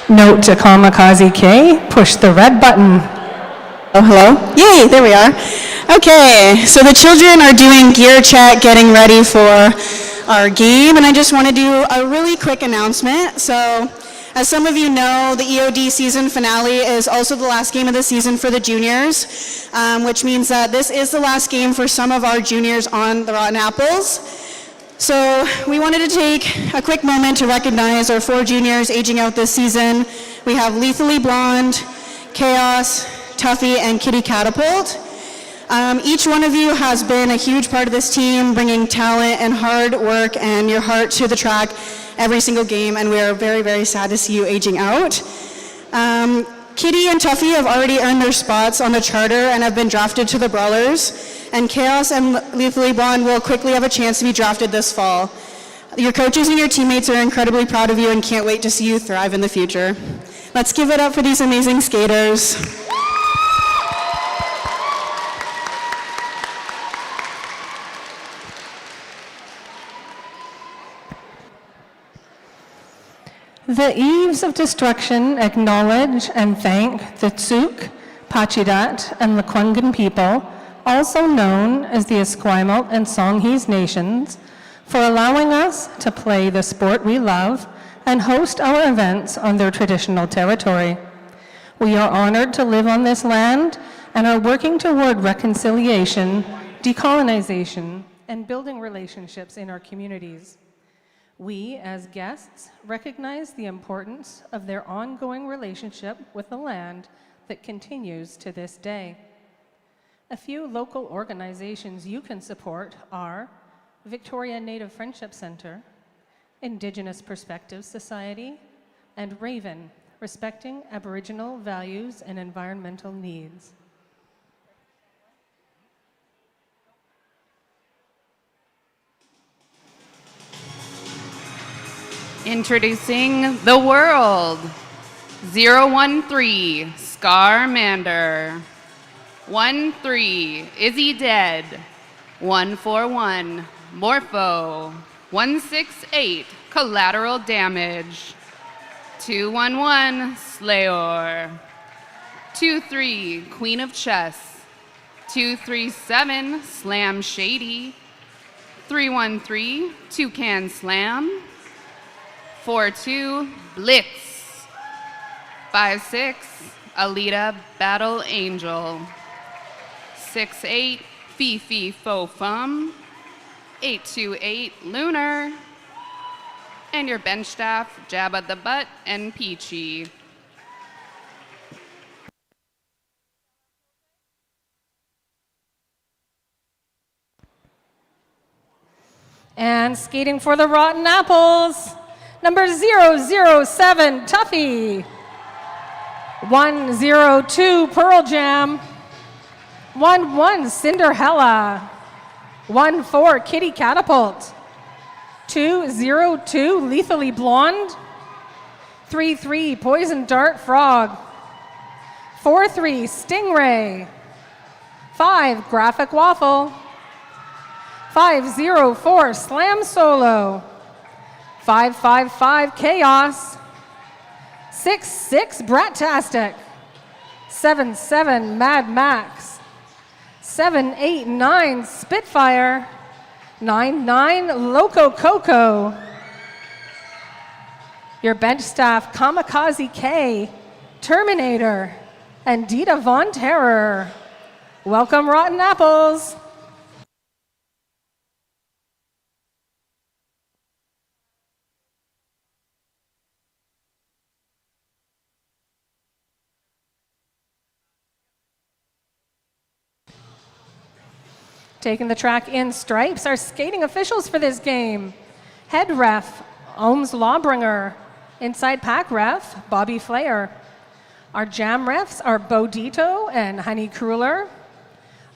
Note to Kamikaze K, push the red button. Oh, hello? Yay, there we are. Okay, so the children are doing gear check, getting ready for our game, and I just want to do a really quick announcement. So, as some of you know, the EOD Season Finale is also the last game of the season for the juniors, which means that this is the last game for some of our juniors on the Rotten Apples. So we wanted to take a quick moment to recognize our 4 juniors aging out this season. We have Lethally Blonde, Chaos, Tuffy, and Kitty Catapult. Each one of you has been a huge part of this team, bringing talent and hard work and your heart to the track every single game, and we are very, very sad to see you aging out. Kitty and Tuffy have already earned their spots on the charter and have been drafted to the Brawlers, and Chaos and Lethally Blonde will quickly have a chance to be drafted this fall. Your coaches and your teammates are incredibly proud of you and can't wait to see you thrive in the future. Let's give it up for these amazing skaters. The Eves of Destruction acknowledge and thank the Tsuk, Pachidat, and Lekwungen people, also known as the Esquimalt and Songhees nations, for allowing us to play the sport we love and host our events on their traditional territory. We are honored to live on this land and are working toward reconciliation, decolonization, and building relationships in our communities. We, as guests, recognize the importance of their ongoing relationship with the land that continues to this day. A few local organizations you can support are Victoria Native Friendship Center, Indigenous Perspectives Society, and Raven, Respecting Aboriginal Values and Environmental Needs. Introducing the world. 013, Scarmander. 13, Izzy Dead. 141, Morpho. 168, Collateral Damage. 211, Slayor. 23, Queen of Chess. 237, Slam Shady. 313, Toucan Slam. 42, Blitz. 56, Alita Battle Angel. 68, Fifi Faux Fum. 828, Lunar. And your bench staff, Jabba the Butt and Peachy. And skating for the Rotten Apples, number 007, Tuffy. 102, Pearl Jam. 11, Cinderella. 14, Kitty Catapult. 202, Lethally Blonde. 33, Poison Dart Frog. 43, Stingray. 5, Graphic Waffle. 504, Slam Solo. 555, Chaos. 66, Brat-tastic. 77, Mad Max. 789, Spitfire. 99, Loco Coco. Your bench staff, Kamikaze K, Terminator, and Dita Von Terror. Welcome, Rotten Apples. Taking the track in stripes, our skating officials for this game. Head ref, Ohms Lawbringer. Inside pack ref, Bobby Flair. Our jam refs are Bodito and Honey Crueler.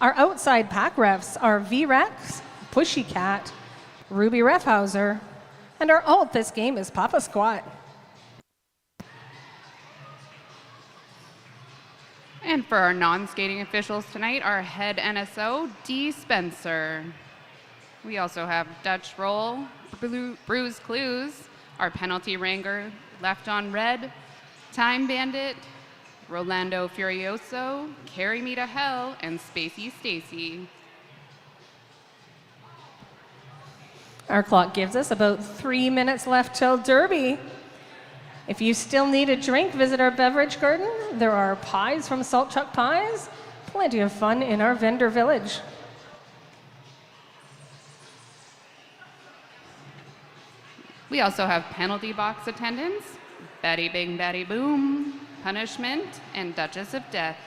Our outside pack refs are V-Rex, Pussycat, Ruby Refhauser. And our alt this game is Papa Squat. And for our non-skating officials tonight, our head NSO, D. Spencer. We also have Dutch Roll, Bruise Clues, our penalty ranger, Left on Red, Time Bandit, Rolando Furioso, Carry Me to Hell, and Spacey Stacy. Our clock gives us about 3 minutes left till Derby. If you still need a drink, visit our beverage garden. There are pies from Salt Chuck Pies. Plenty of fun in our vendor village. We also have penalty box attendance, Betty Bing Betty Boom, Punishment, and Duchess of Death.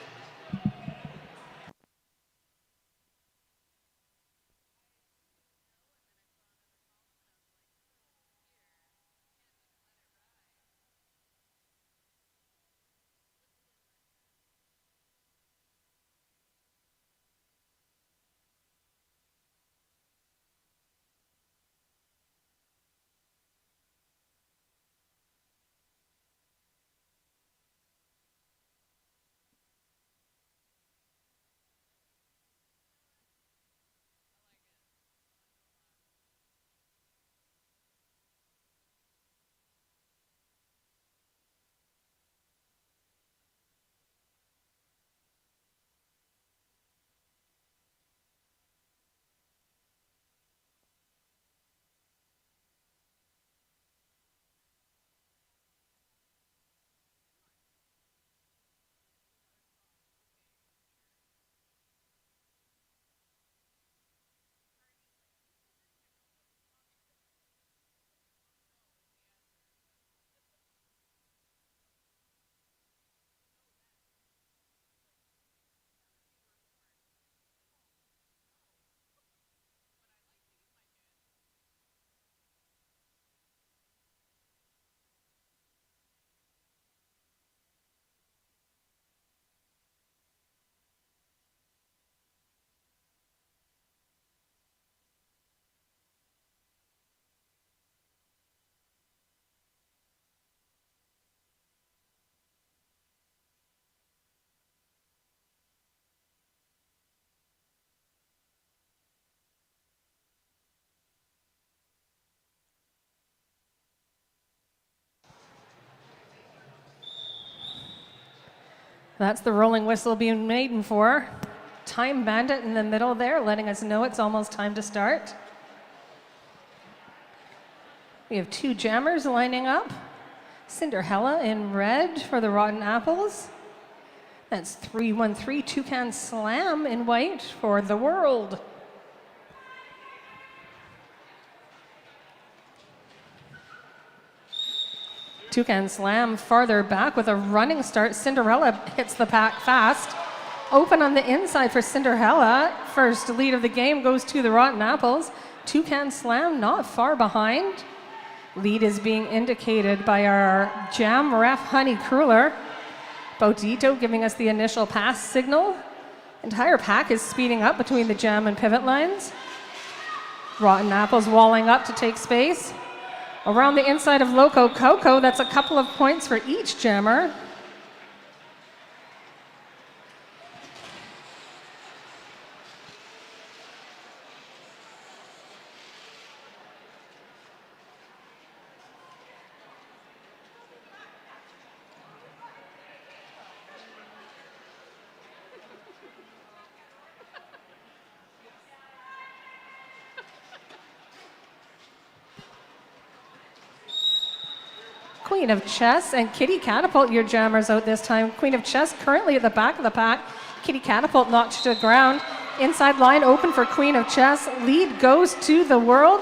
That's the rolling whistle being made for. Time Bandit in the middle there, letting us know it's almost time to start. We have 2 jammers lining up. Cinderella in red for the Rotten Apples. That's 313 Toucan Slam in white for the World. Toucan Slam farther back with a running start. Cinderella hits the pack fast. Open on the inside for Cinderella. First lead of the game goes to the Rotten Apples. Toucan Slam not far behind. Lead is being indicated by our jam ref, Honey Cruller. Bautito giving us the initial pass signal. Entire pack is speeding up between the jam and pivot lines. Rotten Apples walling up to take space. Around the inside of Loco Coco, that's a couple of points for each jammer. Queen of Chess and Kitty Catapult, your jammers out this time. Queen of Chess currently at the back of the pack. Kitty Catapult knocked to the ground. Inside line open for Queen of Chess. Lead goes to the World.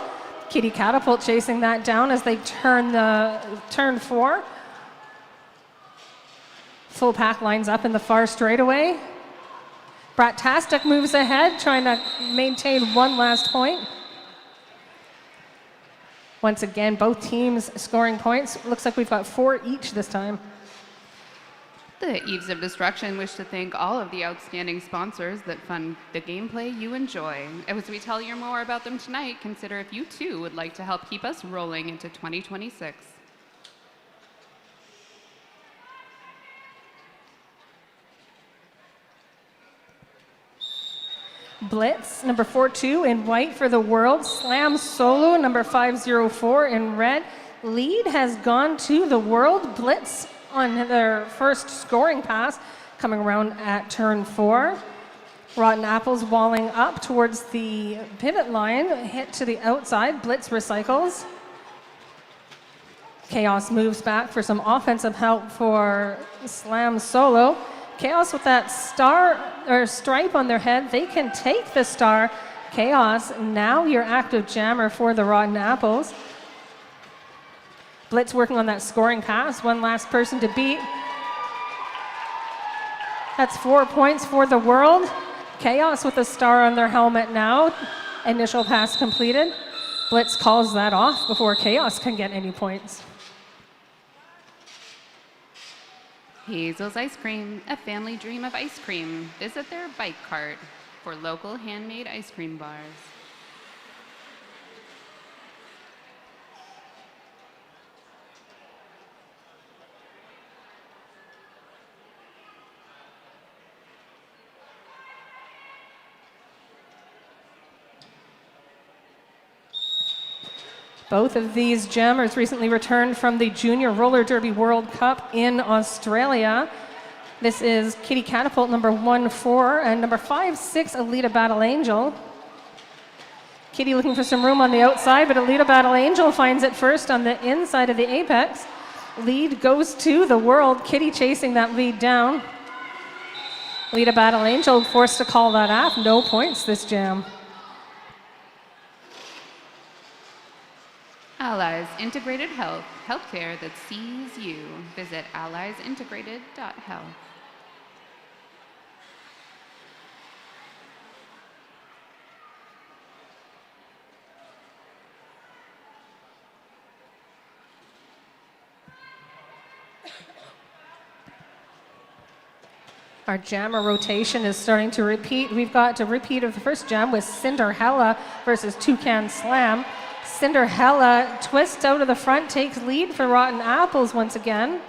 Kitty Catapult chasing that down as they turn the turn 4. Full pack lines up in the far straightaway. Brat-tastic moves ahead, trying to maintain one last point. Once again, both teams scoring points. Looks like we've got 4 each this time. The Eves of Destruction wish to thank all of the outstanding sponsors that fund the gameplay you enjoy. As we tell you more about them tonight, consider if you too would like to help keep us rolling into 2026. Blitz, number 42 in white for the World. Slam Solo, number 504 in red. Lead has gone to the World. Blitz on their first scoring pass, coming around at turn 4. Rotten Apples walling up towards the pivot line, hit to the outside, Blitz recycles. Chaos moves back for some offensive help for Slam Solo. Chaos with that star or stripe on their head, they can take the star. Chaos, now your active jammer for the Rotten Apples. Blitz working on that scoring pass, one last person to beat. That's 4 points for the world. Chaos with a star on their helmet now. Initial pass completed. Blitz calls that off before Chaos can get any points. Hazel's Ice Cream, a family dream of ice cream. Visit their bike cart for local handmade ice cream bars. Both of these jammers recently returned from the Junior Roller Derby World Cup in Australia. This is Kitty Catapult number 1-4 and number 5-6 Alita Battle Angel. Kitty looking for some room on the outside, but Alita Battle Angel finds it first on the inside of the apex. Lead goes to the world. Kitty chasing that lead down. Alita Battle Angel forced to call that off. No points this jam. Allies Integrated Health, healthcare that sees you. Visit alliesintegrated.health. Our jammer rotation is starting to repeat. We've got a repeat of the first jam with Cinderella versus Toucan Slam. Cinderella twists out of the front, takes lead for Rotten Apples once again.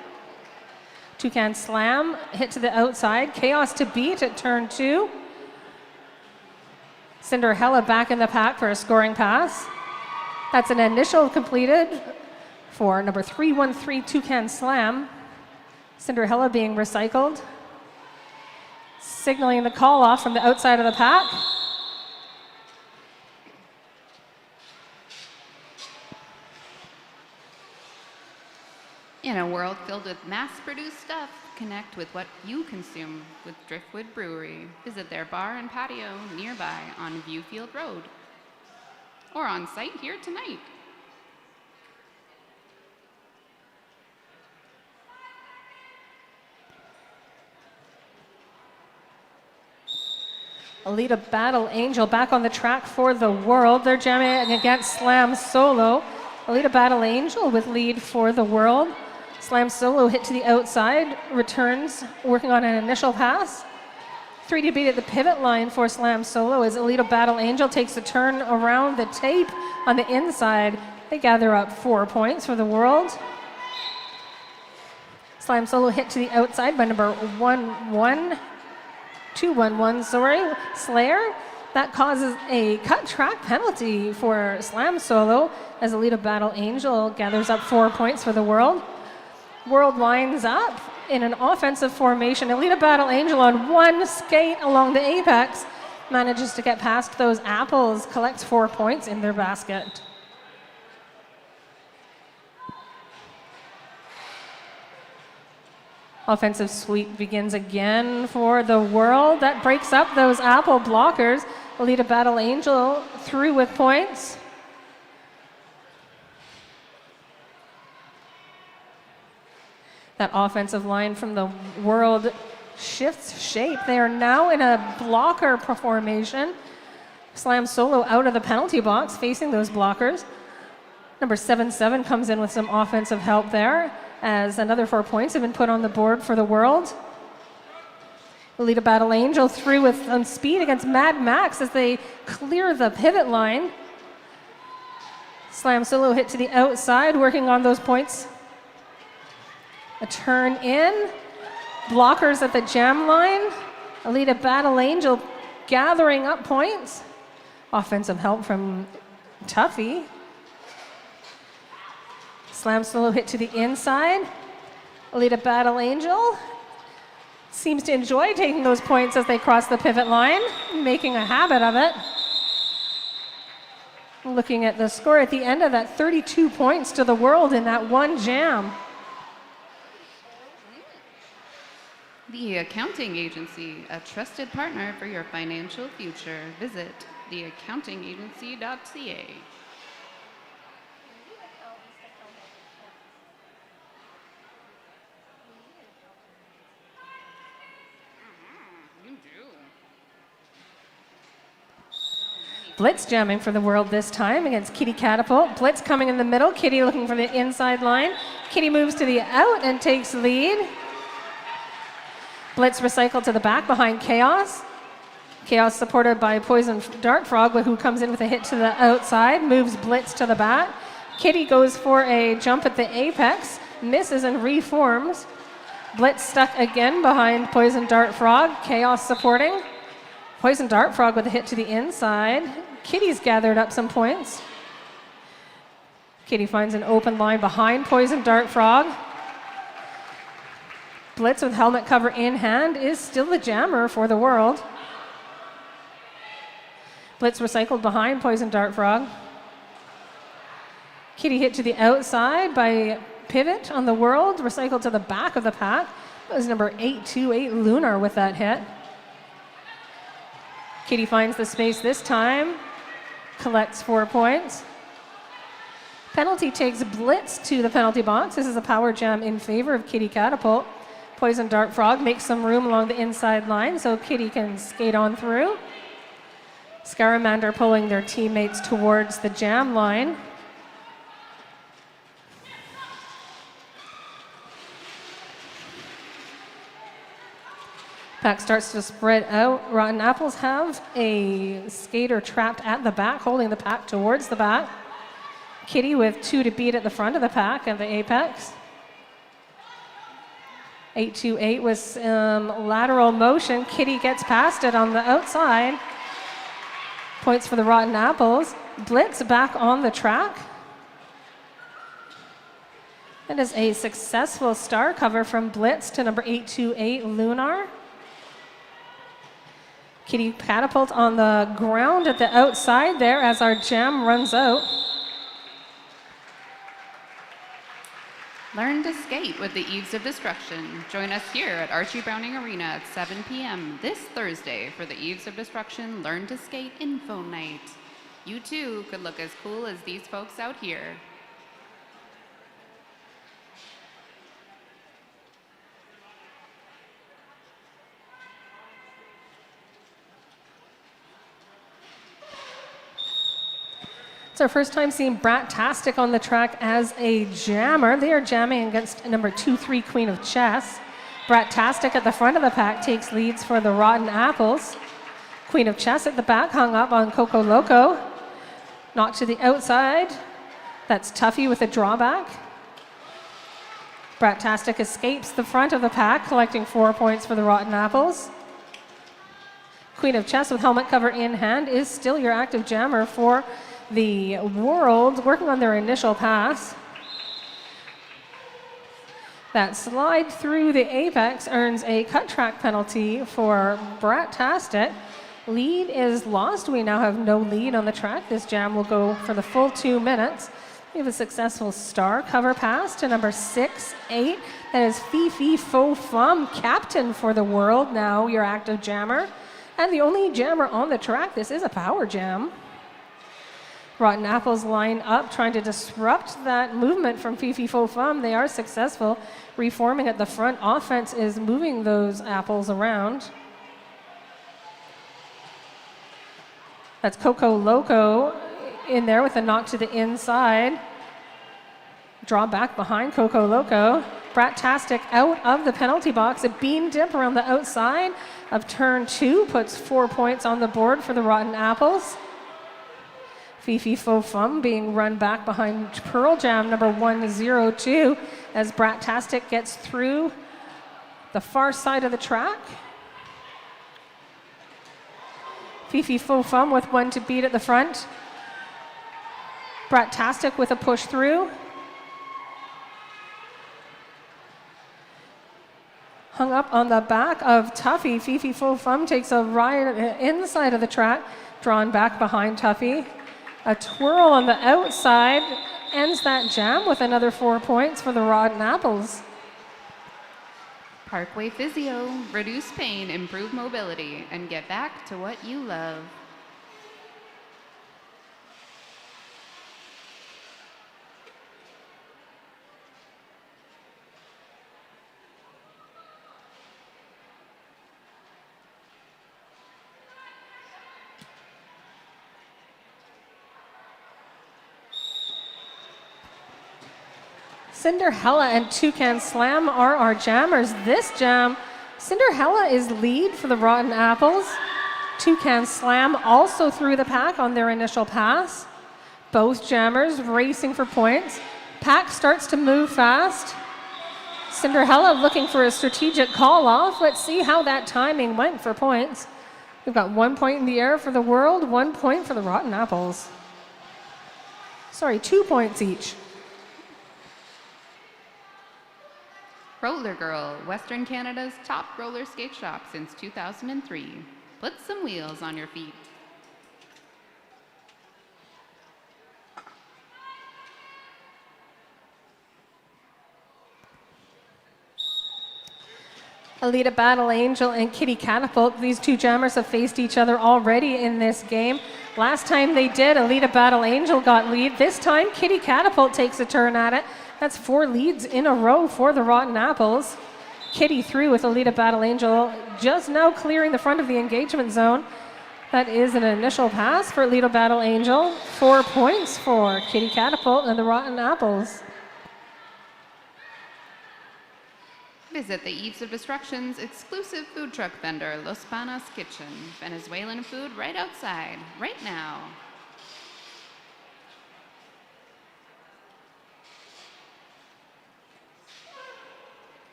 Toucan Slam hit to the outside. Chaos to beat at turn 2. Cinderella back in the pack for a scoring pass. That's an initial completed for number 313 Toucan Slam. Cinderella being recycled. Signaling the call off from the outside of the pack. In a world filled with mass-produced stuff, connect with what you consume with Driftwood Brewery. Visit their bar and patio nearby on Viewfield Road or on site here tonight. Alita Battle Angel back on the track for the world. They're jamming against Slam Solo. Alita Battle Angel with lead for the world. Slam Solo hit to the outside, returns, working on an initial pass. 3 to beat at the pivot line for Slam Solo as Alita Battle Angel takes a turn around the tape on the inside. They gather up 4 points for the world. Slam Solo hit to the outside by number 211, Slayer. That causes a cut track penalty for Slam Solo as Alita Battle Angel gathers up 4 points for the world. World lines up in an offensive formation. Alita Battle Angel on one skate along the apex manages to get past those apples, collects 4 points in their basket. Offensive sweep begins again for the world. That breaks up those apple blockers. Alita Battle Angel through with points. That offensive line from the world shifts shape. They are now in a blocker formation. Slam Solo out of the penalty box, facing those blockers. Number 77 comes in with some offensive help there, as another 4 points have been put on the board for the world. Alita Battle Angel through with some speed against Mad Max as they clear the pivot line. Slam Solo hit to the outside, working on those points. A turn in, blockers at the jam line. Alita Battle Angel gathering up points. Offensive help from Tuffy. Slam Solo hit to the inside. Alita Battle Angel seems to enjoy taking those points as they cross the pivot line, making a habit of it. Looking at the score at the end of that, 32 points to the world in that one jam. The Accounting Agency, a trusted partner for your financial future. Visit theaccountingagency.ca. Blitz jamming for the world this time against Kitty Catapult. Blitz coming in the middle, Kitty looking for the inside line. Kitty moves to the out and takes lead. Blitz recycled to the back behind Chaos. Chaos supported by Poison Dart Frog, who comes in with a hit to the outside, moves Blitz to the back. Kitty goes for a jump at the apex, misses and reforms. Blitz stuck again behind Poison Dart Frog. Chaos supporting. Poison Dart Frog with a hit to the inside. Kitty's gathered up some points. Kitty finds an open line behind Poison Dart Frog. Blitz with helmet cover in hand is still the jammer for the world. Blitz recycled behind Poison Dart Frog. Kitty hit to the outside by Pivot on the world, recycled to the back of the pack. That was number 828 Lunar with that hit. Kitty finds the space this time, collects 4 points. Penalty takes Blitz to the penalty box. This is a power jam in favor of Kitty Catapult. Poison Dart Frog makes some room along the inside line so Kitty can skate on through. Scaramander pulling their teammates towards the jam line. Pack starts to spread out. Rotten Apples have a skater trapped at the back, holding the pack towards the back. Kitty with 2 to beat at the front of the pack at the apex. 828 with some lateral motion. Kitty gets past it on the outside. Points for the Rotten Apples. Blitz back on the track. That is a successful star cover from Blitz to number 828 Lunar. Kitty Catapult on the ground at the outside there as our jam runs out. Learn to skate with the Eves of Destruction. Join us here at Archie Browning Arena at 7 p.m. this Thursday for the Eves of Destruction Learn to Skate Info Night. You too could look as cool as these folks out here. It's our first time seeing Brat-tastic on the track as a jammer. They are jamming against number 2-3 Queen of Chess. Brat-tastic at the front of the pack takes leads for the Rotten Apples. Queen of Chess at the back, hung up on Coco Loco. Knocked to the outside. That's Tuffy with a drawback. Brat-tastic escapes the front of the pack, collecting 4 points for the Rotten Apples. Queen of Chess with helmet cover in hand is still your active jammer for the world, working on their initial pass. That slide through the apex earns a cut track penalty for Brat-tastic. Lead is lost. We now have no lead on the track. This jam will go for the full 2 minutes. We have a successful star cover pass to number 6-8. That is Fifi Faux Fum, captain for the world, now your active jammer. And the only jammer on the track. This is a power jam. Rotten Apples line up, trying to disrupt that movement from Fifi Faux Fum. They are successful, reforming at the front. Offense is moving those apples around. That's Coco Loco in there with a knock to the inside. Draw back behind Coco Loco. Brat-tastic out of the penalty box. A bean dip around the outside of turn 2 puts 4 points on the board for the Rotten Apples. Fifi Faux Fum being run back behind Pearl Jam number 102 as Brat-tastic gets through the far side of the track. Fifi Faux Fum with 1 to beat at the front. Brat-tastic with a push through. Hung up on the back of Tuffy, Fifi Fo Fum takes a ride inside of the track, drawn back behind Tuffy. A twirl on the outside ends that jam with another 4 points for the Rotten Apples. Parkway Physio, reduce pain, improve mobility, and get back to what you love. Cinderella and Toucan Slam are our jammers. This jam, Cinderella is lead for the Rotten Apples. Toucan Slam also through the pack on their initial pass. Both jammers racing for points. Pack starts to move fast. Cinderella looking for a strategic call off. Let's see how that timing went for points. We've got 1 point in the air for the World, 1 point for the Rotten Apples. Sorry, 2 points each. Roller Girl, Western Canada's top roller skate shop since 2003. Put some wheels on your feet. Alita Battle Angel and Kitty Catapult, these two jammers have faced each other already in this game. Last time they did, Alita Battle Angel got lead. This time, Kitty Catapult takes a turn at it. That's 4 leads in a row for the Rotten Apples. Kitty through with Alita Battle Angel, just now clearing the front of the engagement zone. That is an initial pass for Alita Battle Angel. 4 points for Kitty Catapult and the Rotten Apples. Visit the Eves of Destruction's exclusive food truck vendor, Los Panas Kitchen. Venezuelan food right outside, right now.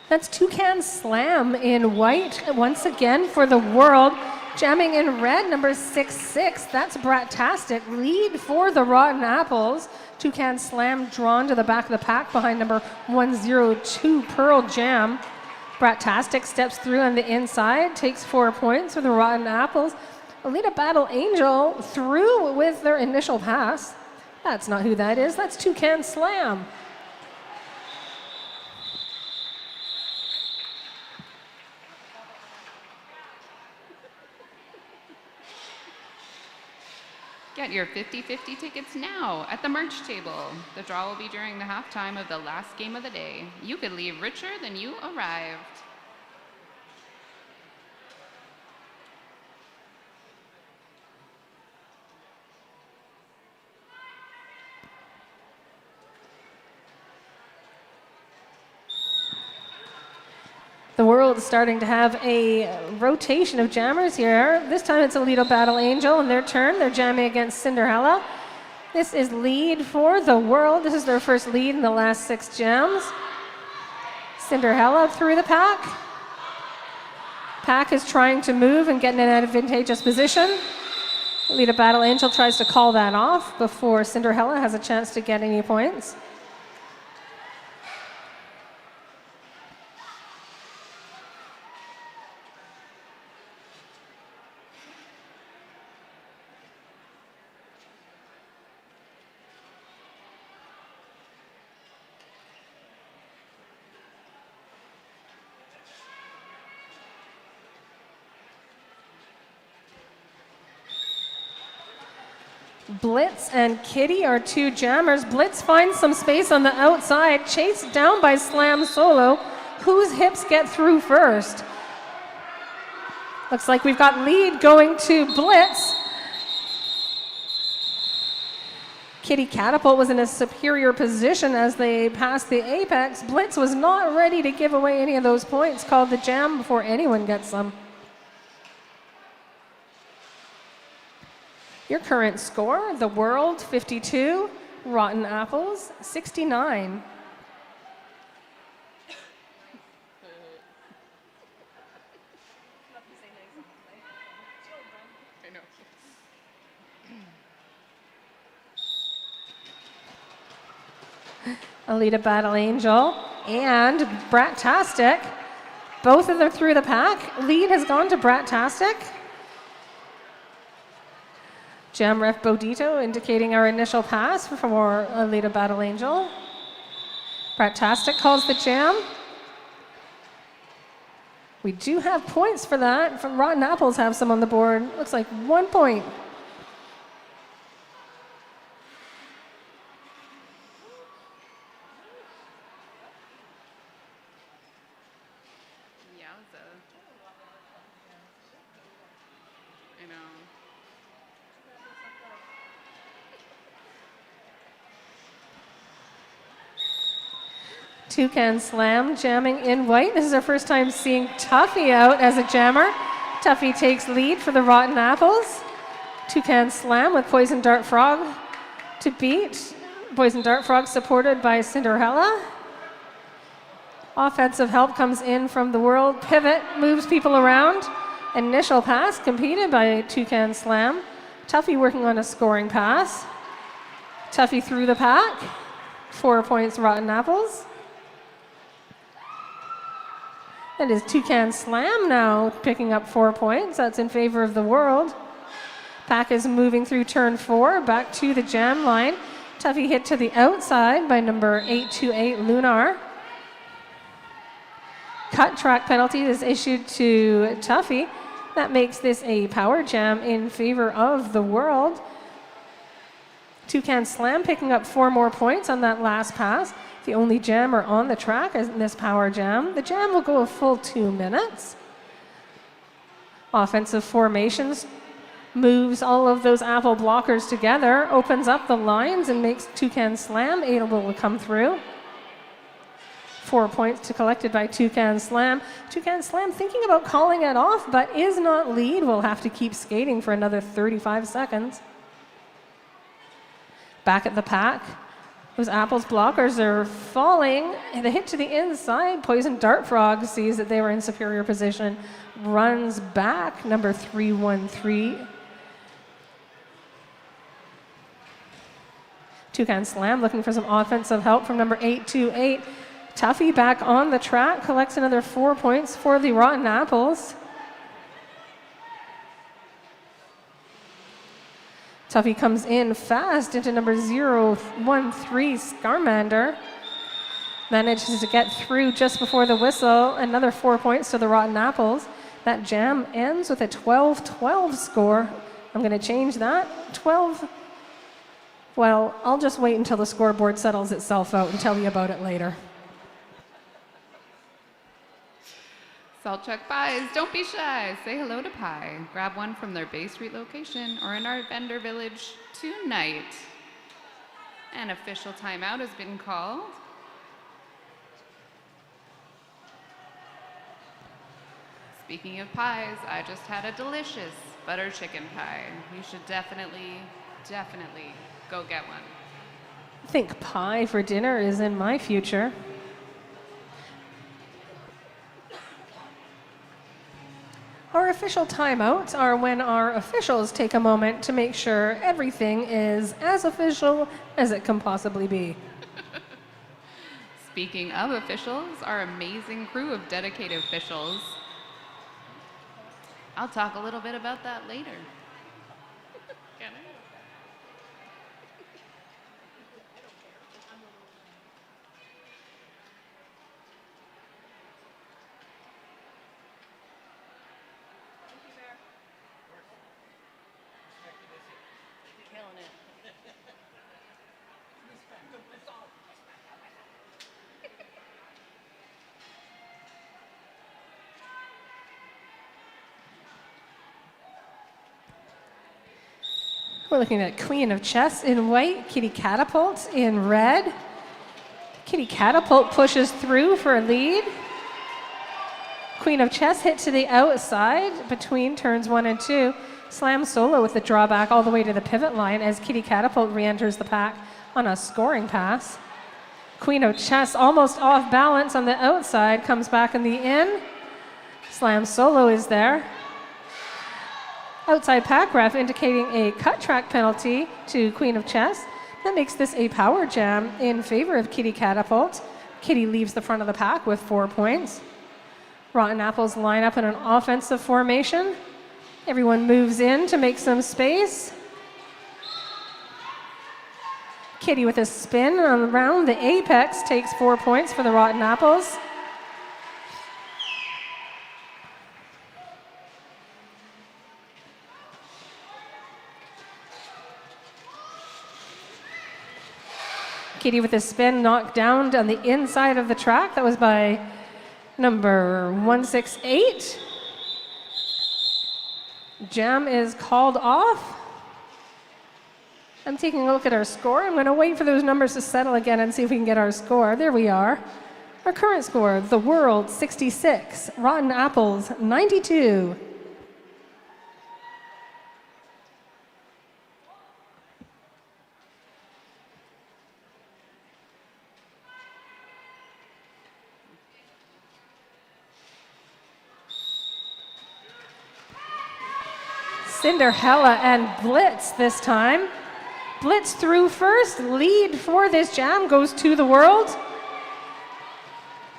That's Toucan Slam in white once again for the World. Jamming in red, number 6-6. That's Brat-tastic. Lead for the Rotten Apples. Toucan Slam drawn to the back of the pack behind number 102 Pearl Jam. Brat-tastic steps through on the inside, takes 4 points for the Rotten Apples. Alita Battle Angel through with their initial pass. That's not who that is. That's Toucan Slam. Get your 50-50 tickets now at the merch table. The draw will be during the halftime of the last game of the day. You could leave richer than you arrived. The World is starting to have a rotation of jammers here. This time it's Alita Battle Angel in their turn. They're jamming against Cinderella. This is lead for the World. This is their first lead in the last 6 jams. Cinderella through the pack. Pack is trying to move and get in an advantageous position. Alita Battle Angel tries to call that off before Cinderella has a chance to get any points. Blitz and Kitty are 2 jammers. Blitz finds some space on the outside, chased down by Slam Solo. Whose hips get through first? Looks like we've got lead going to Blitz. Kitty Catapult was in a superior position as they passed the apex. Blitz was not ready to give away any of those points. Called the jam before anyone gets them. Your current score, the World 52, Rotten Apples 69. Alita Battle Angel and Brat-tastic. Both of them through the pack. Lead has gone to Brat-tastic. Jam Ref Bodito indicating our initial pass for Alita Battle Angel. Brat-tastic calls the jam. We do have points for that. From Rotten Apples have some on the board. Looks like 1 point. Yowza. I know. Toucan Slam jamming in white. This is our first time seeing Tuffy out as a jammer. Tuffy takes lead for the Rotten Apples. Toucan Slam with Poison Dart Frog to beat. Poison Dart Frog supported by Cinderella. Offensive help comes in from the world. Pivot moves people around. Initial pass competed by Toucan Slam. Tuffy working on a scoring pass. Tuffy through the pack. 4 points Rotten Apples. That is Toucan Slam now picking up 4 points. That's in favor of the world. Pack is moving through turn 4, back to the jam line. Tuffy hit to the outside by number 828 Lunar. Cut track penalty is issued to Tuffy. That makes this a power jam in favor of the world. Toucan Slam picking up 4 more points on that last pass. The only jammer on the track is in this power jam. The jam will go a full 2 minutes. Offensive formations moves all of those apple blockers together, opens up the lines and makes Toucan Slam able to come through. 4 points collected by Toucan Slam. Toucan Slam thinking about calling it off, but is not lead. Will have to keep skating for another 35 seconds. Back at the pack. Those apples blockers are falling. And the hit to the inside. Poison Dart Frog sees that they were in superior position. Runs back, number 313. Toucan Slam looking for some offensive help from number 828. Tuffy back on the track, collects another 4 points for the Rotten Apples. Tuffy comes in fast into number 013, Scarmander. Manages to get through just before the whistle. Another 4 points to the Rotten Apples. That jam ends with a 12-12 score. I'm going to change that. 12. Well, I'll just wait until the scoreboard settles itself out and tell you about it later. Salt Chuck Pies, don't be shy. Say hello to Pie. Grab one from their Bay Street location or in our vendor village tonight. An official timeout has been called. Speaking of pies, I just had a delicious butter chicken pie. You should definitely go get one. I think pie for dinner is in my future. Our official timeouts are when our officials take a moment to make sure everything is as official as it can possibly be. Speaking of officials, our amazing crew of dedicated officials. I'll talk a little bit about that later. Can I? We're looking at Queen of Chess in white, Kitty Catapult in red. Kitty Catapult pushes through for a lead. Queen of Chess hit to the outside between turns 1 and 2. Slam solo with the drawback all the way to the pivot line as Kitty Catapult re-enters the pack on a scoring pass. Queen of Chess almost off balance on the outside, comes back in the in. Slam solo is there. Outside pack ref indicating a cut track penalty to Queen of Chess. That makes this a power jam in favor of Kitty Catapult. Kitty leaves the front of the pack with 4 points. Rotten Apples line up in an offensive formation. Everyone moves in to make some space. Kitty with a spin around the apex takes 4 points for the Rotten Apples. Kitty with a spin knocked down on the inside of the track. That was by number 168. Jam is called off. I'm taking a look at our score. I'm going to wait for those numbers to settle again and see if we can get our score. There we are. Our current score, the World 66, Rotten Apples 92. Cinderella and Blitz this time. Blitz through first, lead for this jam goes to the World.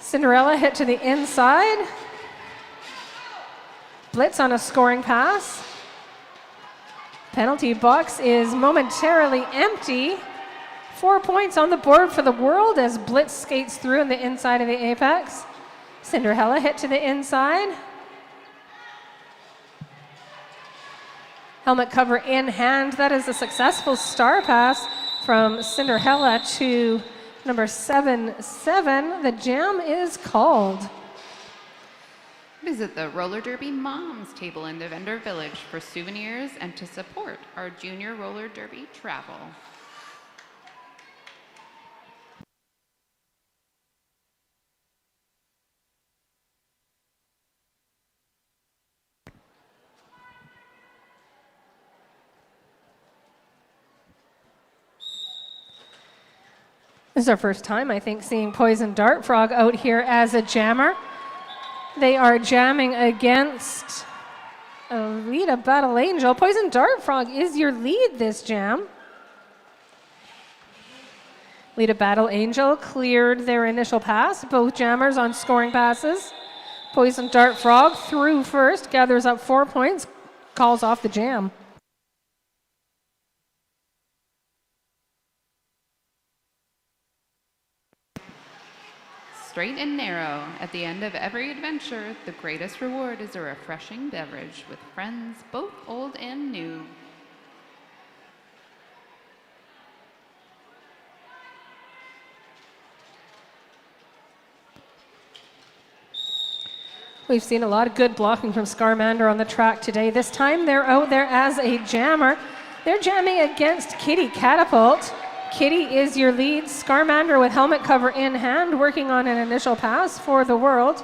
Cinderella hit to the inside. Blitz on a scoring pass. Penalty box is momentarily empty. 4 points on the board for the World as Blitz skates through on the inside of the apex. Cinderella hit to the inside. Helmet cover in hand. That is a successful star pass from Cinderella to number 7-7. The jam is called. Visit the Roller Derby Moms table in the vendor village for souvenirs and to support our junior roller derby travel. This is our first time, I think, seeing Poison Dart Frog out here as a jammer. They are jamming against Margarita Battle Angel. Poison Dart Frog is your lead this jam. Lita Battle Angel cleared their initial pass. Both jammers on scoring passes. Poison Dart Frog through first, gathers up 4 points, calls off the jam. Straight and narrow. At the end of every adventure, the greatest reward is a refreshing beverage with friends both old and new. We've seen a lot of good blocking from Scarmander on the track today. This time they're out there as a jammer. They're jamming against Kitty Catapult. Kitty is your lead. Scarmander with helmet cover in hand, working on an initial pass for the World.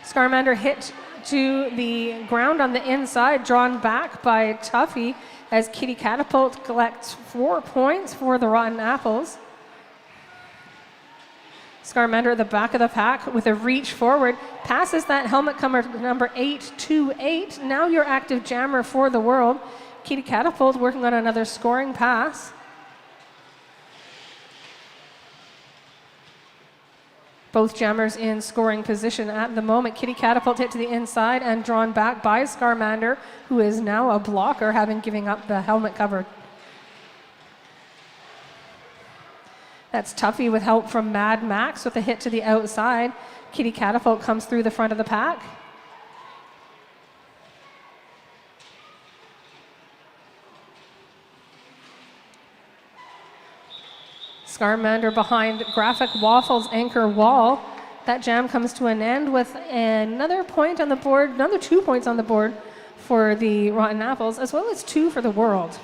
Scarmander hit to the ground on the inside, drawn back by Tuffy as Kitty Catapult collects 4 points for the Rotten Apples. Scarmander at the back of the pack with a reach forward, passes that helmet cover number 828. Now your active jammer for the World. Kitty Catapult working on another scoring pass. Both jammers in scoring position at the moment. Kitty Catapult hit to the inside and drawn back by Scarmander, who is now a blocker, having given up the helmet cover. That's Tuffy with help from Mad Max with a hit to the outside. Kitty Catapult comes through the front of the pack. Scarmander behind Graphic Waffles anchor wall. That jam comes to an end with another point on the board, another 2 points on the board for the Rotten Apples, as well as 2 for the World.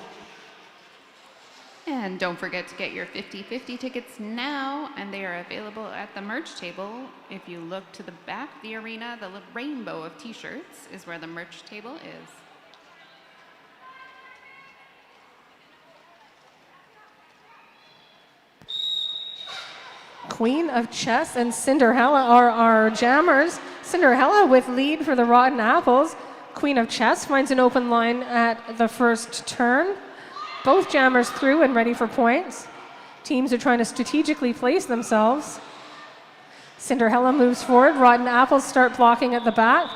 And don't forget to get your 50/50 tickets now, and they are available at the merch table. If you look to the back of the arena, the rainbow of t-shirts is where the merch table is. Queen of Chess and Cinderella are our jammers. Cinderella with lead for the Rotten Apples. Queen of Chess finds an open line at the first turn. Both jammers through and ready for points. Teams are trying to strategically place themselves. Cinderella moves forward. Rotten Apples start blocking at the back.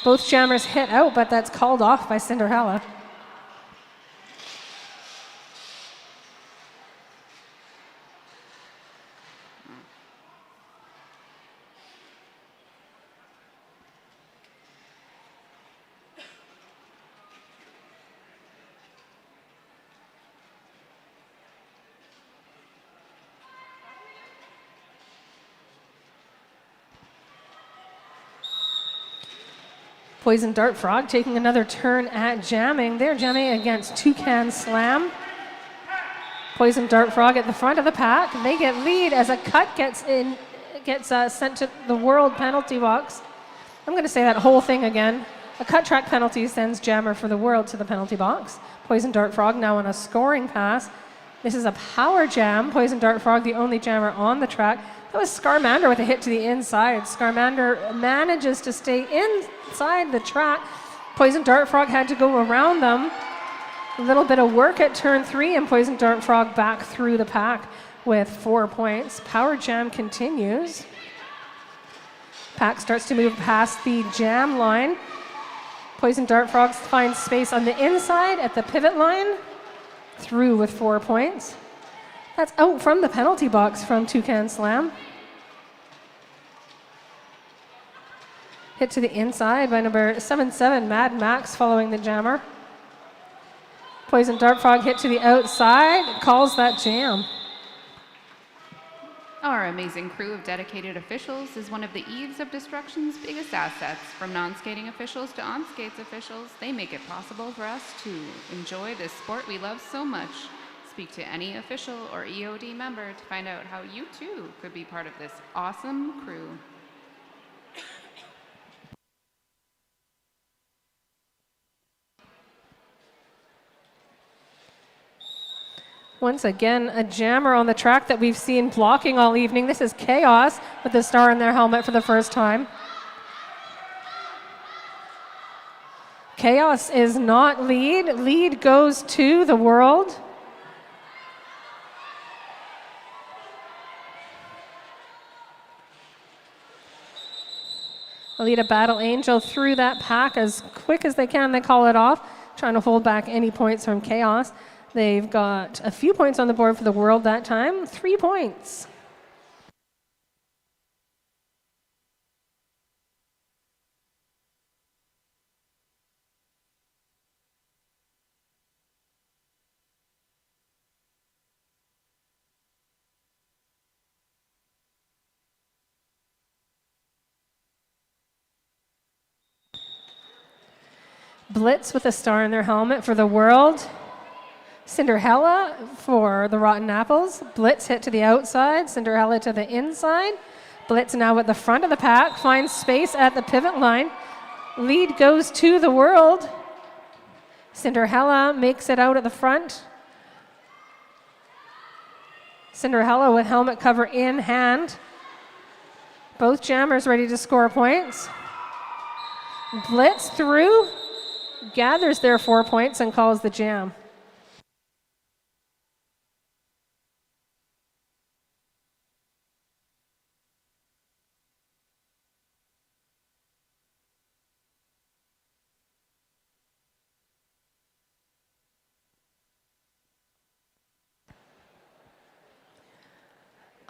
Both jammers hit out, but that's called off by Cinderella. Poison Dart Frog taking another turn at jamming. They're jamming against Toucan Slam. Poison Dart Frog at the front of the pack. They get lead as a cut gets sent to the world penalty box. I'm going to say that whole thing again. A cut track penalty sends jammer for the world to the penalty box. Poison Dart Frog now on a scoring pass. This is a power jam. Poison Dart Frog, the only jammer on the track. That was Scarmander with a hit to the inside. Scarmander manages to stay inside the track. Poison Dart Frog had to go around them. A little bit of work at turn 3, and Poison Dart Frog back through the pack with 4 points. Power jam continues. Pack starts to move past the jam line. Poison Dart Frog finds space on the inside at the pivot line. Through with 4 points. That's out from the penalty box from Toucan Slam. Hit to the inside by number 7-7, Mad Max, following the jammer. Poison Dart Frog hit to the outside, calls that jam. Our amazing crew of dedicated officials is one of the Eves of Destruction's biggest assets. From non-skating officials to on-skates officials, they make it possible for us to enjoy this sport we love so much. Speak to any official or EOD member to find out how you too could be part of this awesome crew. Once again, a jammer on the track that we've seen blocking all evening. This is Chaos with the star in their helmet for the first time. Chaos is not lead. Lead goes to the world. Alita Battle Angel through that pack as quick as they can. They call it off, trying to hold back any points from Chaos. They've got a few points on the board for the world that time, 3 points. Blitz with a star in their helmet for the world. Cinderella for the Rotten Apples. Blitz hit to the outside, Cinderella to the inside. Blitz now at the front of the pack, finds space at the pivot line. Lead goes to the world. Cinderella makes it out at the front. Cinderella with helmet cover in hand. Both jammers ready to score points. Blitz through, gathers their 4 points and calls the jam.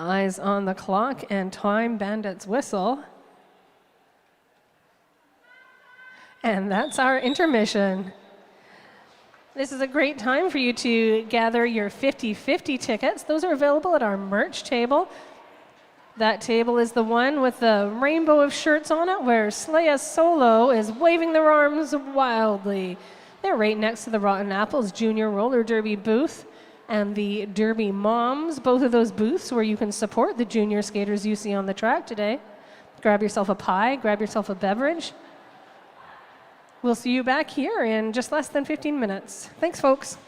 Eyes on the clock and Time Bandit's whistle. And that's our intermission. This is a great time for you to gather your 50/50 tickets. Those are available at our merch table. That table is the one with the rainbow of shirts on it where Slaya Solo is waving their arms wildly. They're right next to the Rotten Apples Junior Roller Derby booth and the Derby Moms, both of those booths where you can support the junior skaters you see on the track today. Grab yourself a pie, grab yourself a beverage. We'll see you back here in just less than 15 minutes. Thanks, folks.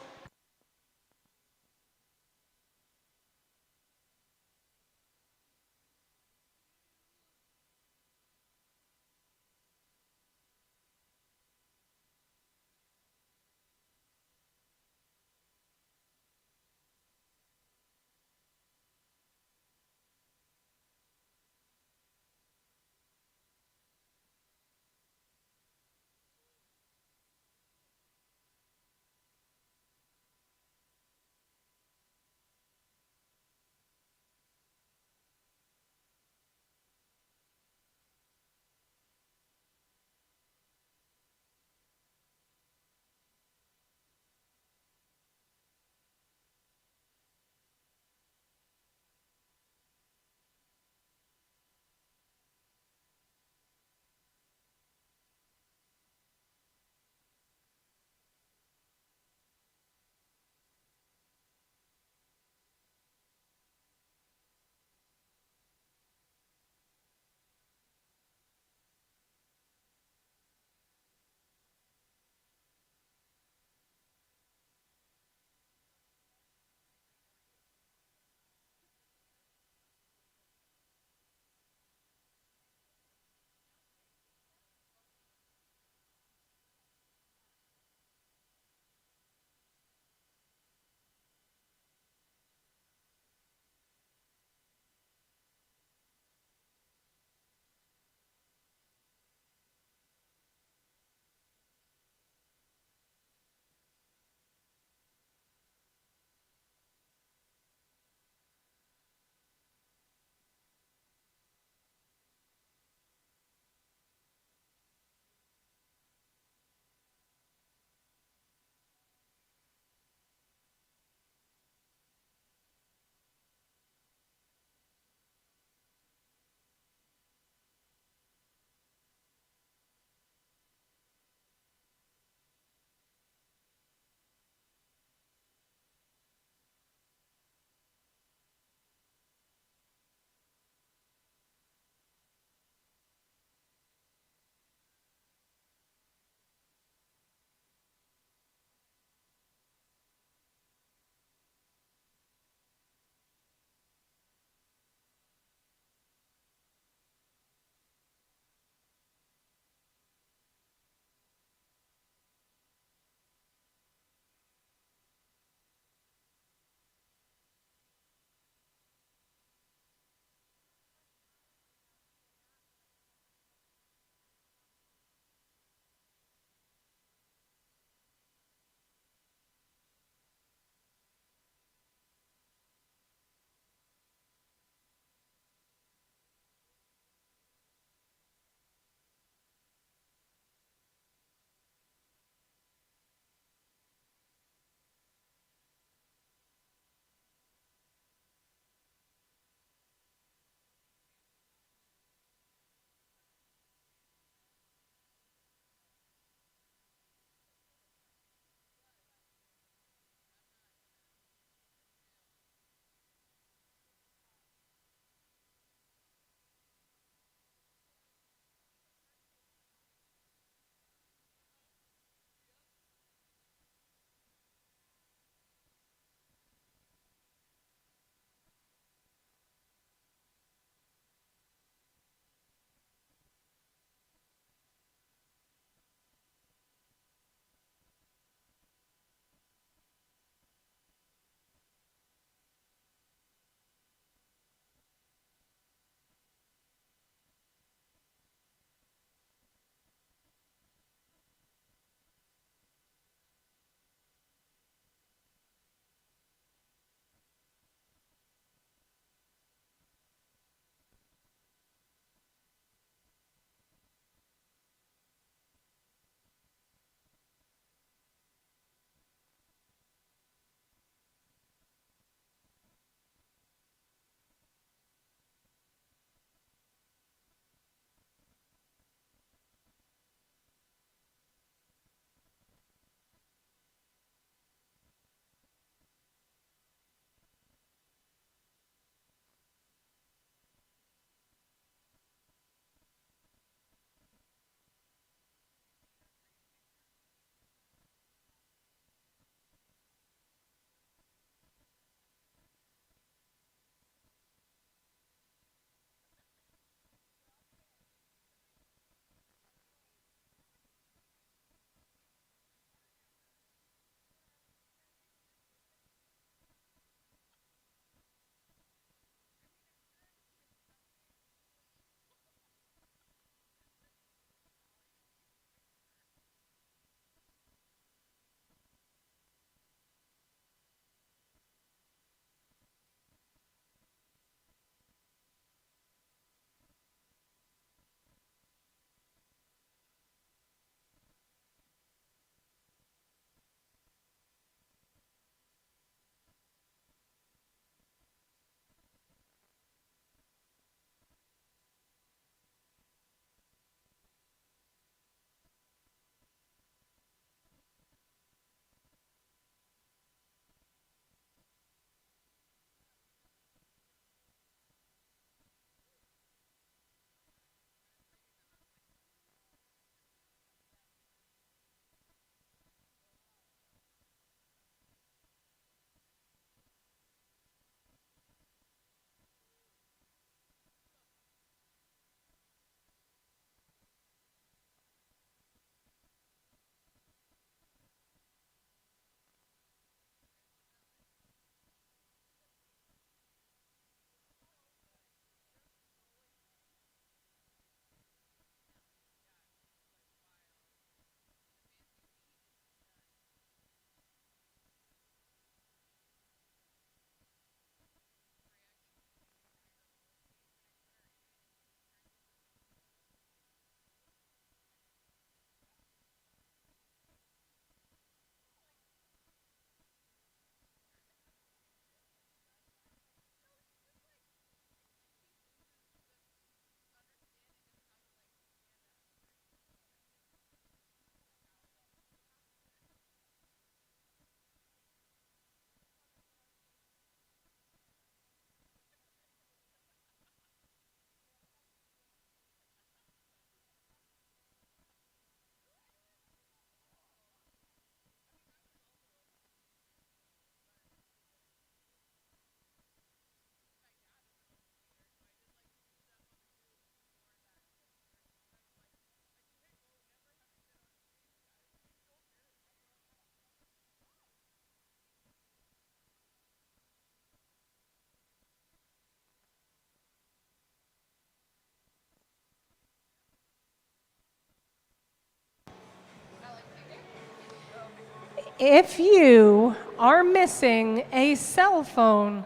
If you are missing a cell phone,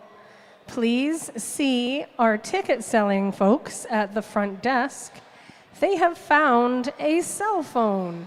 please see our ticket selling folks at the front desk. They have found a cell phone.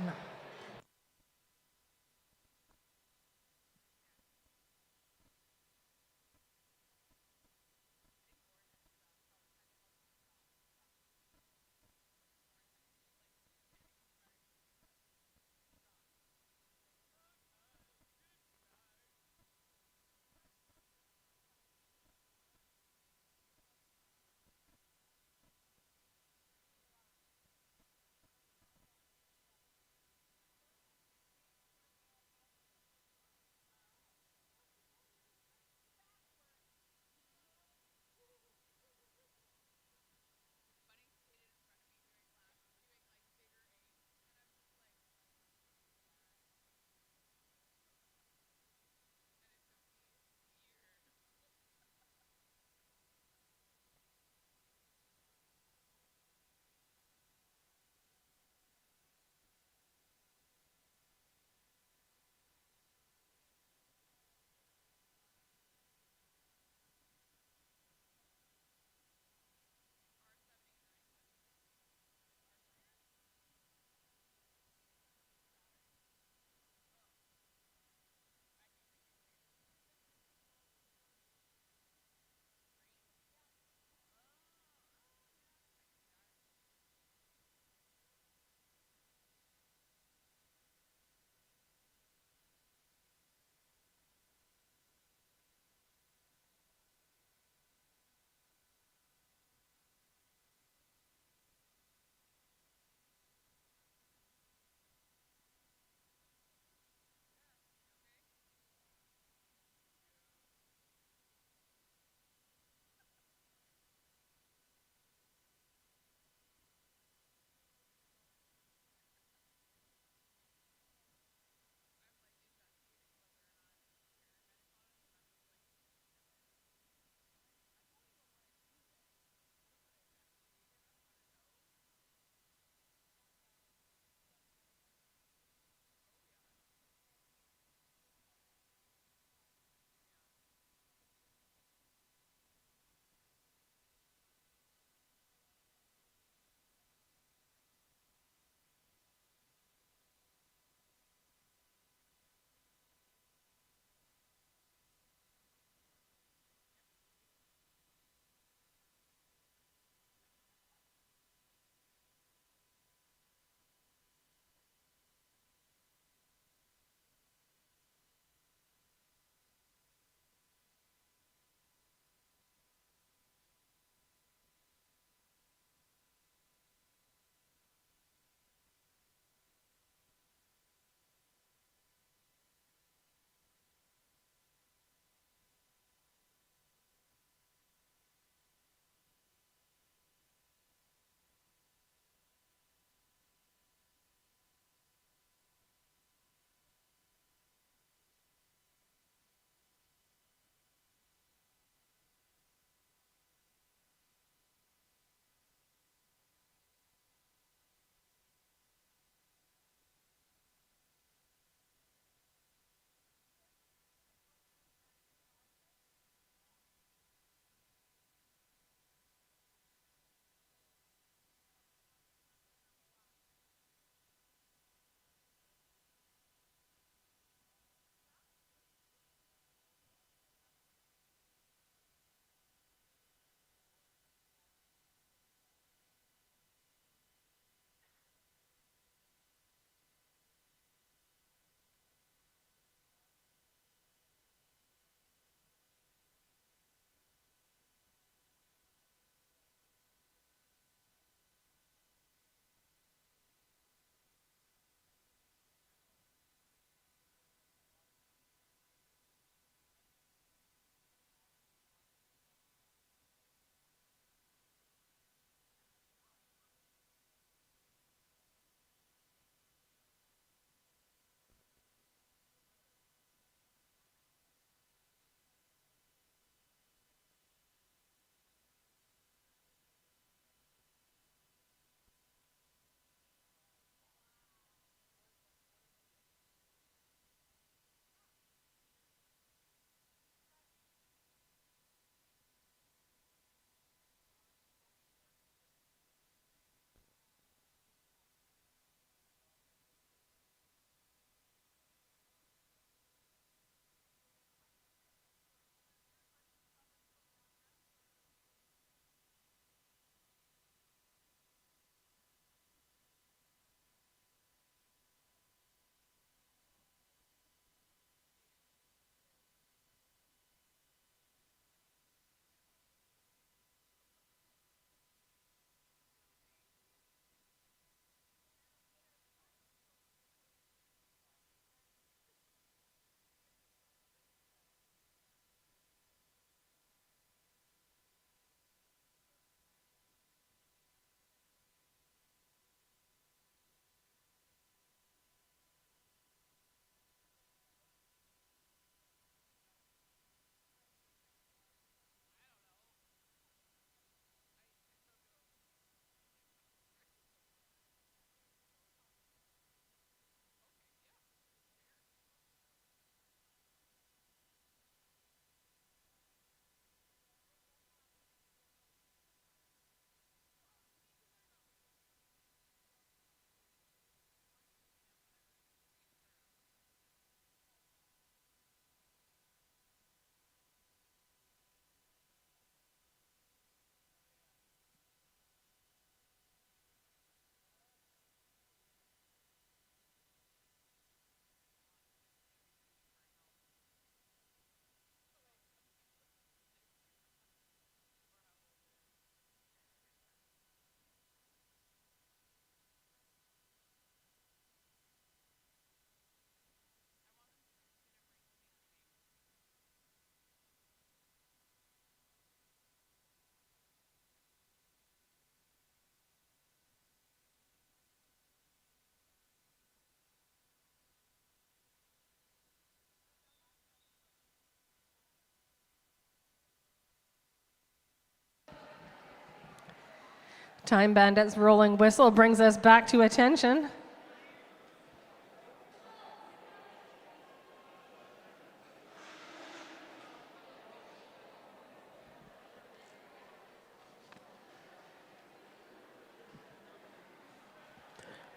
Time Bandit's rolling whistle brings us back to attention.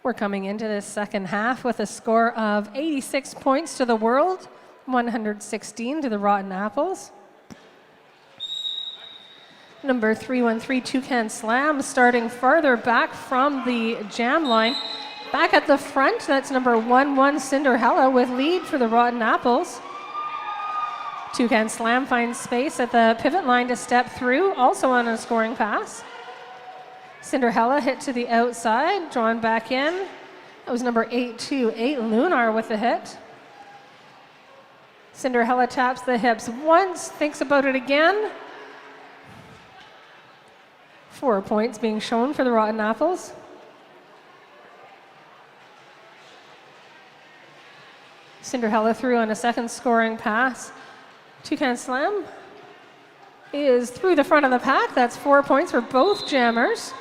We're coming into this second half with a score of 86 points to the World, 116 to the Rotten Apples. Number 313 Toucan Slam starting farther back from the jam line. Back at the front, that's number 11 Cinderella with lead for the Rotten Apples. Toucan Slam finds space at the pivot line to step through, also on a scoring pass. Cinderella hit to the outside, drawn back in. That was number 828 Lunar with the hit. Cinderella taps the hips once, thinks about it again. 4 points being shown for the Rotten Apples. Cinderella through on a second scoring pass. Toucan Slam is through the front of the pack. That's 4 points for both jammers.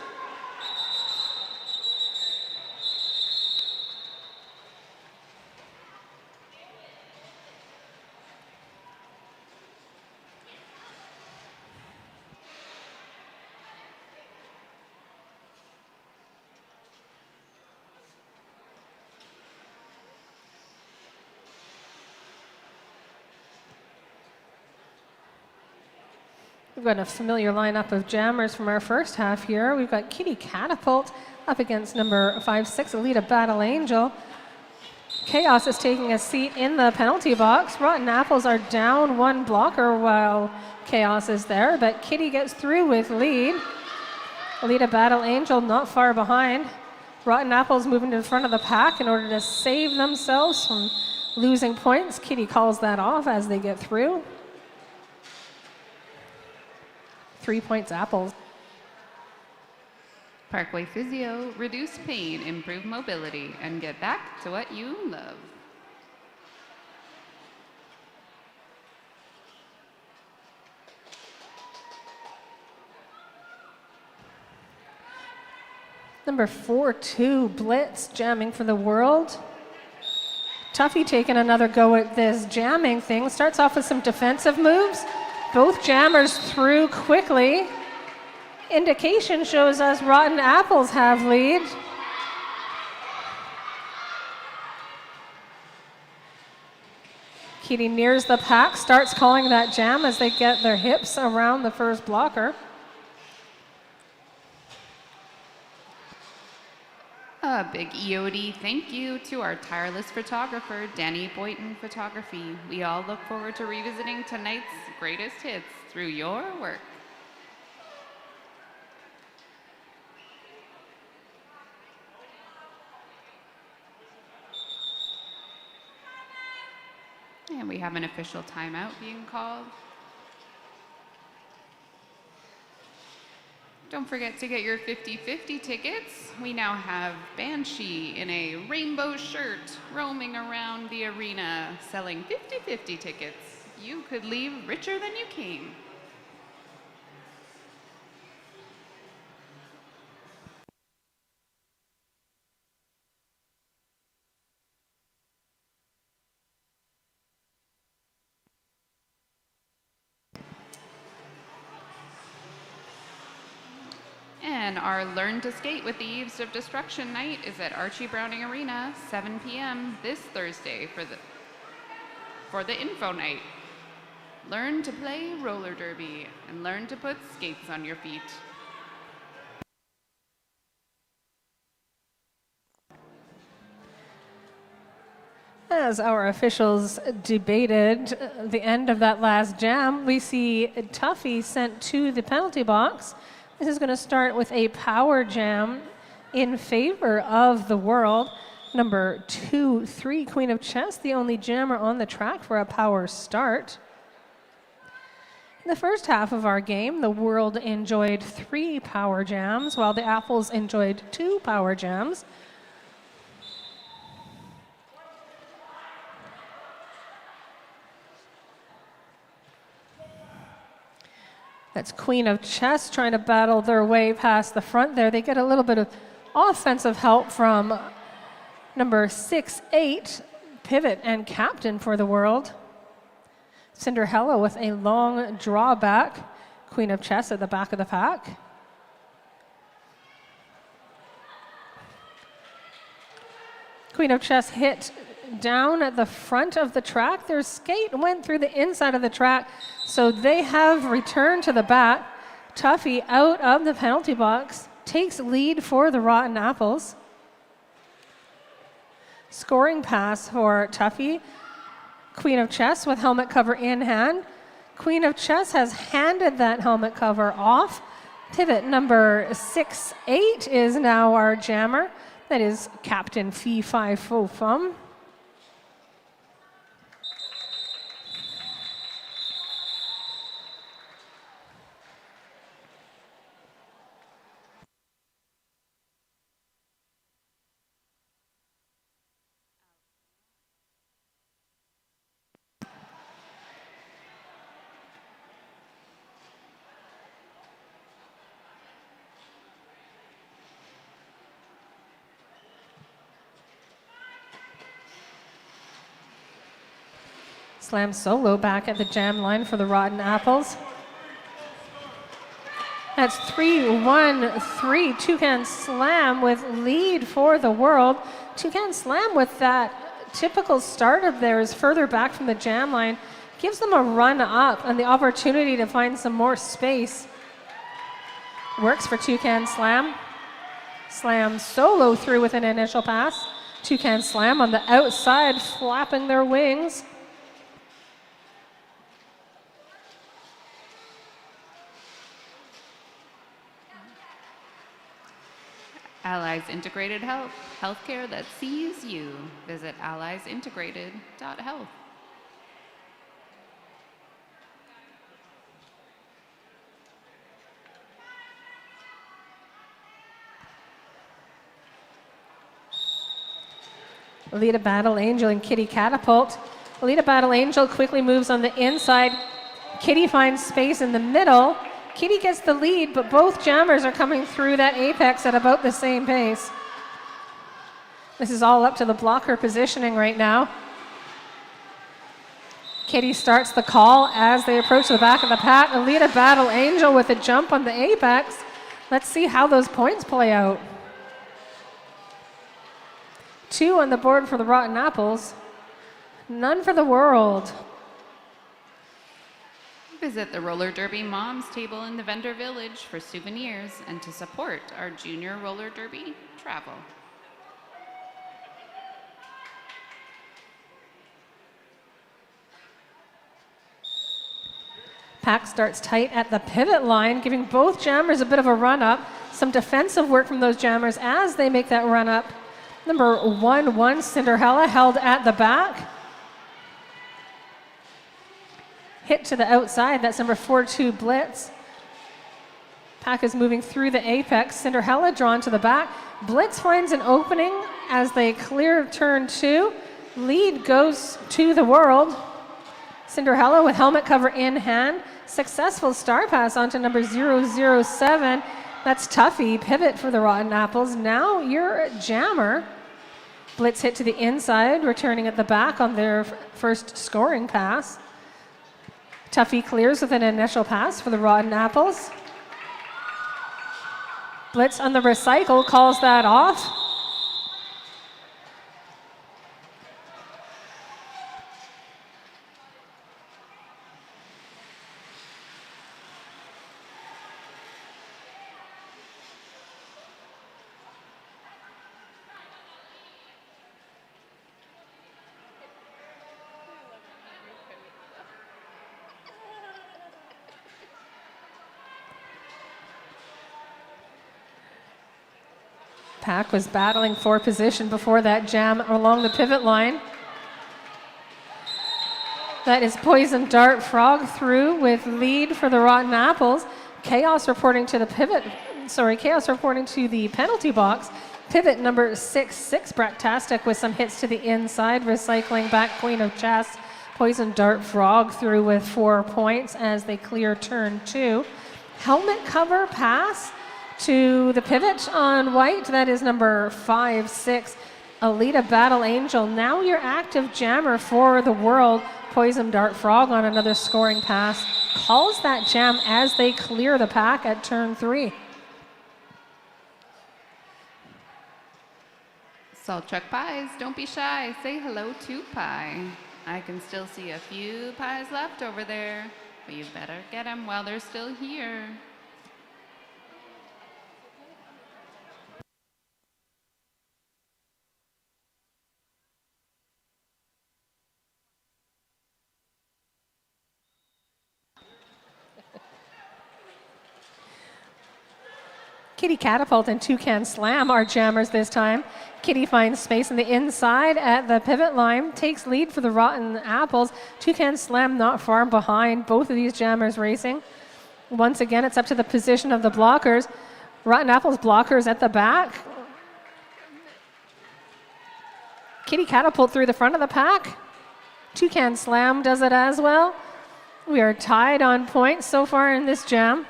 We've got a familiar lineup of jammers from our first half here. We've got Kitty Catapult up against number 5-6 Alita Battle Angel. Chaos is taking a seat in the penalty box. Rotten Apples are down one blocker while Chaos is there, but Kitty gets through with lead. Alita Battle Angel not far behind. Rotten Apples moving to the front of the pack in order to save themselves from losing points. Kitty calls that off as they get through. 3 points Apples. Parkway Physio, reduce pain, improve mobility, and get back to what you love. Number 4-2 Blitz jamming for the World. Tuffy taking another go at this jamming thing. Starts off with some defensive moves. Both jammers through quickly. Indication shows us Rotten Apples have lead. Kitty nears the pack, starts calling that jam as they get their hips around the first blocker. A big EOD thank you to our tireless photographer, Danny Boynton Photography. We all look forward to revisiting tonight's greatest hits through your work. And we have an official timeout being called. Don't forget to get your 50-50 tickets. We now have Banshee in a rainbow shirt roaming around the arena selling 50-50 tickets. You could leave richer than you came. And our Learn to Skate with the Eaves of Destruction night is at Archie Browning Arena, 7 p.m. this Thursday for the info night. Learn to play roller derby and learn to put skates on your feet. As our officials debated the end of that last jam, we see Tuffy sent to the penalty box. This is going to start with a power jam in favor of the World. Number 2-3 Queen of Chess, the only jammer on the track for a power start. In the first half of our game, the World enjoyed 3 power jams, while the Apples enjoyed 2 power jams. That's Queen of Chess trying to battle their way past the front there. They get a little bit of offensive help from number 6-8, Pivot and Captain for the World. Cinderella with a long drawback. Queen of Chess at the back of the pack. Queen of Chess hit down at the front of the track. Their skate went through the inside of the track, so they have returned to the back. Tuffy out of the penalty box, takes lead for the Rotten Apples. Scoring pass for Tuffy. Queen of Chess with helmet cover in hand. Queen of Chess has handed that helmet cover off. Pivot number 6-8 is now our jammer. That is Captain Fee Fi Fo Fum. Slam solo back at the jam line for the Rotten Apples. That's 3-1-3. Toucan Slam with lead for the world. Toucan Slam with that typical start of theirs further back from the jam line gives them a run up and the opportunity to find some more space. Works for Toucan Slam. Slam solo through with an initial pass. Toucan Slam on the outside flapping their wings. Allies Integrated Health, healthcare that sees you. Visit alliesintegrated.health. Alita Battle Angel and Kitty Catapult. Alita Battle Angel quickly moves on the inside. Kitty finds space in the middle. Kitty gets the lead, but both jammers are coming through that apex at about the same pace. This is all up to the blocker positioning right now. Kitty starts the call as they approach the back of the pack. Alita Battle Angel with a jump on the apex. Let's see how those points play out. 2 on the board for the Rotten Apples. None for the world. Visit the Roller Derby Moms table in the vendor village for souvenirs and to support our junior roller derby travel. Pack starts tight at the pivot line, giving both jammers a bit of a run up. Some defensive work from those jammers as they make that run up. Number 1-1, Cinderella held at the back. Hit to the outside, that's number 4-2, Blitz. Pack is moving through the apex. Cinderella drawn to the back. Blitz finds an opening as they clear turn 2. Lead goes to the world. Cinderella with helmet cover in hand. Successful star pass onto number 007. That's Tuffy, pivot for the Rotten Apples. Now you're a jammer. Blitz hit to the inside, returning at the back on their first scoring pass. Tuffy clears with an initial pass for the Rotten Apples. Blitz on the recycle calls that off. Pack was battling for position before that jam along the pivot line. That is Poison Dart Frog through with lead for the Rotten Apples. Chaos reporting to the penalty box. Pivot number 6-6, Bractastic with some hits to the inside, recycling back Queen of Chess. Poison Dart Frog through with 4 points as they clear turn 2. Helmet cover pass to the pivot on white. That is number 5-6, Alita Battle Angel. Now your active jammer for the world, Poison Dart Frog, on another scoring pass. Calls that jam as they clear the pack at turn 3. Salt Truck Pies, don't be shy. Say hello to Pie. I can still see a few pies left over there, but you better get them while they're still here. Kitty Catapult and Toucan Slam are jammers this time. Kitty finds space on the inside at the pivot line, takes lead for the Rotten Apples. Toucan Slam not far behind, both of these jammers racing. Once again, it's up to the position of the blockers. Rotten Apples blockers at the back. Kitty Catapult through the front of the pack. Toucan Slam does it as well. We are tied on points so far in this jam.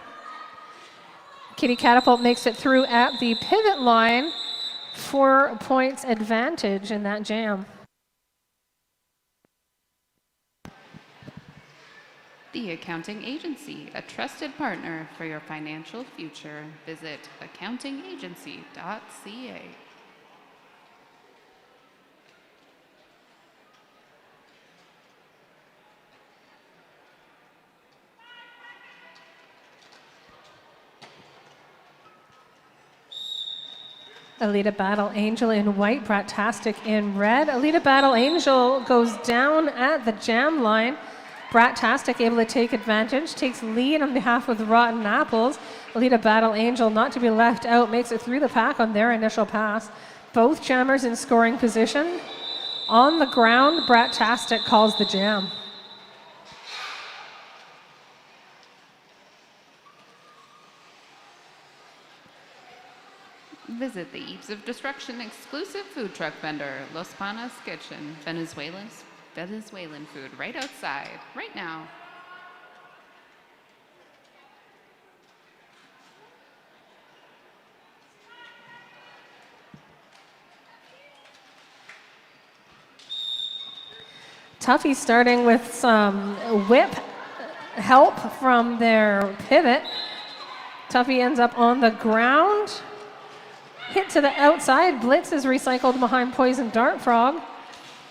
Kitty Catapult makes it through at the pivot line. 4 points advantage in that jam. The Accounting Agency, a trusted partner for your financial future. Visit accountingagency.ca. Alita Battle Angel in white, Brat-tastic in red. Alita Battle Angel goes down at the jam line. Brat-tastic able to take advantage, takes lead on behalf of the Rotten Apples. Alita Battle Angel, not to be left out, makes it through the pack on their initial pass. Both jammers in scoring position. On the ground, Brat-tastic calls the jam. Visit the Eves of Destruction exclusive food truck vendor, Los Panas Kitchen. Venezuelan food right outside, right now. Tuffy starting with some whip help from their pivot. Tuffy ends up on the ground. Hit to the outside. Blitz is recycled behind Poison Dart Frog.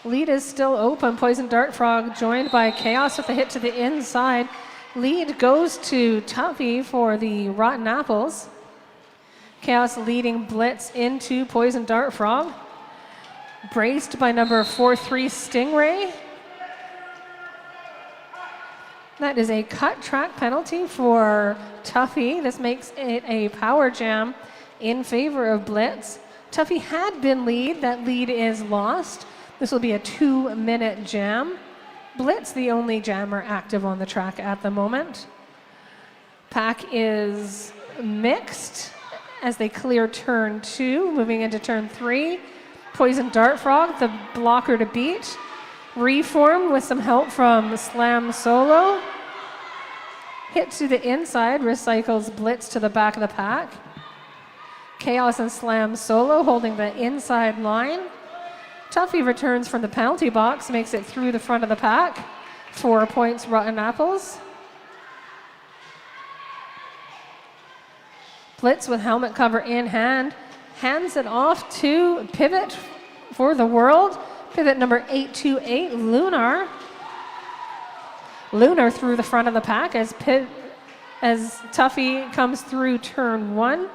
Lead is still open. Poison Dart Frog joined by Chaos with a hit to the inside. Lead goes to Tuffy for the Rotten Apples. Chaos leading Blitz into Poison Dart Frog. Braced by number 4-3 Stingray. That is a cut track penalty for Tuffy. This makes it a power jam in favor of Blitz. Tuffy had been lead. That lead is lost. This will be a 2-minute jam. Blitz, the only jammer active on the track at the moment. Pack is mixed as they clear turn 2, moving into turn 3. Poison Dart Frog, the blocker to beat. Reformed with some help from Slam Solo. Hit to the inside, recycles Blitz to the back of the pack. Chaos and Slam Solo holding the inside line. Tuffy returns from the penalty box, makes it through the front of the pack. 4 points, Rotten Apples. Blitz with helmet cover in hand, hands it off to pivot for the world. Pivot number 828, Lunar. Lunar through the front of the pack as Tuffy comes through turn 1.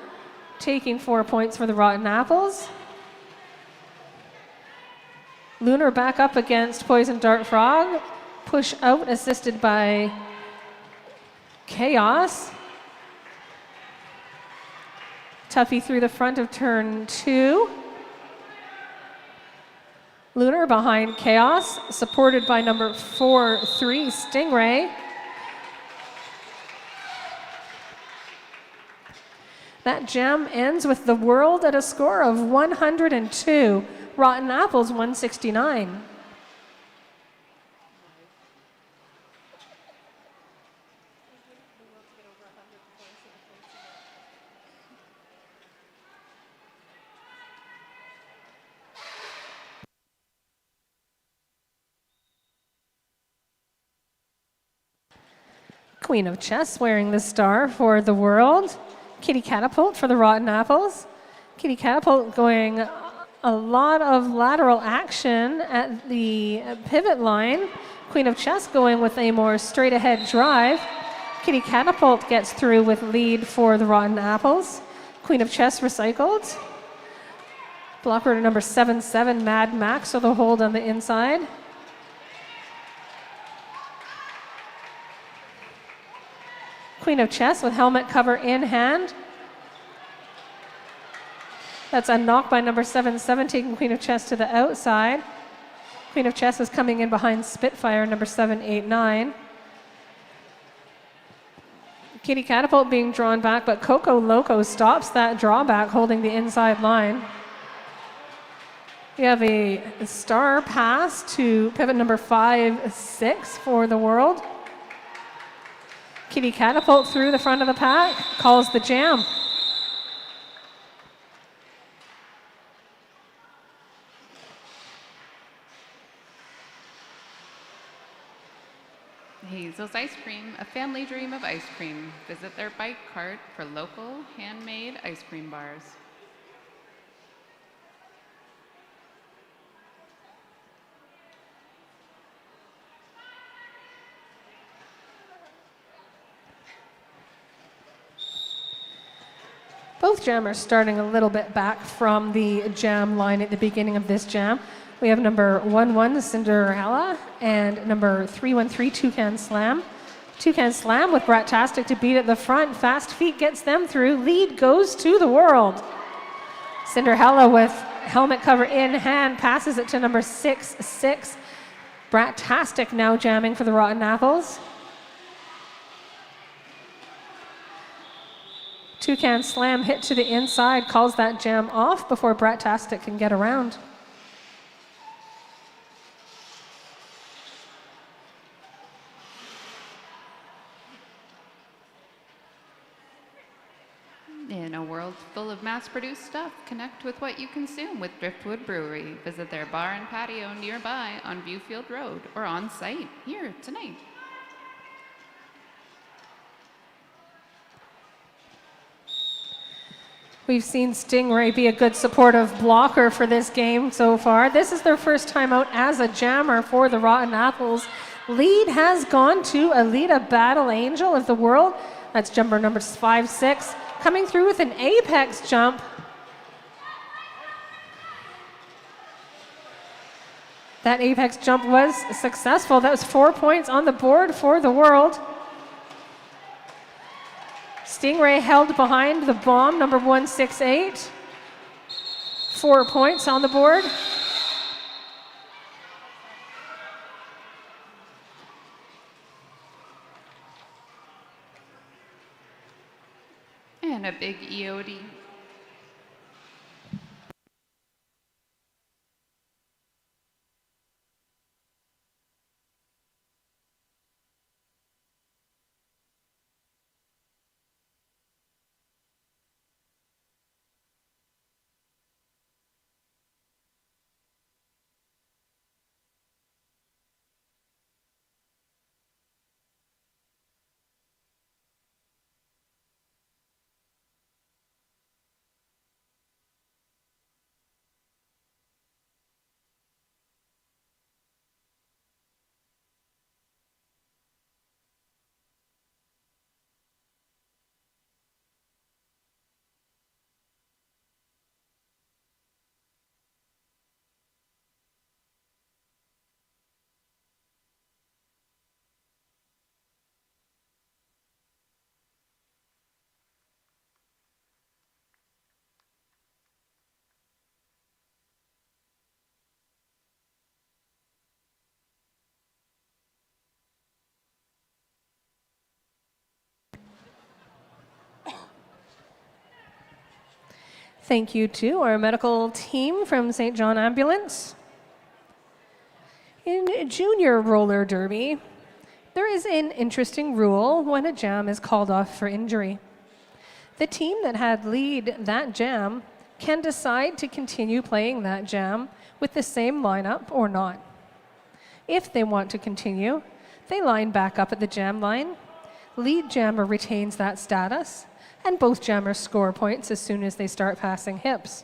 Taking 4 points for the Rotten Apples. Lunar back up against Poison Dart Frog. Push out assisted by Chaos. Tuffy through the front of turn 2. Lunar behind Chaos, supported by number 4-3 Stingray. That jam ends with the world at a score of 102. Rotten Apples 169. Queen of Chess wearing the star for the world. Kitty Catapult for the Rotten Apples. Kitty Catapult going a lot of lateral action at the pivot line. Queen of Chess going with a more straight ahead drive. Kitty Catapult gets through with lead for the Rotten Apples. Queen of Chess recycled. Blocker to number 7-7, Mad Max, so the hold on the inside. Queen of Chess with helmet cover in hand. That's a knock by number 7-7, taking Queen of Chess to the outside. Queen of Chess is coming in behind Spitfire, number 7-8-9. Kitty Catapult being drawn back, but Coco Loco stops that drawback, holding the inside line. We have a star pass to pivot number 5-6 for the world. Kitty Catapult through the front of the pack, calls the jam. Hazel's Ice Cream, a family dream of ice cream. Visit their bike cart for local, handmade ice cream bars. Both jammers starting a little bit back from the jam line at the beginning of this jam. We have number 1-1, Cinderella, and number 3-1-3, Toucan Slam. Toucan Slam with Brat-tastic to beat at the front. Fast Feet gets them through. Lead goes to the world. Cinderella with helmet cover in hand passes it to number 6-6. Brat-tastic now jamming for the Rotten Apples. Toucan Slam hit to the inside, calls that jam off before Brat-tastic can get around. In a world full of mass-produced stuff, connect with what you consume with Driftwood Brewery. Visit their bar and patio nearby on Viewfield Road or on site here tonight. We've seen Stingray be a good supportive blocker for this game so far. This is their first time out as a jammer for the Rotten Apples. Lead has gone to Alita Battle Angel of the World. That's jumper number 5-6. Coming through with an apex jump. That apex jump was successful. That was 4 points on the board for the world. Stingray held behind the bomb, number 168. 4 points on the board. And a big EOD. Thank you to our medical team from St. John Ambulance. In junior roller derby, there is an interesting rule when a jam is called off for injury. The team that had lead that jam can decide to continue playing that jam with the same lineup or not. If they want to continue, they line back up at the jam line, Lead jammer retains that status, and both jammers score points as soon as they start passing hips.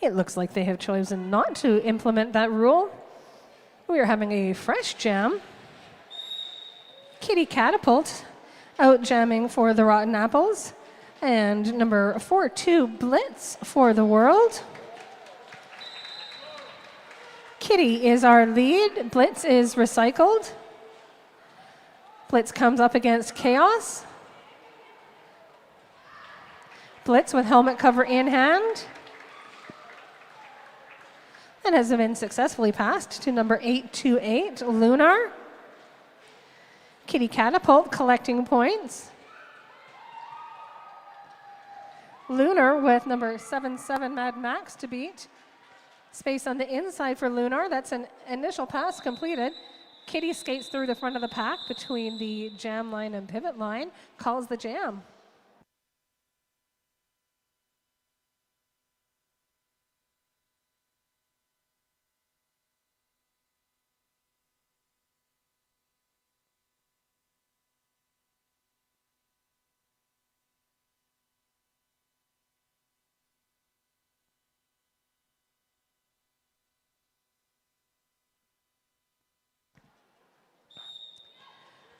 It looks like they have chosen not to implement that rule. We are having a fresh jam. Kitty Catapult out jamming for the Rotten Apples. And number 4-2 Blitz for the World. Kitty is our lead. Blitz is recycled. Blitz comes up against Chaos. Blitz with helmet cover in hand. And has been successfully passed to number 828, Lunar. Kitty Catapult collecting points. Lunar with number 77, Mad Max to beat. Space on the inside for Lunar. That's an initial pass completed. Kitty skates through the front of the pack between the jam line and pivot line, calls the jam.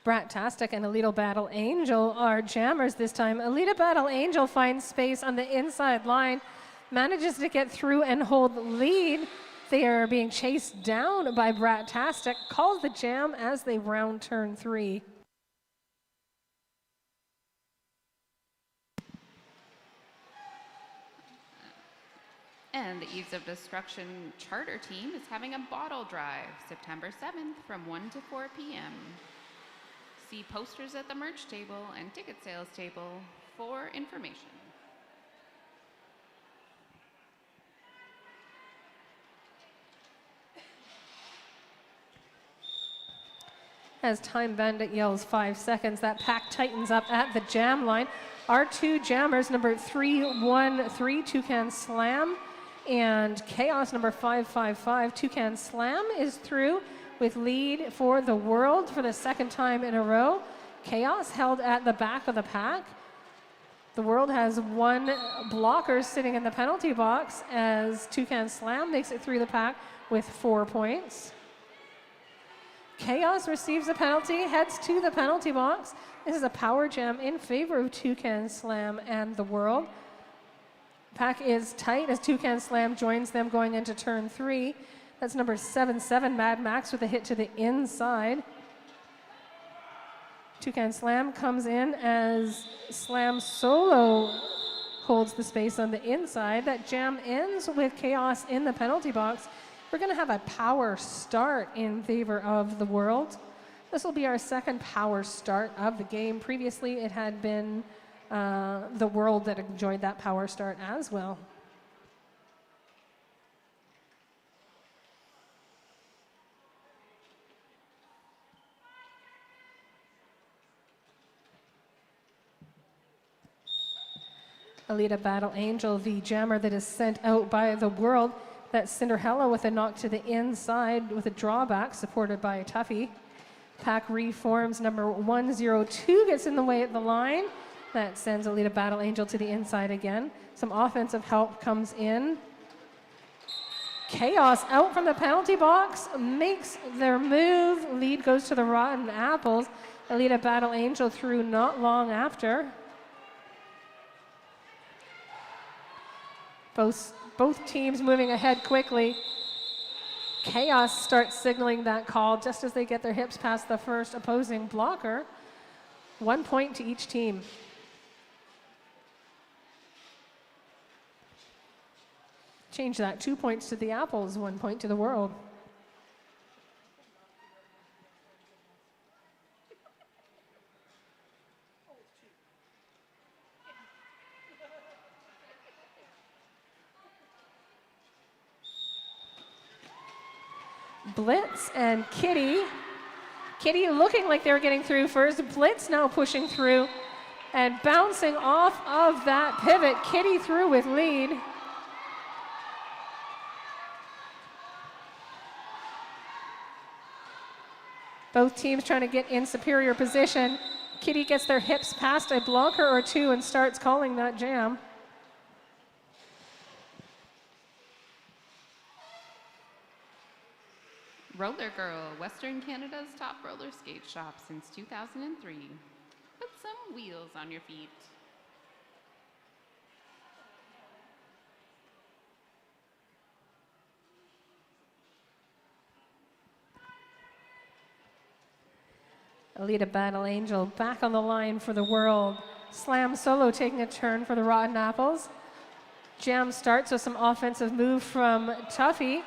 Brat-tastic and Alita Battle Angel are jammers this time. Alita Battle Angel finds space on the inside line, manages to get through and hold the lead. They are being chased down by Brat-tastic, calls the jam as they round turn 3. And the Eves of Destruction charter team is having a bottle drive September 7th from 1 to 4 p.m. See posters at the merch table and ticket sales table for information. As Time Bandit yells 5 seconds, that pack tightens up at the jam line. Our two jammers, number 313, Toucan Slam, and Chaos, number 555, Toucan Slam, is through with lead for the world for the second time in a row. Chaos held at the back of the pack. The world has one blocker sitting in the penalty box as Toucan Slam makes it through the pack with 4 points. Chaos receives a penalty, heads to the penalty box. This is a power jam in favor of Toucan Slam and the world. Pack is tight as Toucan Slam joins them going into turn 3. That's number 77, Mad Max, with a hit to the inside. Toucan Slam comes in as Slam Solo holds the space on the inside. That jam ends with Chaos in the penalty box. We're going to have a power start in favor of the world. This will be our second power start of the game. Previously, it had been the world that enjoyed that power start as well. Alita Battle Angel, the jammer that is sent out by the world. That's Cinderella with a knock to the inside with a drawback supported by a toughie. Pack reforms, number 102 gets in the way at the line. That sends Alita Battle Angel to the inside again. Some offensive help comes in. Chaos out from the penalty box, makes their move. Lead goes to the Rotten Apples. Alita Battle Angel through not long after. Both teams moving ahead quickly. Chaos starts signaling that call just as they get their hips past the first opposing blocker. 1 point to each team. Change that, 2 points to the Apples, 1 point to the world. Blitz and Kitty Kitty looking like they were getting through first. Blitz now pushing through and bouncing off of that pivot. Kitty through with lead. Both teams trying to get in superior position. Kitty gets their hips past a blocker or two and starts calling that jam. Roller Girl, Western Canada's top roller skate shop since 2003. Put some wheels on your feet. Alita Battle Angel back on the line for the world. Slam Solo taking a turn for the Rotten Apples. Jam starts with some offensive move from Tuffy,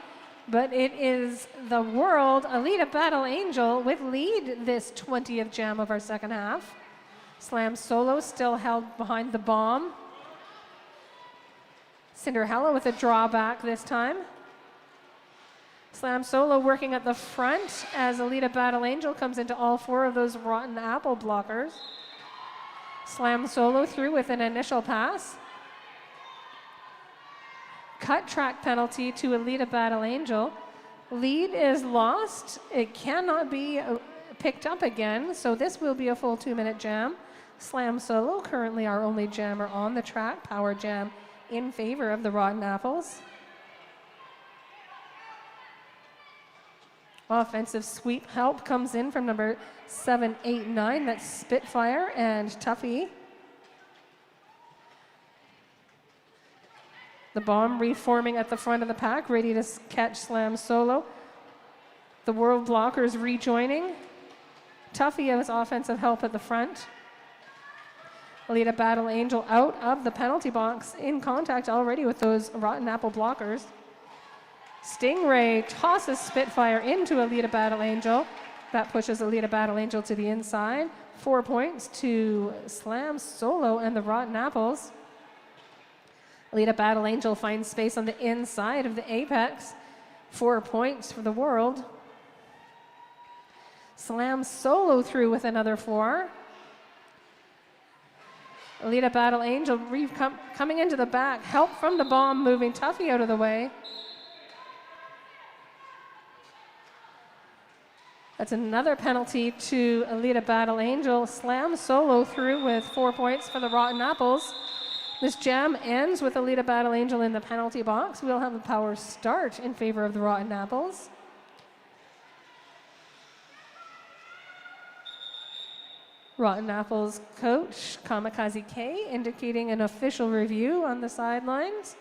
but it is the world Alita Battle Angel with lead this 20th jam of our second half. Slam Solo still held behind the bomb. Cinderella with a drawback this time. Slam Solo working at the front as Alita Battle Angel comes into all four of those Rotten Apple blockers. Slam Solo through with an initial pass. Cut track penalty to Alita Battle Angel. Lead is lost. It cannot be picked up again, so this will be a full 2-minute jam. Slam Solo, currently our only jammer on the track. Power jam in favor of the Rotten Apples. Offensive sweep help comes in from number 789. That's Spitfire and Tuffy. The bomb reforming at the front of the pack, ready to catch Slam Solo. The world blockers rejoining. Tuffy has offensive help at the front. Alita Battle Angel out of the penalty box, in contact already with those Rotten Apple blockers. Stingray tosses Spitfire into Alita Battle Angel. That pushes Alita Battle Angel to the inside. 4 points to Slam Solo and the Rotten Apples. Alita Battle Angel finds space on the inside of the apex. 4 points for the world. Slam Solo through with another 4. Alita Battle Angel coming into the back. Help from the bomb, moving Tuffy out of the way. That's another penalty to Alita Battle Angel. Slam Solo through with 4 points for the Rotten Apples. This jam ends with Alita Battle Angel in the penalty box. We'll have a power start in favor of the Rotten Apples. Rotten Apples coach Kamikaze K indicating an official review on the sidelines.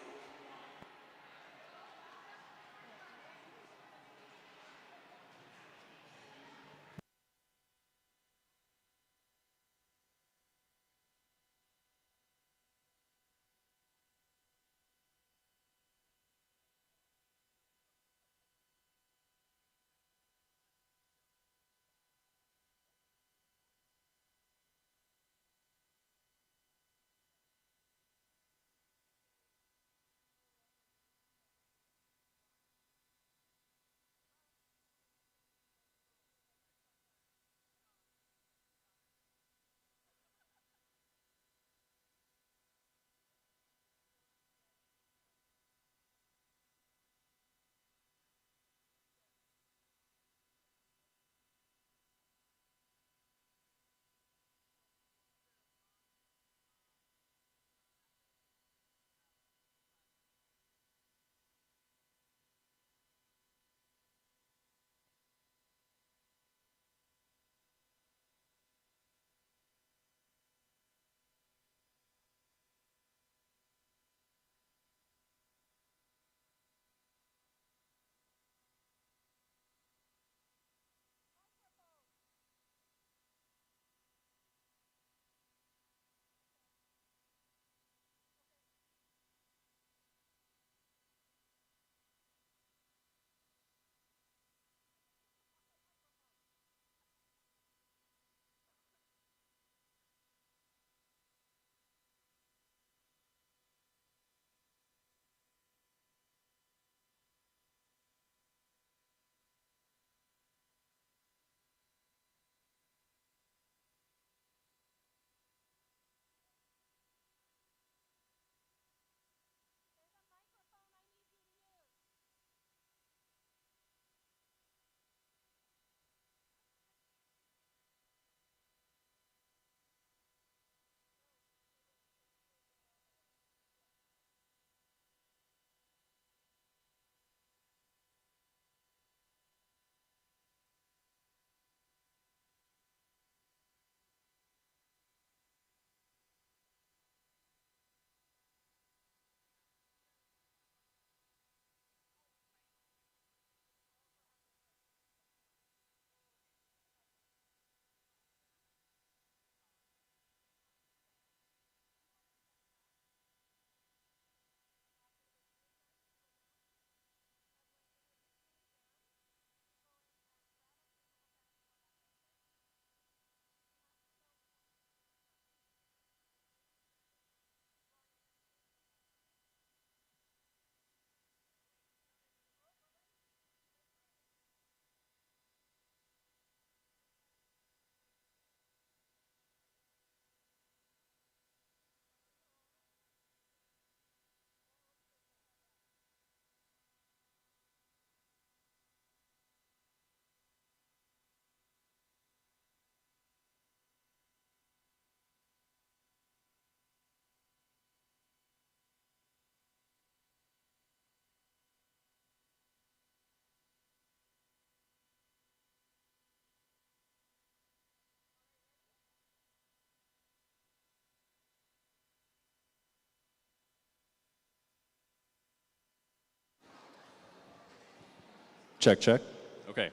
Check, check. Okay.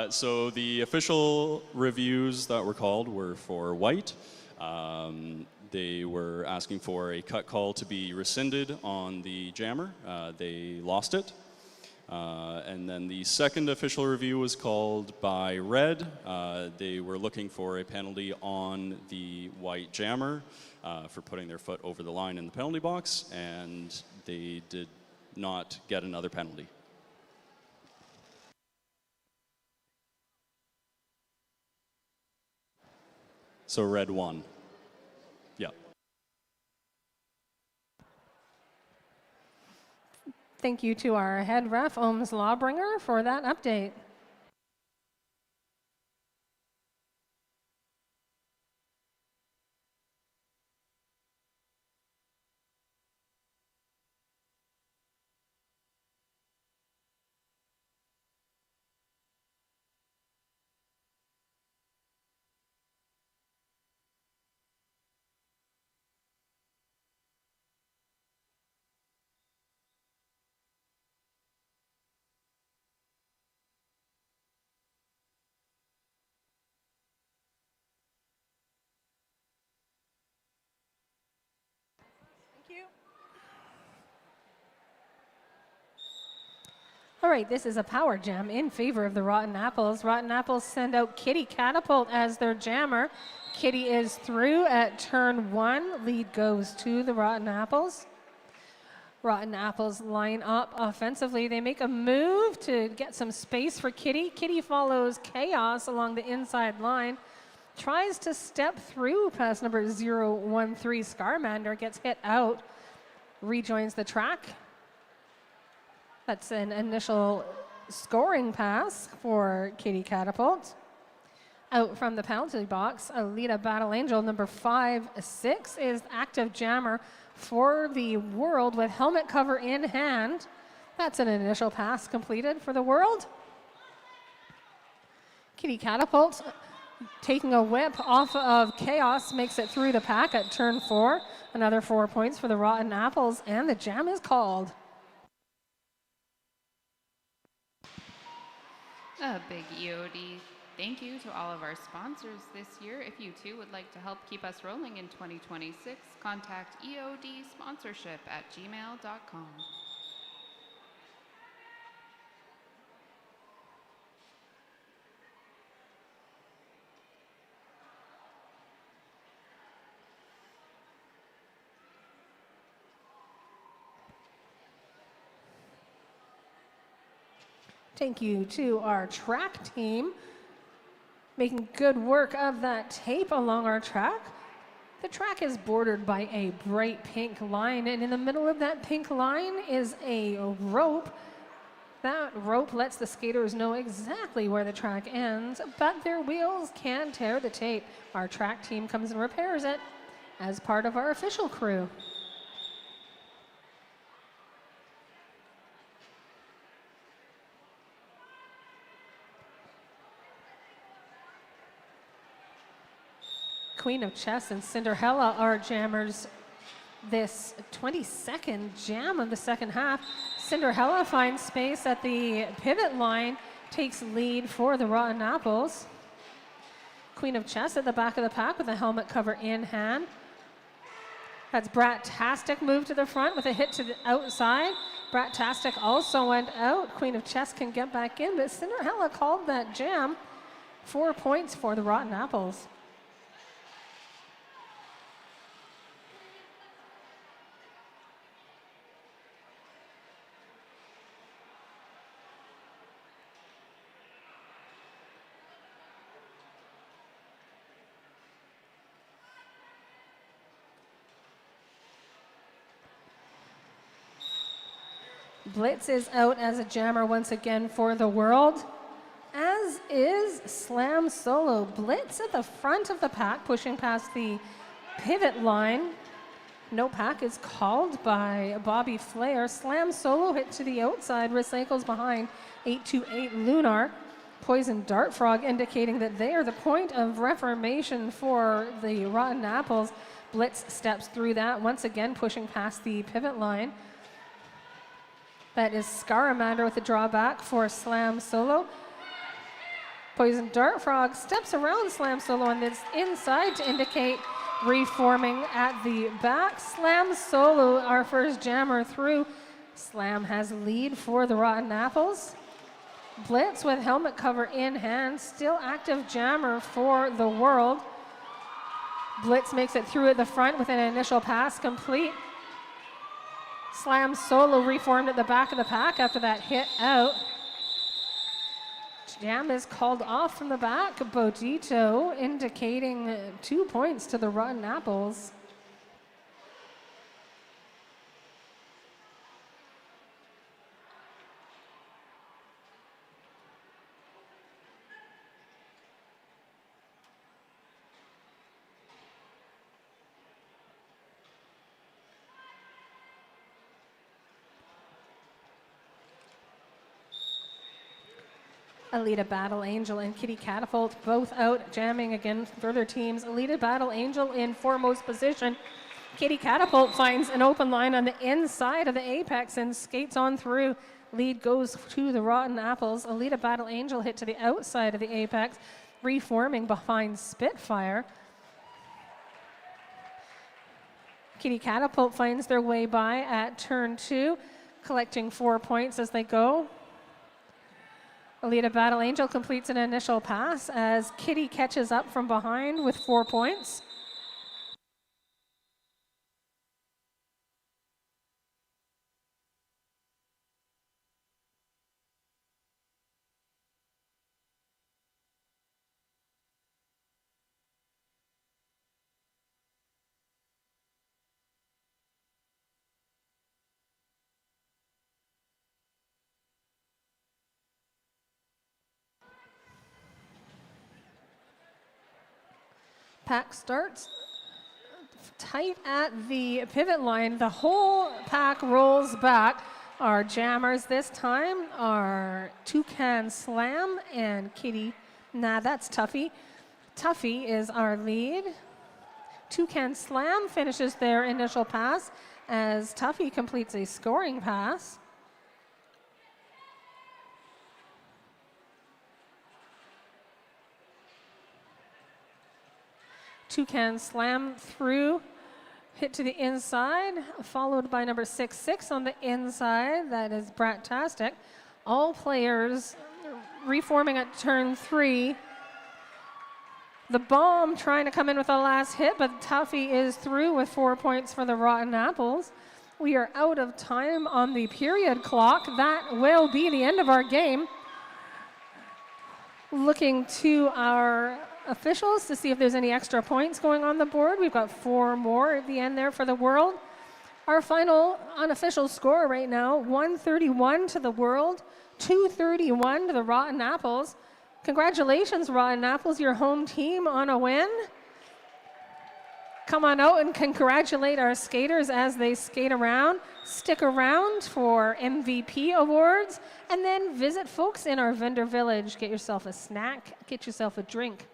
So the official reviews that were called were for white. They were asking for a cut call to be rescinded on the jammer. They lost it. And then the second official review was called by red. They were looking for a penalty on the white jammer for putting their foot over the line in the penalty box, and they did not get another penalty. So red won. Yeah. Thank you to our head ref, Ohms Lawbringer, for that update. All right, this is a power jam in favor of the Rotten Apples. Rotten Apples send out Kitty Catapult as their jammer. Kitty is through at turn 1. Lead goes to the Rotten Apples. Rotten Apples line up offensively. They make a move to get some space for Kitty. Kitty follows Chaos along the inside line. Tries to step through past number 013 Scarmander. Gets hit out. Rejoins the track. That's an initial scoring pass for Kitty Catapult. Out from the penalty box, Alita Battle Angel, number 5-6, is active jammer for the World with helmet cover in hand. That's an initial pass completed for the World. Kitty Catapult taking a whip off of Chaos makes it through the pack at turn 4. Another 4 points for the Rotten Apples, and the jam is called. A big EOD thank you to all of our sponsors this year. If you too would like to help keep us rolling in 2026, contact eodsponsorship@gmail.com. Thank you to our track team, making good work of that tape along our track. The track is bordered by a bright pink line, and in the middle of that pink line is a rope. That rope lets the skaters know exactly where the track ends, but their wheels can tear the tape. Our track team comes and repairs it as part of our official crew. Queen of Chess and Cinderella are jammers this 22nd jam of the second half. Cinderella finds space at the pivot line, takes lead for the Rotten Apples. Queen of Chess at the back of the pack with a helmet cover in hand. That's Brat-tastic move to the front with a hit to the outside. Brat-tastic also went out. Queen of Chess can get back in, but Cinderella called that jam. 4 points for the Rotten Apples. Blitz is out as a jammer once again for the World, as is Slam Solo. Blitz at the front of the pack, pushing past the pivot line. No pack is called by Bobby Flair. Slam Solo hit to the outside, recycles behind 828 Lunar. Poison Dart Frog indicating that they are the point of reformation for the Rotten Apples. Blitz steps through that, once again pushing past the pivot line. That is Scaramander with the drawback for Slam Solo. Poison Dart Frog steps around Slam Solo on this inside to indicate reforming at the back. Slam Solo, our first jammer through. Slam has lead for the Rotten Apples. Blitz with helmet cover in hand, still active jammer for the World. Blitz makes it through at the front with an initial pass complete. Slam Solo reformed at the back of the pack after that hit out. Jam is called off from the back. Bodito indicating 2 points to the Rotten Apples. Alita Battle Angel and Kitty Catapult both out jamming against further teams. Alita Battle Angel in foremost position. Kitty Catapult finds an open line on the inside of the apex and skates on through. Lead goes to the Rotten Apples. Alita Battle Angel hit to the outside of the apex, reforming behind Spitfire. Kitty Catapult finds their way by at turn 2, collecting 4 points as they go. Alita Battle Angel completes an initial pass as Kitty catches up from behind with 4 points. Pack starts tight at the pivot line. The whole pack rolls back. Our jammers this time are Toucan Slam and Kitty. Nah, that's Tuffy. Tuffy is our lead. Toucan Slam finishes their initial pass as Tuffy completes a scoring pass. Toucan Slam through, hit to the inside, followed by number 6-6 on the inside. That is Brat-tastic. All players reforming at turn 3. The bomb trying to come in with a last hit, but Tuffy is through with 4 points for the Rotten Apples. We are out of time on the period clock. That will be the end of our game. Looking to our officials to see if there's any extra points going on the board. We've got 4 more at the end there for the World. Our final unofficial score right now, 131 to the World, 231 to the Rotten Apples. Congratulations, Rotten Apples, your home team on a win. Come on out and congratulate our skaters as they skate around. Stick around for MVP awards, and then visit folks in our vendor village. Get yourself a snack, get yourself a drink.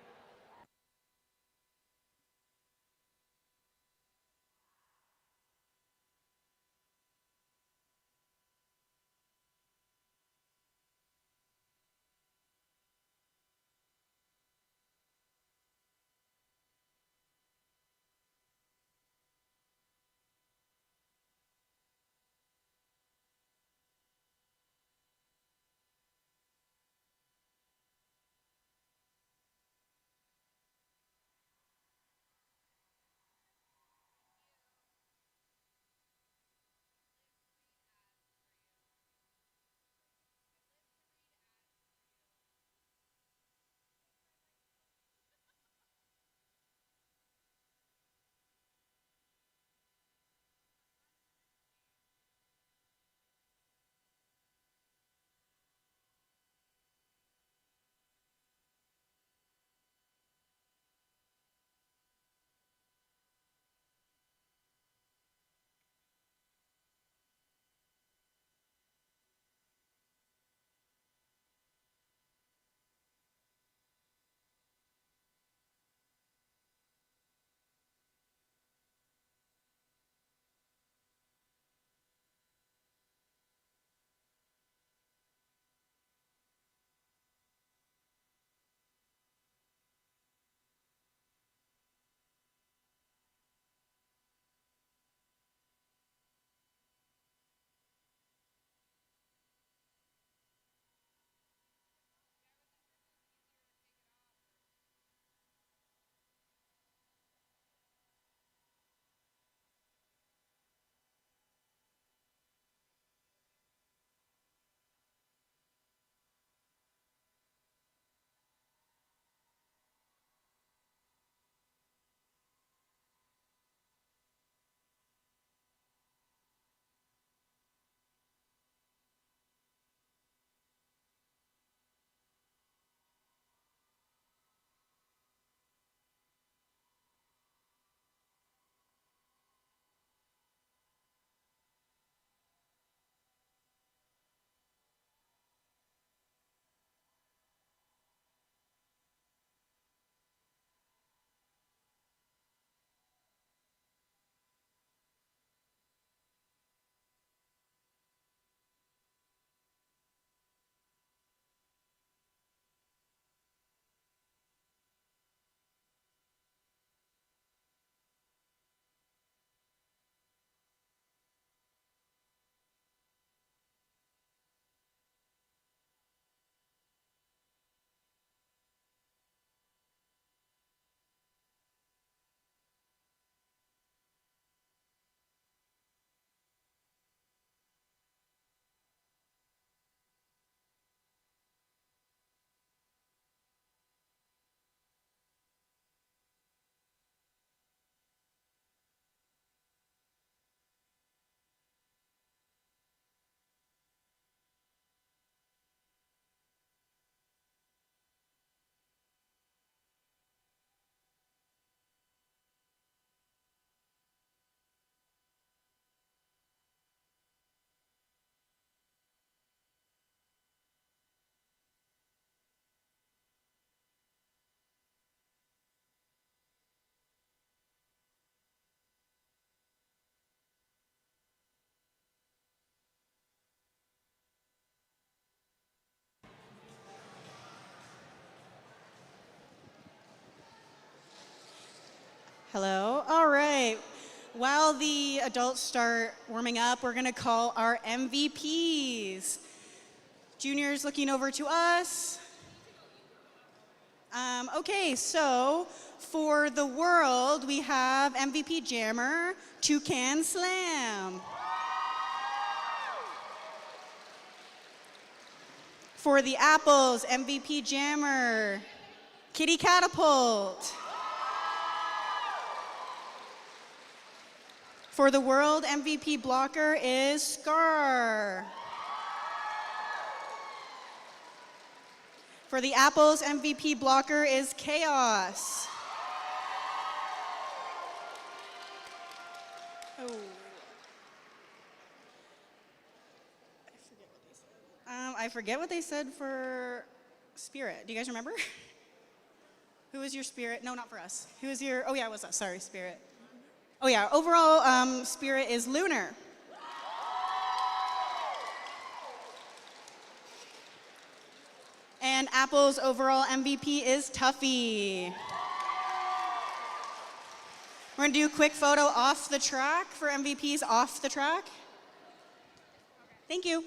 Hello. All right. While the adults start warming up, we're going to call our MVPs. Juniors looking over to us. Okay, so for the world, we have MVP Jammer, Toucan Slam. For the apples, MVP Jammer, Kitty Catapult. For the world, MVP blocker is Scar. For the apples, MVP blocker is Chaos. Oh. I forget what they said for Spirit. Do you guys remember? Who was your Spirit? No, not for us. Who was your, oh yeah, it was us, sorry, Spirit. Oh yeah, overall Spirit is Lunar. And Apple's overall MVP is Tuffy. We're gonna do a quick photo off the track for MVPs off the track. Thank you.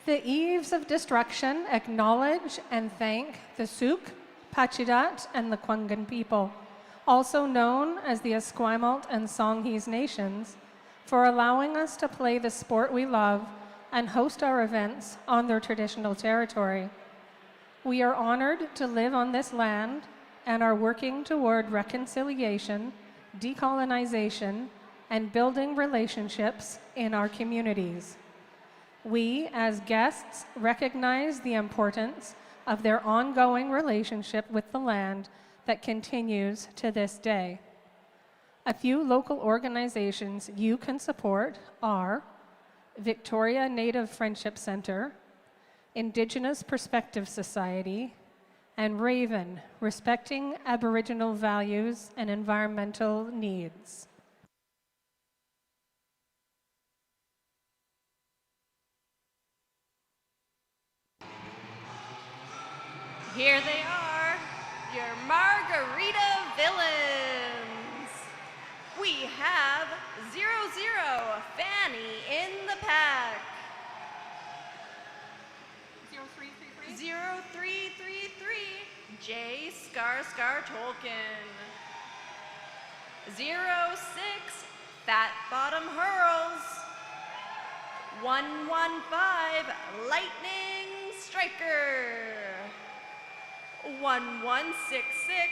The Eves of Destruction acknowledge and thank the Suk, Pachidat, and the Kwangan people, also known as the Esquimalt and Songhees nations, for allowing us to play the sport we love and host our events on their traditional territory. We are honored to live on this land and are working toward reconciliation, decolonization, and building relationships in our communities. We, as guests, recognize the importance of their ongoing relationship with the land that continues to this day. A few local organizations you can support are Victoria Native Friendship Center, Indigenous Perspective Society, and Raven, Respecting Aboriginal Values and Environmental Needs. Here they are, your Margarita Villains. We have 0-0, Fanny in the pack. 0333, J Scar Tolkien. 06, Fat Bottom Hurls. 115, Lightning Striker. 1166,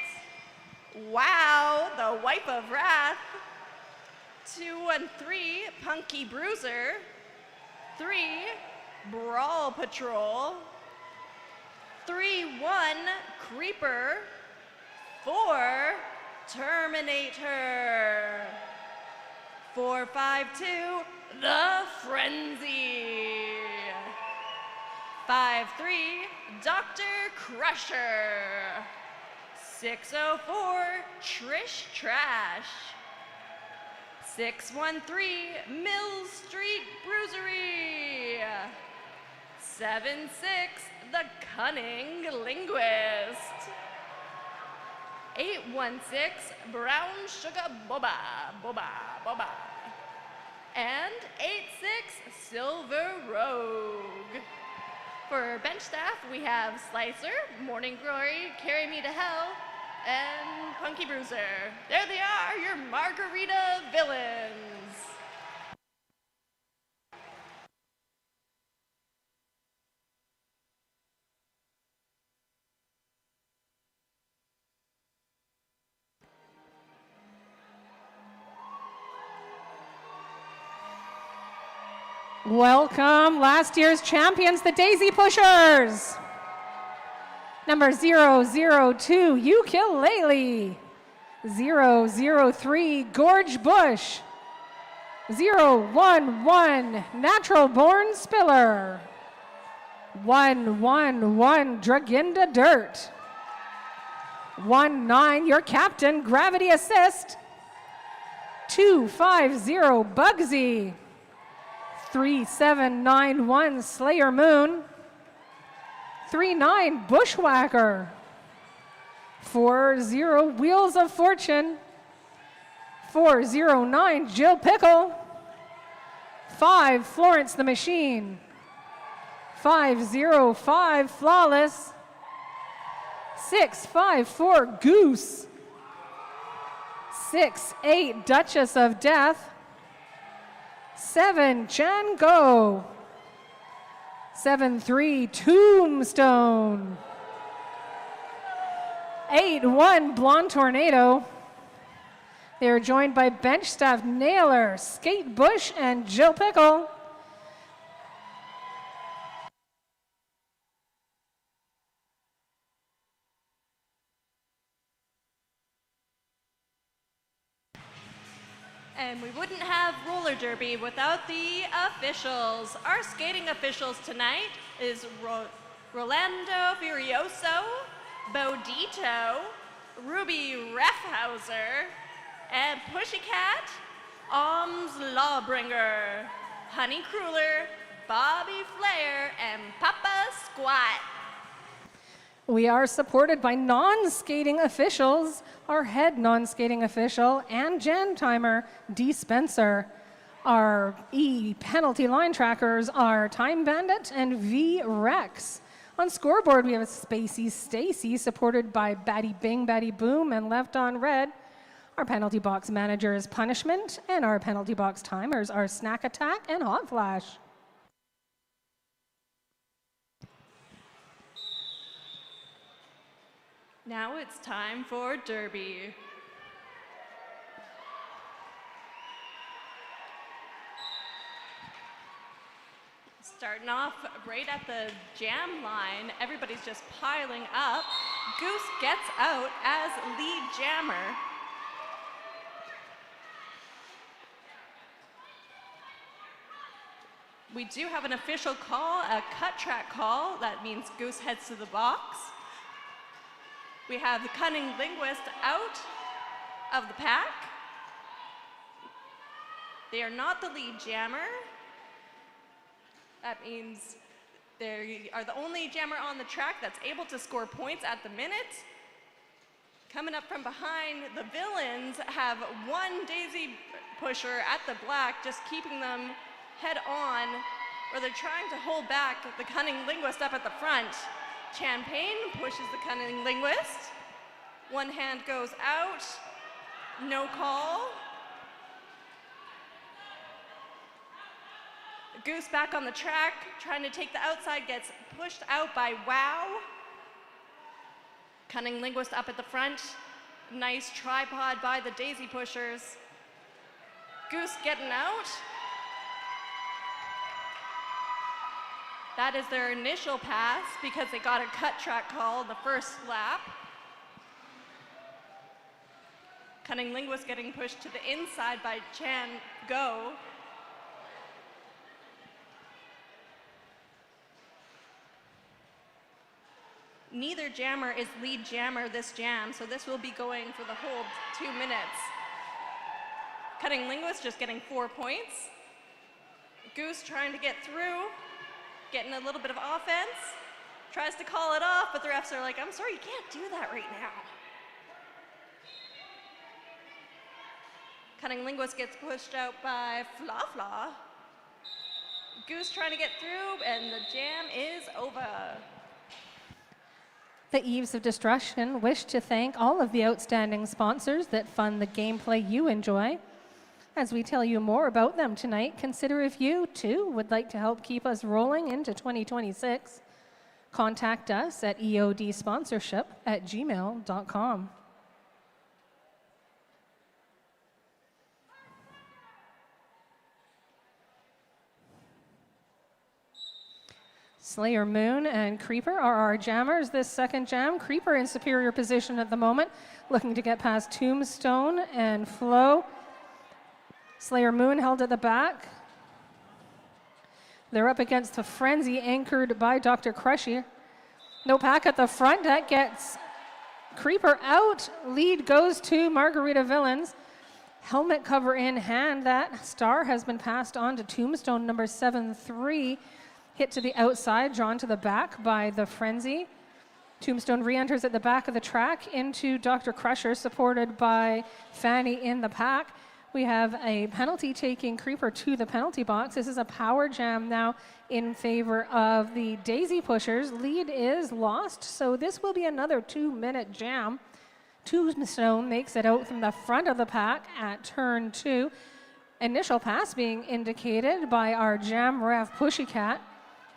wow, the Wife of Wrath. 213, Punky Bruiser. 3, Brawl Patrol. 31, Creeper. 4, Terminator. 452, The Frenzy. 53, Dr. Crusher. 604, Trish Trash. 613, Mill Street Bruisery. 76, The Cunning Linguist. 816, Brown Sugar Boba. And 86, Silver Rogue. For bench staff, we have Slicer, Morning Glory, Carry Me to Hell, and Punky Bruiser. There they are, your Margarita Villains. Welcome, last year's champions, the Daisy Pushers. Number 002, Ukulele. 003, Gorge Bush. 011, Natural Born Spiller. 111, Draginda Dirt. 19, your captain, Gravity Assist. 250, Bugsy. 3791, Slayer Moon. 39, Bushwhacker. 40, Wheels of Fortune. 409, Jill Pickle. 5, Florence the Machine. 505, Flawless. 654, Goose. 68, Duchess of Death. 7, Chan Go. 73, Tombstone. 81, Blonde Tornado. They are joined by bench staff Nailer, Skate Bush, and Jill Pickle. And we wouldn't have roller derby without the officials. Our skating officials tonight is Rolando Furioso, Bodito, Ruby Refhauser, and Pussycat, Alms Lawbringer, Honey Cruller, Bobby Flair, and Papa Squat. We are supported by non-skating officials, our head non-skating official and jam timer, Dee Spencer, Our E penalty line trackers are Time Bandit and V Rex. On scoreboard, we have Spacey Stacy, supported by Batty Bing, Batty Boom, and Left on Red. Our penalty box manager is Punishment, and our penalty box timers are Snack Attack and Hot Flash. Now it's time for Derby. Starting off right at the jam line, everybody's just piling up. Goose gets out as lead jammer. We do have an official call, a cut track call. That means Goose heads to the box. We have the Cunning Linguist out of the pack. They are not the lead jammer. That means they are the only jammer on the track that's able to score points at the minute. Coming up from behind, the Villains have one daisy pusher at the black, just keeping them head on, where they're trying to hold back the Cunning Linguist up at the front. Champagne pushes the Cunning Linguist. One hand goes out, no call. Goose back on the track, trying to take the outside, gets pushed out by Wow. Cunning Linguist up at the front. Nice tripod by the daisy pushers. Goose getting out. That is their initial pass because they got a cut track call the first lap. Cunning Linguist getting pushed to the inside by Chan Go. Neither jammer is lead jammer this jam, so this will be going for the whole 2 minutes. Cunning Linguist just getting 4 points. Goose trying to get through, getting a little bit of offense. Tries to call it off, but the refs are like, I'm sorry, you can't do that right now. Cunning Linguist gets pushed out by Fla Fla. Goose trying to get through, and the jam is over. The Eves of Destruction wish to thank all of the outstanding sponsors that fund the gameplay you enjoy. As we tell you more about them tonight, consider if you, too, would like to help keep us rolling into 2026. Contact us at eodsponsorship@gmail.com. Slayer Moon and Creeper are our jammers this second jam. Creeper in superior position at the moment, looking to get past Tombstone and Flo. Slayer Moon held at the back. They're up against the Frenzy anchored by Dr. Crushy. No pack at the front. That gets Creeper out. Lead goes to Margarita Villains. Helmet cover in hand. That star has been passed on to Tombstone number 7-3. Hit to the outside, drawn to the back by the Frenzy. Tombstone re-enters at the back of the track into Dr. Crusher, supported by Fanny in the pack. We have a penalty taking Creeper to the penalty box. This is a power jam now in favor of the Daisy Pushers. Lead is lost, so this will be another 2-minute jam. Tombstone makes it out from the front of the pack at turn 2. Initial pass being indicated by our jam ref Pussycat.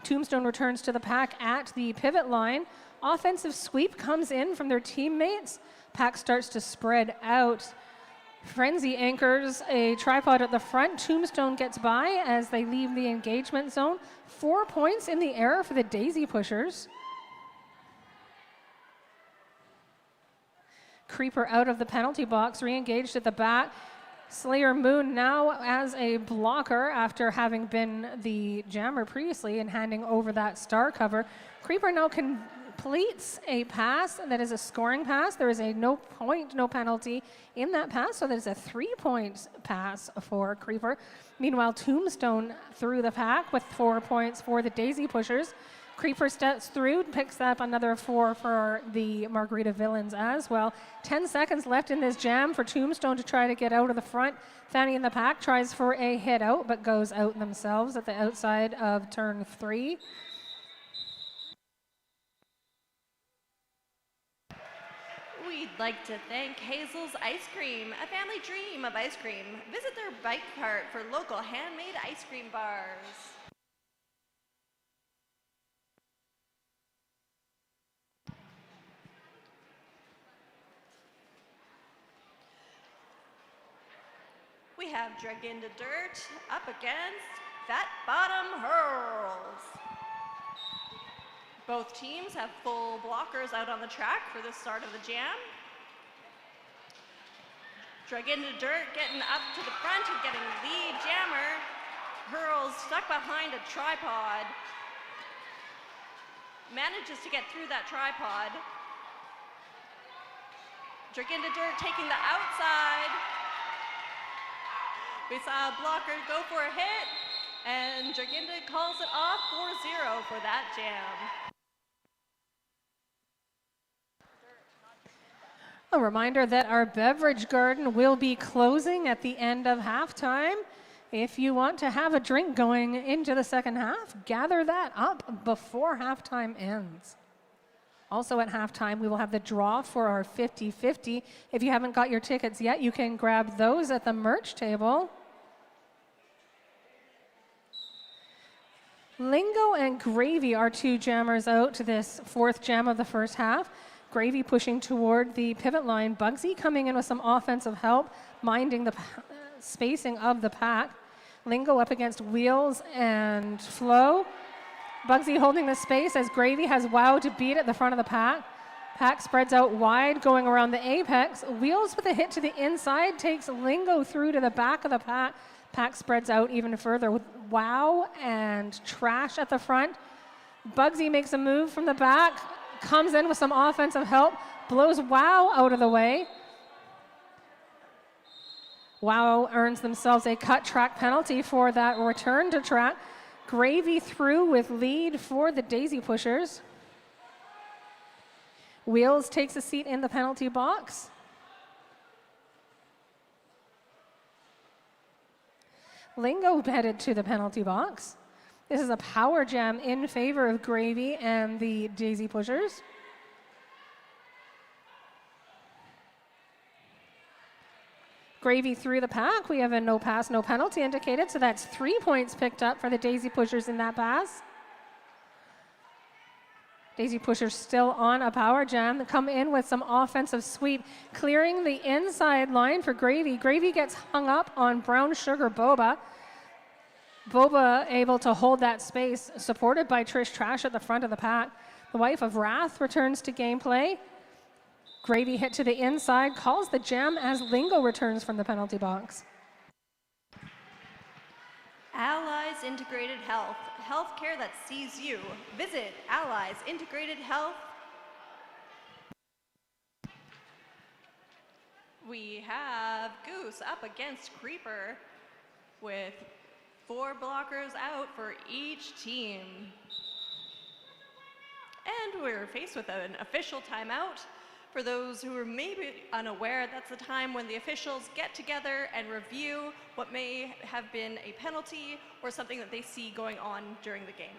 Tombstone returns to the pack at the pivot line. Offensive sweep comes in from their teammates. Pack starts to spread out. Frenzy anchors a tripod at the front. Tombstone gets by as they leave the engagement zone. 4 points in the air for the Daisy Pushers. Creeper out of the penalty box, re-engaged at the back. Slayer Moon now as a blocker after having been the jammer previously and handing over that star cover. Creeper now completes a pass that is a scoring pass. There is a no point, no penalty in that pass, so there's a 3-point pass for Creeper. Meanwhile, Tombstone through the pack with 4 points for the Daisy Pushers. Creeper steps through, picks up another 4 for the Margarita Villains as well. 10 seconds left in this jam for Tombstone to try to get out of the front. Fanny in the pack tries for a hit out, but goes out themselves at the outside of turn 3. We'd like to thank Hazel's Ice Cream, a family dream of ice cream. Visit their bike cart for local handmade ice cream bars. We have Drug into Dirt up against Fat Bottom Hurls. Both teams have full blockers out on the track for the start of the jam. Drug into Dirt getting up to the front and getting lead jammer. Hurls stuck behind a tripod. Manages to get through that tripod. Drug into Dirt taking the outside. We saw a blocker go for a hit, and Draginda calls it off 4-0 for that jam. A reminder that our beverage garden will be closing at the end of halftime. If you want to have a drink going into the second half, gather that up before halftime ends. Also at halftime, we will have the draw for our 50-50. If you haven't got your tickets yet, you can grab those at the merch table. Lingo and Gravy are 2 jammers out to this 4th jam of the first half. Gravy pushing toward the pivot line. Bugsy coming in with some offensive help, minding the spacing of the pack. Lingo up against Wheels and Flo. Bugsy holding the space as Gravy has Wow to beat at the front of the pack. Pack spreads out wide, going around the apex. Wheels with a hit to the inside takes Lingo through to the back of the pack. Pack spreads out even further with Wow and Trash at the front. Bugsy makes a move from the back, comes in with some offensive help, blows Wow out of the way. Wow earns themselves a cut track penalty for that return to track. Gravy through with lead for the Daisy Pushers. Wheels takes a seat in the penalty box. Lingo headed to the penalty box. This is a power jam in favor of Gravy and the Daisy Pushers. Gravy through the pack. We have a no pass, no penalty indicated, so that's 3 points picked up for the Daisy Pushers in that pass. Daisy Pushers still on a power jam. They come in with some offensive sweep, clearing the inside line for Gravy. Gravy gets hung up on Brown Sugar Boba. Boba able to hold that space, supported by Trish Trash at the front of the pack. The wife of Wrath returns to gameplay. Gravy hit to the inside, calls the jam as Lingo returns from the penalty box. Allies Integrated Health, healthcare that sees you. Visit Allies Integrated Health. We have Goose up against Creeper with 4 blockers out for each team. And we're faced with an official timeout. For those who are maybe unaware, that's the time when the officials get together and review what may have been a penalty or something that they see going on during the game.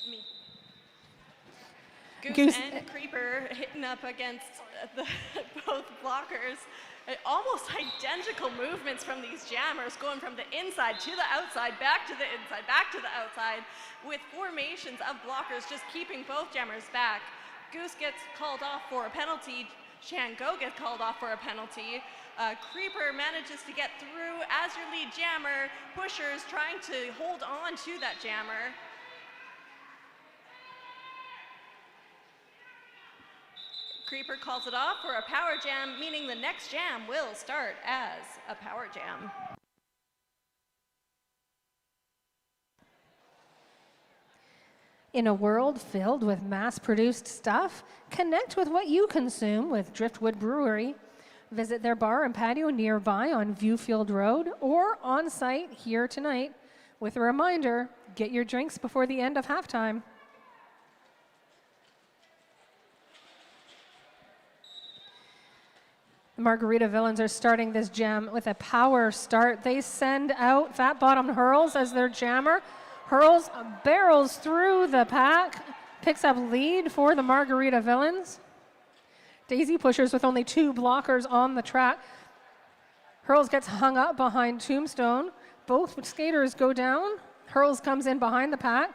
Me. Goose and Creeper hitting up against both blockers. Almost identical movements from these jammers, going from the inside to the outside, back to the inside, back to the outside, with formations of blockers just keeping both jammers back. Goose gets called off for a penalty. Shango gets called off for a penalty. Creeper manages to get through as your lead jammer. Pushers trying to hold on to that jammer. Creeper calls it off for a power jam, meaning the next jam will start as a power jam. In a world filled with mass-produced stuff, connect with what you consume with Driftwood Brewery. Visit their bar and patio nearby on Viewfield Road or on site here tonight. With a reminder, get your drinks before the end of halftime. The Margarita Villains are starting this jam with a power start. They send out Fat Bottom Hurls as their jammer. Hurls barrels through the pack, picks up lead for the Margarita Villains. Daisy Pushers with only 2 blockers on the track. Hurls gets hung up behind Tombstone. Both skaters go down. Hurls comes in behind the pack.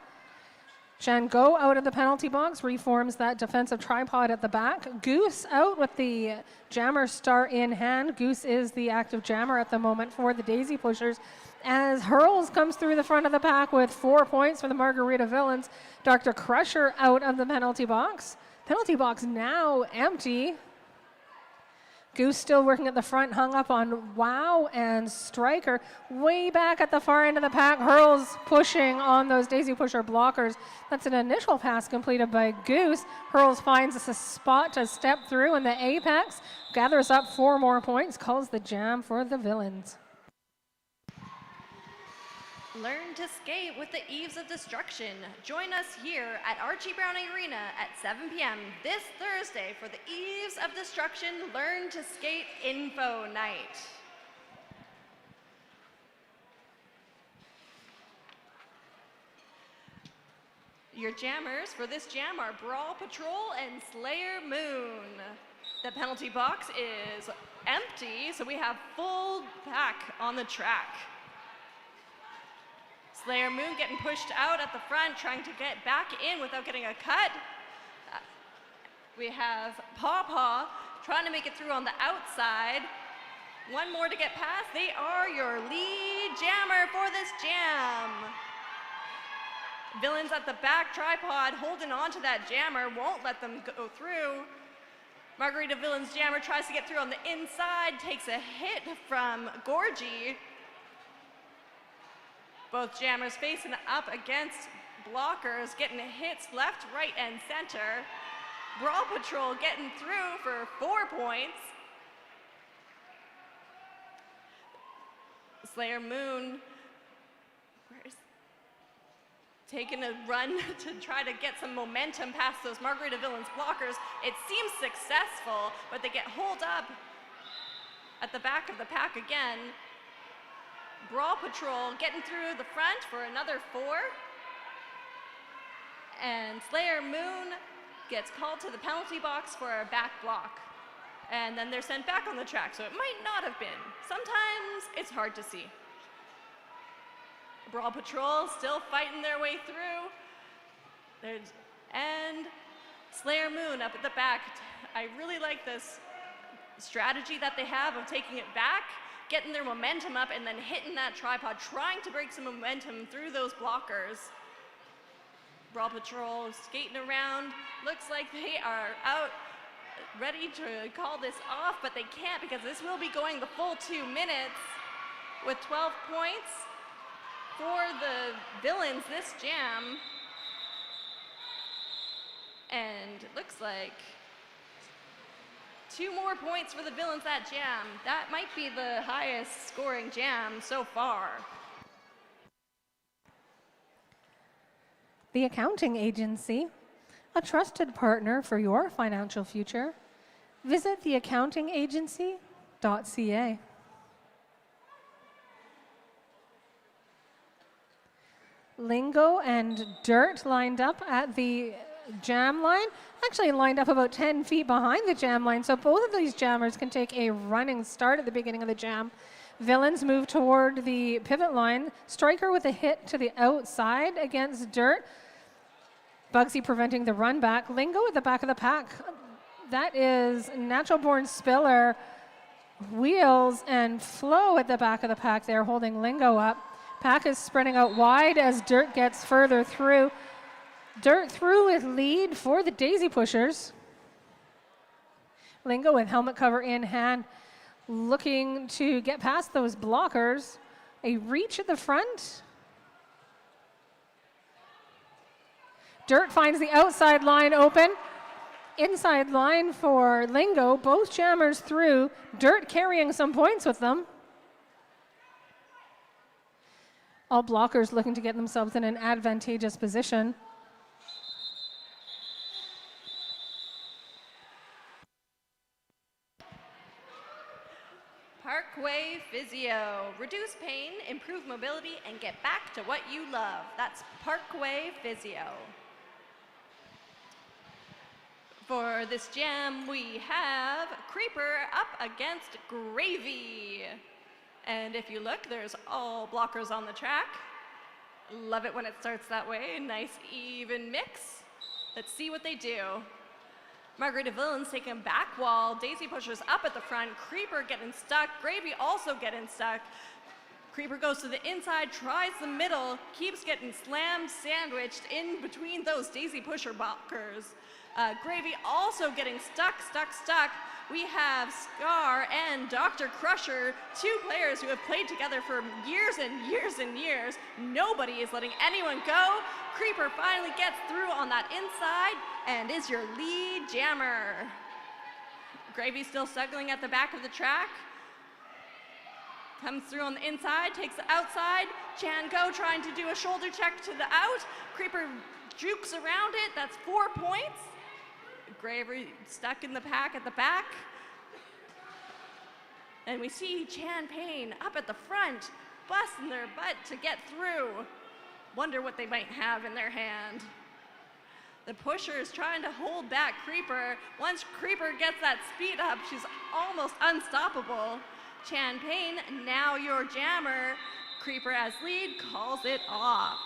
Shango out of the penalty box, reforms that defensive tripod at the back. Goose out with the jammer star in hand. Goose is the active jammer at the moment for the Daisy Pushers. As Hurls comes through the front of the pack with 4 points for the Margarita Villains. Dr. Crusher out of the penalty box. Penalty box now empty. Goose still working at the front, hung up on Wow and Striker. Way back at the far end of the pack, Hurls pushing on those Daisy Pusher blockers. That's an initial pass completed by Goose. Hurls finds a spot to step through in the apex, gathers up 4 more points, calls the jam for the Villains. Learn to skate with the Eves of Destruction. Join us here at Archie Browning Arena at 7 p.m. this Thursday for the Eves of Destruction Learn to Skate Info Night. Your jammers for this jam are Brawl Patrol and Slayer Moon. The penalty box is empty, so we have full pack on the track. Slayer Moon getting pushed out at the front, trying to get back in without getting a cut. We have Paw Paw trying to make it through on the outside. 1 more to get past. They are your lead jammer for this jam. Villains at the back tripod holding on to that jammer, won't let them go through. Margarita Villains jammer tries to get through on the inside, takes a hit from Gorgie. Both jammers facing up against blockers, getting hits left, right, and center. Brawl Patrol getting through for 4 points. Slayer Moon taking a run to try to get some momentum past those Margarita Villains blockers. It seems successful, but they get holed up at the back of the pack again. Brawl Patrol getting through the front for another 4. And Slayer Moon gets called to the penalty box for a back block. And then they're sent back on the track, so it might not have been. Sometimes it's hard to see. Brawl Patrol still fighting their way through. And Slayer Moon up at the back. I really like this strategy that they have of taking it back, getting their momentum up, and then hitting that tripod, trying to break some momentum through those blockers. Brawl Patrol skating around. Looks like they are out, ready to call this off, but they can't because this will be going the full 2 minutes with 12 points for the Villains this jam. And it looks like 2 more points for the Villains that jam. That might be the highest scoring jam so far. The Accounting Agency, a trusted partner for your financial future. Visit theaccountingagency.ca. Lingo and Dirt lined up at the jam line, actually lined up about 10 feet behind the jam line, so both of these jammers can take a running start at the beginning of the jam. Villains move toward the pivot line. Striker with a hit to the outside against Dirt. Bugsy preventing the run back. Lingo at the back of the pack. That is Natural Born Spiller, Wheels, and Flow at the back of the pack there holding Lingo up. Pack is spreading out wide as Dirt gets further through. Dirt through with lead for the Daisy Pushers. Lingo with helmet cover in hand, looking to get past those blockers. A reach at the front. Dirt finds the outside line open. Inside line for Lingo. Both jammers through. Dirt carrying some points with them. All blockers looking to get themselves in an advantageous position. Parkway Physio. Reduce pain, improve mobility, and get back to what you love. That's Parkway Physio. For this jam, we have Creeper up against Gravy. And if you look, there's all blockers on the track. Love it when it starts that way. Nice even mix. Let's see what they do. Margarita Villains taking back wall. Daisy Pushers up at the front. Creeper getting stuck. Gravy also getting stuck. Creeper goes to the inside, tries the middle, keeps getting slammed, sandwiched in between those Daisy Pusher blockers. Gravy also getting stuck. We have Scar and Dr. Crusher, two players who have played together for years and years and years. Nobody is letting anyone go. Creeper finally gets through on that inside and is your lead jammer. Gravy still struggling at the back of the track. Comes through on the inside, takes the outside. Chan Go trying to do a shoulder check to the out. Creeper jukes around it, that's 4 points. Gravy stuck in the pack at the back. And we see Chan Payne up at the front, busting their butt to get through. Wonder what they might have in their hand. The pusher is trying to hold back Creeper. Once Creeper gets that speed up, she's almost unstoppable. Chan Payne, now your jammer. Creeper as lead, calls it off.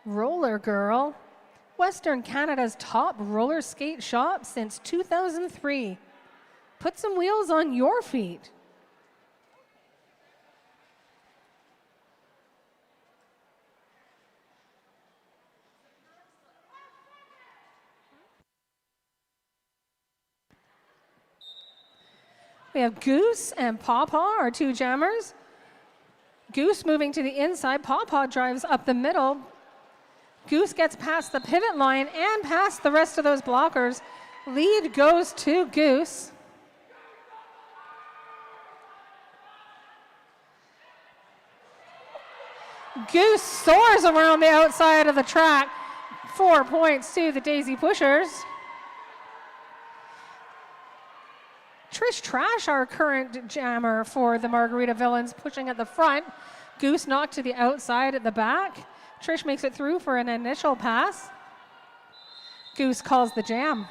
Roller Girl, Western Canada's top roller skate shop since 2003. Put some wheels on your feet. We have Goose and Pawpaw, our two jammers. Goose moving to the inside. Pawpaw drives up the middle. Goose gets past the pivot line and past the rest of those blockers. Lead goes to Goose. Goose soars around the outside of the track. 4 points to the Daisy Pushers. Trish Trash, our current jammer for the Margarita Villains, pushing at the front. Goose knocked to the outside at the back. Trish makes it through for an initial pass. Goose calls the jam.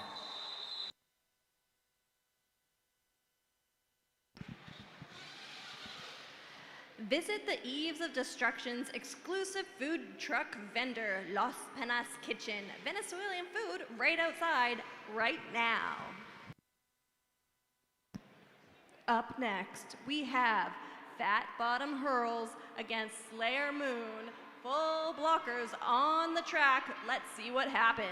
Visit the Eves of Destruction's exclusive food truck vendor, Los Penas Kitchen. Venezuelan food right outside, right now. Up next, we have Fat Bottom Hurls against Slayer Moon. Full blockers on the track. Let's see what happens.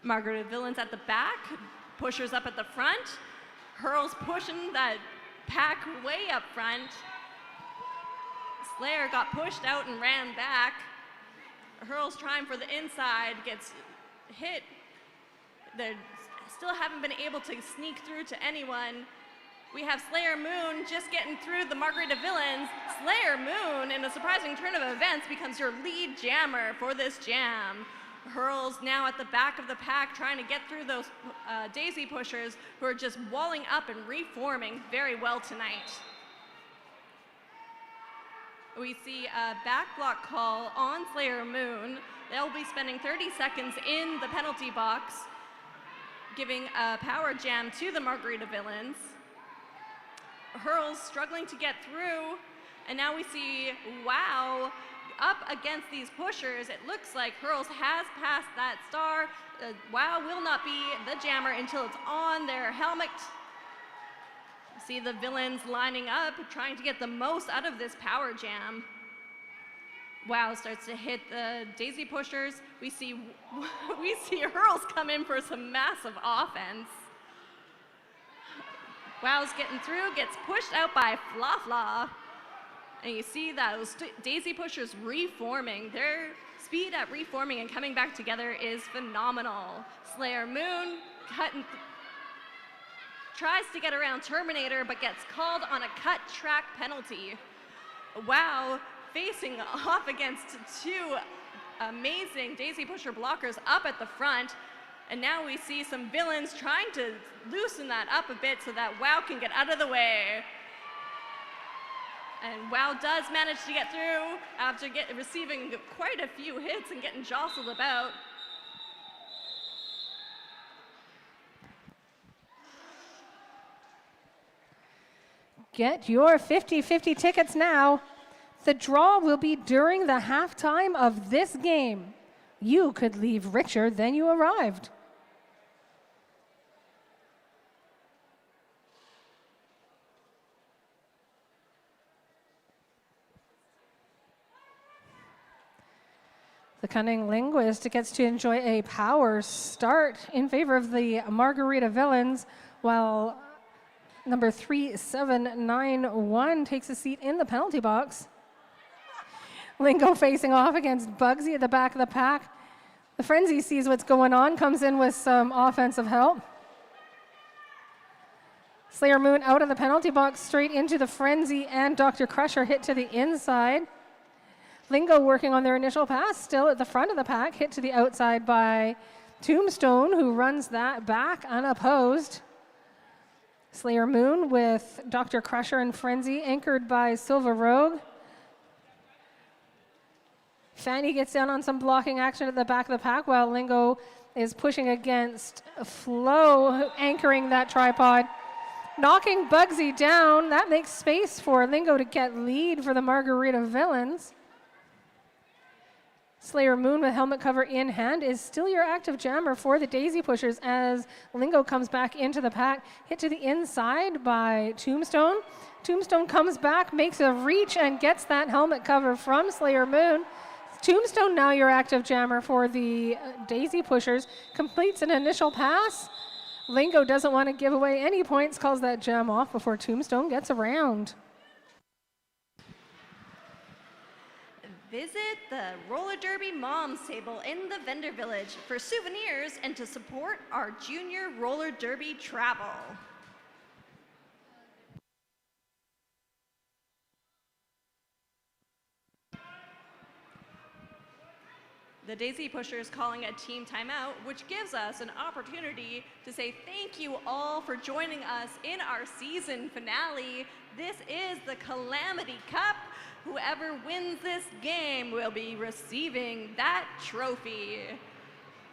Margarita Villains at the back, Pushers up at the front. Hurls pushing that pack way up front. Slayer got pushed out and ran back. Hurls trying for the inside, gets hit. They still haven't been able to sneak through to anyone. We have Slayer Moon just getting through the Margarita Villains. Slayer Moon, in a surprising turn of events, becomes your lead jammer for this jam. Hurls now at the back of the pack trying to get through those Daisy Pushers who are just walling up and reforming very well tonight. We see a back block call on Slayer Moon. They'll be spending 30 seconds in the penalty box, giving a power jam to the Margarita Villains. Hurls struggling to get through, and now we see Wow up against these pushers. It looks like Hurls has passed that star. Wow will not be the jammer until it's on their helmet. See the Villains lining up, trying to get the most out of this power jam. Wow starts to hit the Daisy Pushers. We see Hurls come in for some massive offense. Wow's getting through, gets pushed out by Fla Fla. And you see those Daisy Pushers reforming. Their speed at reforming and coming back together is phenomenal. Slayer Moon tries to get around Terminator, but gets called on a cut track penalty. Wow, facing off against two amazing Daisy Pusher blockers up at the front. And now we see some villains trying to loosen that up a bit so that Wow can get out of the way. And Wow does manage to get through after receiving quite a few hits and getting jostled about. Get your 50-50 tickets now. The draw will be during the halftime of this game. You could leave richer than you arrived. The cunning linguist gets to enjoy a power start in favor of the Margarita Villains, while number 3791 takes a seat in the penalty box. Lingo facing off against Bugsy at the back of the pack. The Frenzy sees what's going on, comes in with some offensive help. Slayer Moon out of the penalty box, straight into the Frenzy, and Dr. Crusher hit to the inside. Lingo working on their initial pass, still at the front of the pack, hit to the outside by Tombstone, who runs that back unopposed. Slayer Moon with Dr. Crusher and Frenzy, anchored by Silver Rogue. Fanny gets down on some blocking action at the back of the pack, while Lingo is pushing against Flo, anchoring that tripod. Knocking Bugsy down, that makes space for Lingo to get lead for the Margarita Villains. Slayer Moon with helmet cover in hand is still your active jammer for the Daisy Pushers as Lingo comes back into the pack, hit to the inside by Tombstone. Tombstone comes back, makes a reach, and gets that helmet cover from Slayer Moon. Tombstone, now your active jammer for the Daisy Pushers, completes an initial pass. Lingo doesn't want to give away any points, calls that jam off before Tombstone gets around. Visit the Roller Derby Moms table in the Vendor Village for souvenirs and to support our junior roller derby travel. The Daisy Pushers calling a team timeout, which gives us an opportunity to say thank you all for joining us in our season finale. This is the Calamity Cup. Whoever wins this game will be receiving that trophy.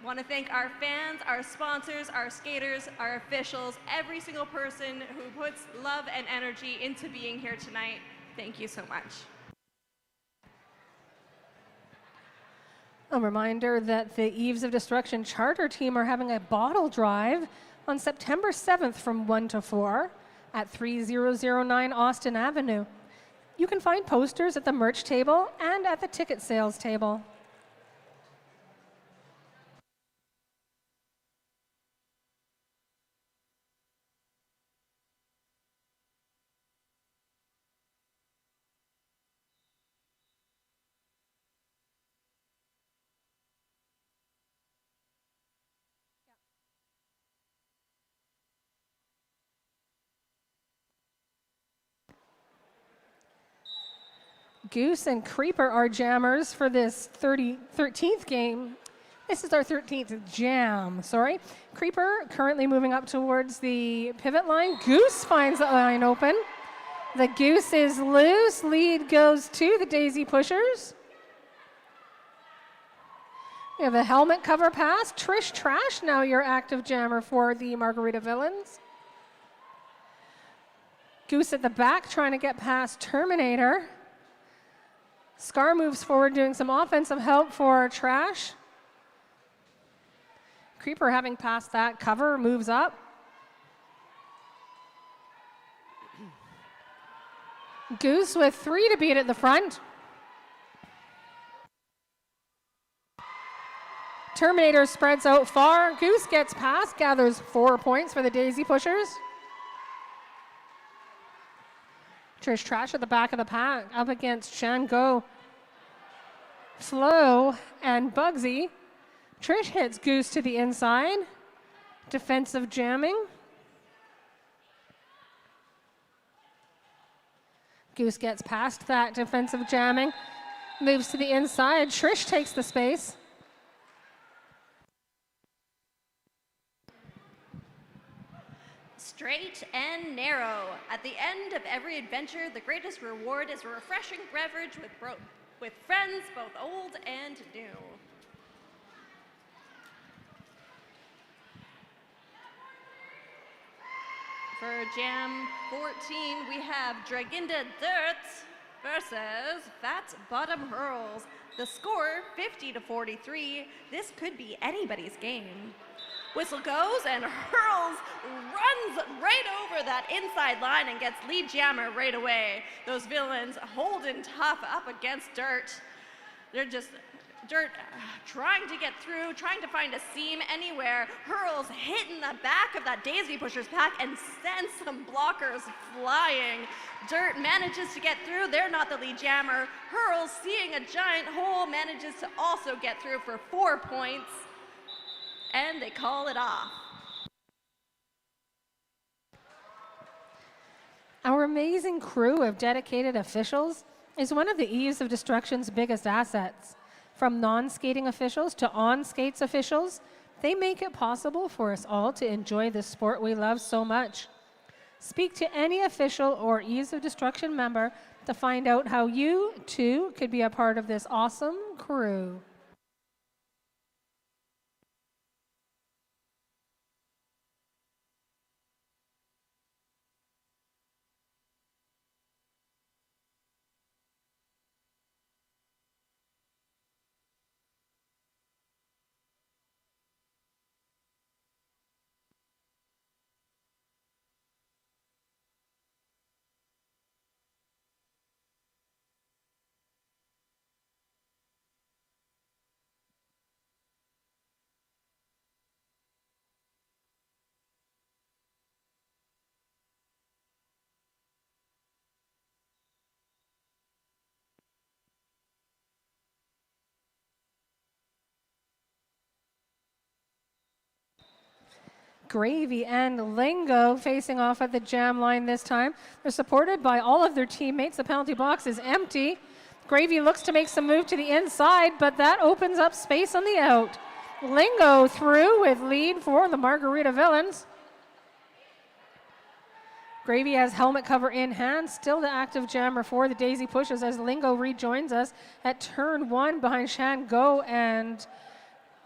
Want to thank our fans, our sponsors, our skaters, our officials, every single person who puts love and energy into being here tonight. Thank you so much. A reminder that the Eves of Destruction charter team are having a bottle drive on September 7th from 1 to 4 at 3009 Austin Avenue. You can find posters at the merch table and at the ticket sales table. Goose and Creeper are jammers for this 13th game. This is our 13th jam, sorry. Creeper currently moving up towards the pivot line. Goose finds the line open. The Goose is loose. Lead goes to the Daisy Pushers. We have a helmet cover pass. Trish Trash, now your active jammer for the Margarita Villains. Goose at the back trying to get past Terminator. Scar moves forward doing some offensive help for Trash. Creeper having passed that cover moves up. Goose with 3 to beat at the front. Terminator spreads out far. Goose gets past, gathers 4 points for the Daisy Pushers. Trish Trash at the back of the pack up against Shango, Flo, and Bugsy. Trish hits Goose to the inside. Defensive jamming. Goose gets past that defensive jamming. Moves to the inside. Trish takes the space. Straight and narrow. At the end of every adventure, the greatest reward is a refreshing beverage with friends, both old and new. For Jam 14, we have Draginda Dirt versus Fat Bottom Hurls. The score, 50-43. This could be anybody's game. Whistle goes and Hurls runs right over that inside line and gets lead jammer right away. Those villains holding tough up against Dirt. They're just, Dirt trying to get through, trying to find a seam anywhere. Hurls hitting the back of that Daisy Pusher's pack and sends some blockers flying. Dirt manages to get through. They're not the lead jammer. Hurls, seeing a giant hole, manages to also get through for 4 points. And they call it off. Our amazing crew of dedicated officials is one of the Eves of Destruction's biggest assets. From non-skating officials to on-skates officials, they make it possible for us all to enjoy the sport we love so much. Speak to any official or Eves of Destruction member to find out how you, too, could be a part of this awesome crew. Gravy and Lingo facing off at the jam line this time. They're supported by all of their teammates. The penalty box is empty. Gravy looks to make some move to the inside, but that opens up space on the out. Lingo through with lead for the Margarita Villains. Gravy has helmet cover in hand, still the active jammer for the Daisy Pushes as Lingo rejoins us at turn 1 behind Shango, and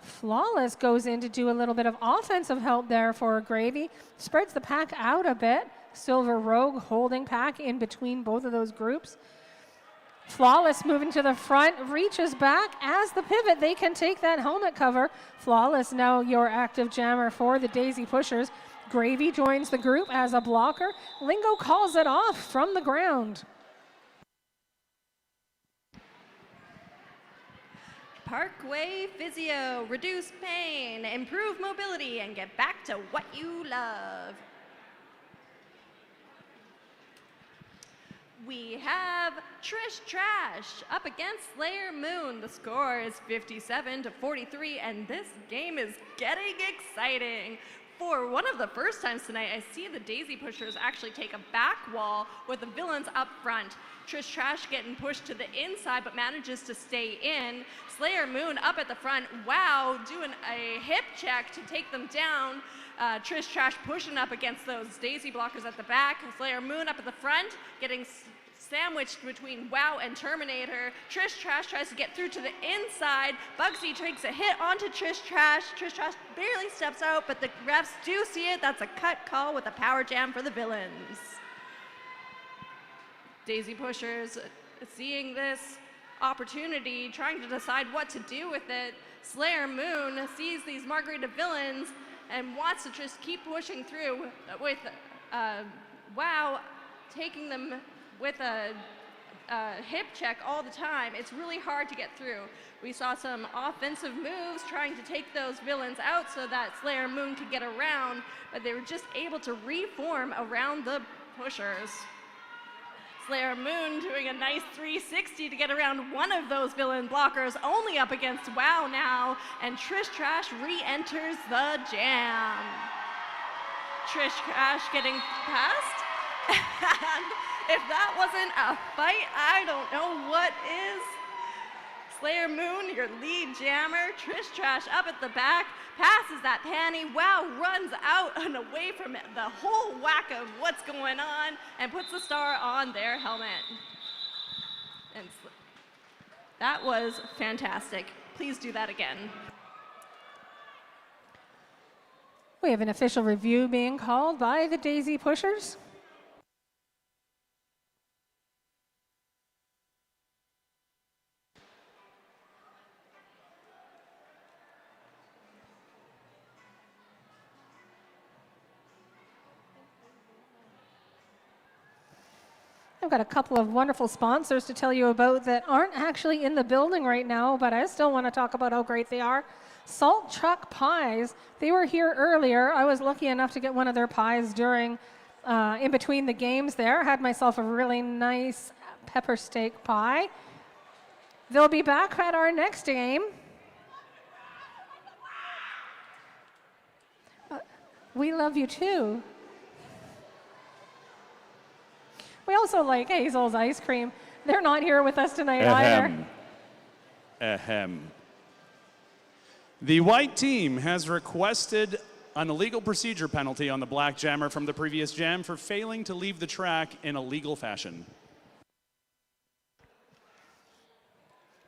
Flawless goes in to do a little bit of offensive help there for Gravy. Spreads the pack out a bit. Silver Rogue holding pack in between both of those groups. Flawless moving to the front, reaches back. As the pivot, they can take that helmet cover. Flawless now your active jammer for the Daisy Pushers. Gravy joins the group as a blocker. Lingo calls it off from the ground. Parkway Physio, reduce pain, improve mobility, and get back to what you love. We have Trish Trash up against Slayer Moon. The score is 57-43, and this game is getting exciting. For one of the first times tonight, I see the Daisy Pushers actually take a back wall with the villains up front. Trish Trash getting pushed to the inside but manages to stay in. Slayer Moon up at the front. Wow, doing a hip check to take them down. Trish Trash pushing up against those Daisy blockers at the back. Slayer Moon up at the front, getting sandwiched between Wow and Terminator. Trish Trash tries to get through to the inside. Bugsy takes a hit onto Trish Trash. Trish Trash barely steps out, but the refs do see it. That's a cut call with a power jam for the villains. Daisy Pushers seeing this opportunity, trying to decide what to do with it. Slayer Moon sees these Margarita Villains and wants to just keep pushing through with Wow taking them with a hip check all the time. It's really hard to get through. We saw some offensive moves trying to take those villains out so that Slayer Moon could get around, but they were just able to reform around the pushers. Slayer Moon doing a nice 360 to get around one of those villain blockers, only up against Wow now, and Trish Trash re-enters the jam. Trish Trash getting past, and if that wasn't a fight, I don't know what is. Slayer Moon, your lead jammer, Trish Trash up at the back, passes that panty, Wow runs out and away from it, the whole whack of what's going on, and puts the star on their helmet. And that was fantastic. Please do that again. We have an official review being called by the Daisy Pushers. I've got a couple of wonderful sponsors to tell you about that aren't actually in the building right now, but I still want to talk about how great they are. Salt Chuck Pies, they were here earlier. I was lucky enough to get one of their pies during, in between the games there. I had myself a really nice pepper steak pie. They'll be back at our next game. We love you too. We also like Hazel's ice cream. They're not here with us tonight either. Ahem. The white team has requested an illegal procedure penalty on the black jammer from the previous jam for failing to leave the track in a legal fashion.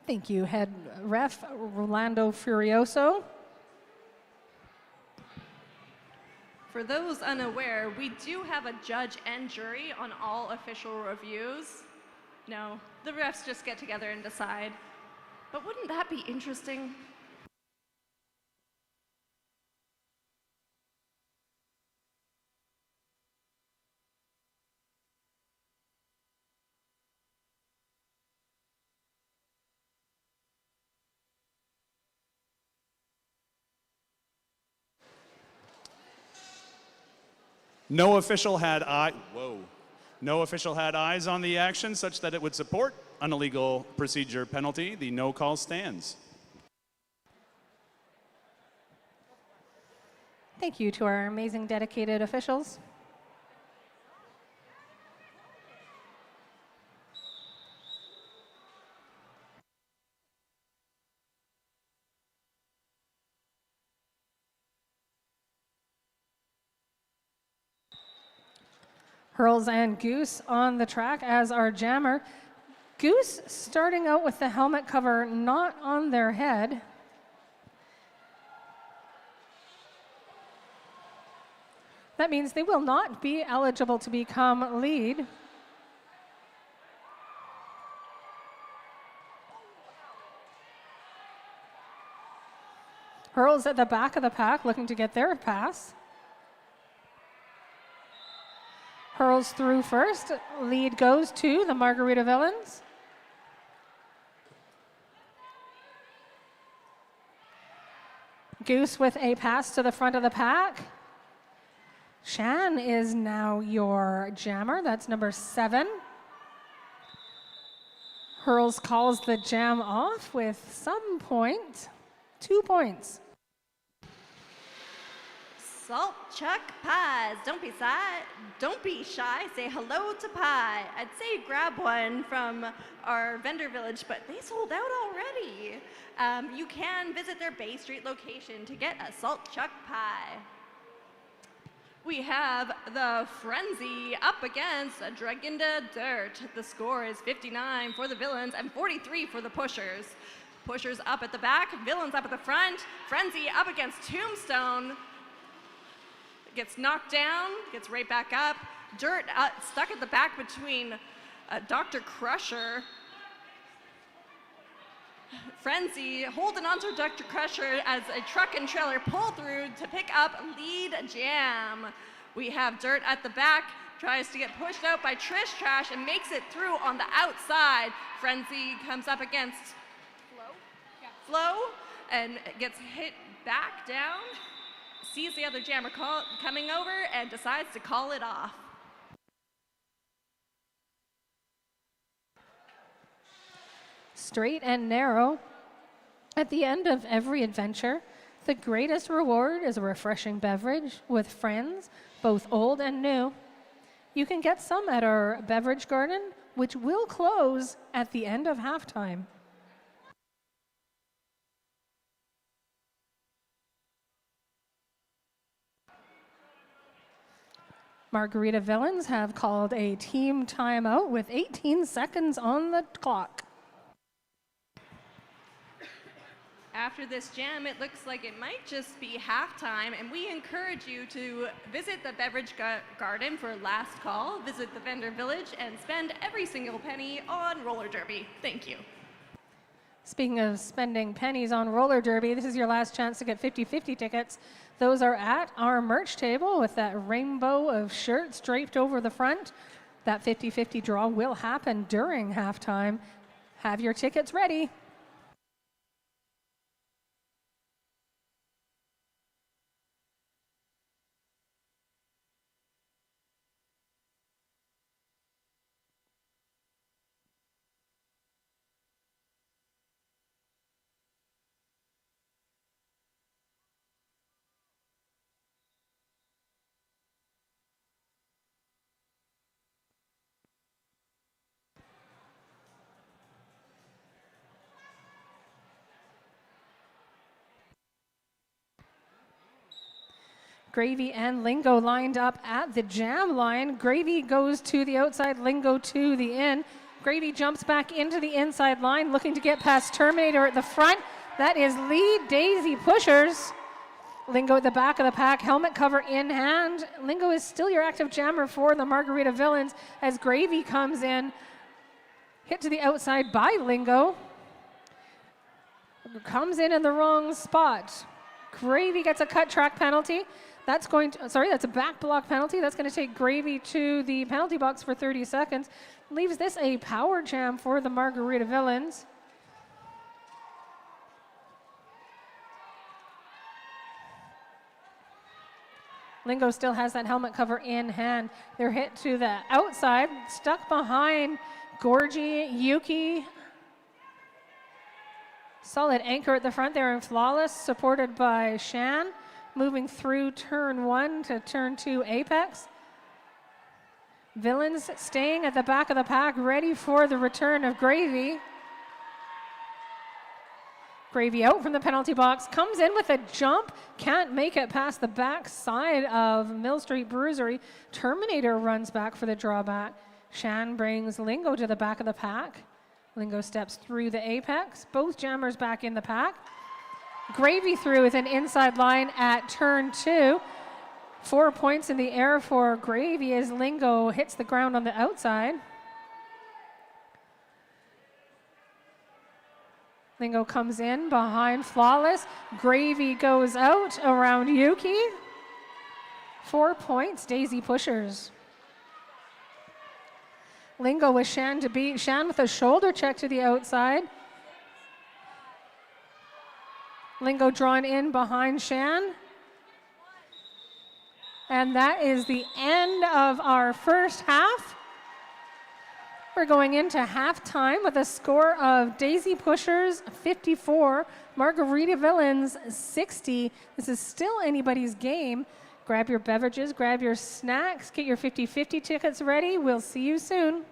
Thank you, head ref Rolando Furioso. For those unaware, we do have a judge and jury on all official reviews. No, the refs just get together and decide. But wouldn't that be interesting? No official had eyes on the action such that it would support an illegal procedure penalty. The no call stands. Thank you to our amazing dedicated officials. Hurls and Goose on the track as our jammer. Goose starting out with the helmet cover not on their head. That means they will not be eligible to become lead. Hurls at the back of the pack looking to get their pass. Hurls through first. Lead goes to the Margarita Villains. Goose with a pass to the front of the pack. Shan is now your jammer. That's number 7. Hurls calls the jam off with some point. 2 points. Salt Chuck Pies. Don't be shy. Say hello to pie. I'd say grab one from our vendor village, but they sold out already. You can visit their Bay Street location to get a Salt Chuck Pie. We have the Frenzy up against Draginda Dirt. The score is 59 for the Villains and 43 for the Pushers. Pushers up at the back, Villains up at the front. Frenzy up against Tombstone. Gets knocked down, gets right back up. Dirt stuck at the back between Dr. Crusher. Frenzy holding onto Dr. Crusher as a truck and trailer pull through to pick up lead jam. We have Dirt at the back, tries to get pushed out by Trish Trash and makes it through on the outside. Frenzy comes up against Flo and gets hit back down. Sees the other jammer coming over and decides to call it off. straight and narrow. At the end of every adventure, the greatest reward is a refreshing beverage with friends, both old and new. You can get some at our beverage garden, which will close at the end of halftime. Margarita Villains have called a team timeout with 18 seconds on the clock. After this jam, it looks like it might just be halftime, and we encourage you to visit the beverage garden for last call, visit the vendor village, and spend every single penny on roller derby. Thank you. Speaking of spending pennies on roller derby, this is your last chance to get 50-50 tickets. Those are at our merch table with that rainbow of shirts draped over the front. That 50-50 draw will happen during halftime. Have your tickets ready. Gravy and Lingo lined up at the jam line. Gravy goes to the outside, Lingo to the in. Gravy jumps back into the inside line, looking to get past Terminator at the front. That is lead Daisy Pushers. Lingo at the back of the pack, helmet cover in hand. Lingo is still your active jammer for the Margarita Villains as Gravy comes in. Hit to the outside by Lingo. Comes in the wrong spot. Gravy gets a cut track penalty. That's a back block penalty. That's going to take Gravy to the penalty box for 30 seconds. Leaves this a power jam for the Margarita Villains. Lingo still has that helmet cover in hand. They're hit to the outside, stuck behind Gorgie, Yuki. Solid anchor at the front there in Flawless, supported by Shan. Moving through turn 1 to turn 2 apex. Villains staying at the back of the pack, ready for the return of Gravy. Gravy out from the penalty box, comes in with a jump, can't make it past the back side of Mill Street Brewery. Terminator runs back for the drawback. Shan brings Lingo to the back of the pack. Lingo steps through the apex, both jammers back in the pack. Gravy through with an inside line at turn 2. 4 points in the air for Gravy as Lingo hits the ground on the outside. Lingo comes in behind Flawless. Gravy goes out around Yuki. 4 points, Daisy Pushers. Lingo with Shan to beat. Shan with a shoulder check to the outside. Lingo drawn in behind Shan. And that is the end of our first half. We're going into halftime with a score of Daisy Pushers 54, Margarita Villains 60. This is still anybody's game. Grab your beverages, grab your snacks, get your 50-50 tickets ready. We'll see you soon.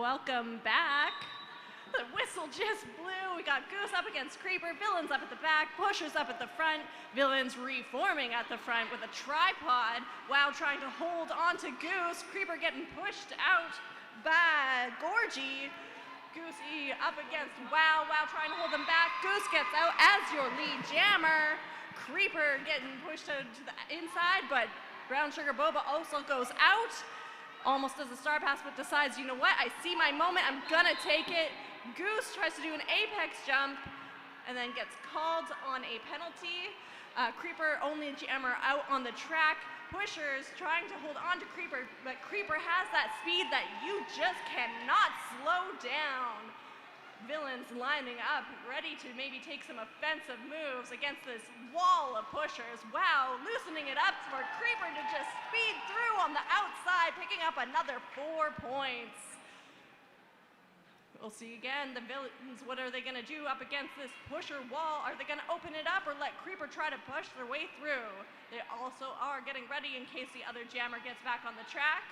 welcome back. The whistle just blew. We got Goose up against Creeper, Villains up at the back, Pushers up at the front, Villains reforming at the front with a tripod while trying to hold on to Goose. Creeper getting pushed out by Gorgie. Goosey up against Wow trying to hold them back. Goose gets out as your lead jammer. Creeper getting pushed to the inside, but Brown Sugar Boba also goes out. Almost does a star pass, but decides, you know what, I see my moment, I'm gonna take it. Goose tries to do an apex jump and then gets called on a penalty. Creeper only jammer out on the track. Pushers trying to hold on to Creeper, but Creeper has that speed that you just cannot slow down. Villains lining up, ready to maybe take some offensive moves against this wall of Pushers. Wow, loosening it up for Creeper to just speed through on the outside, picking up another 4 points. We'll see again, the Villains, what are they gonna do up against this Pusher wall? Are they gonna open it up or let Creeper try to push their way through? They also are getting ready in case the other jammer gets back on the track.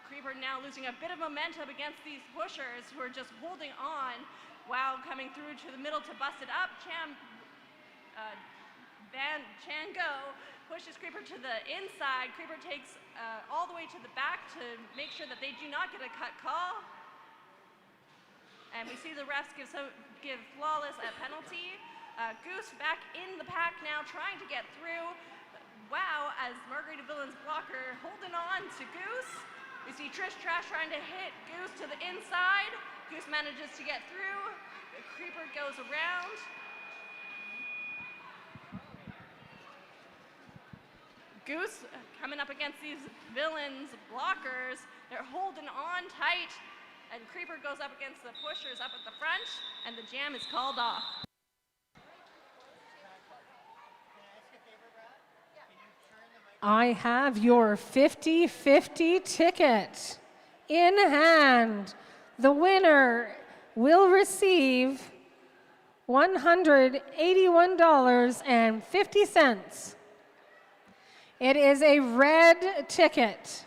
Creeper now losing a bit of momentum against these Pushers who are just holding on. Wow, coming through to the middle to bust it up. Chango pushes Creeper to the inside. Creeper takes all the way to the back to make sure that they do not get a cut call. And we see the refs give Flawless a penalty. Goose back in the pack now, trying to get through. Wow, as Margarita Villains blocker holding on to Goose. We see Trish Trash trying to hit Goose to the inside. Goose manages to get through. The Creeper goes around. Goose coming up against these Villains blockers. They're holding on tight. And Creeper goes up against the Pushers up at the front, and the jam is called off. I have your 50-50 ticket in hand. The winner will receive $181.50. It is a red ticket.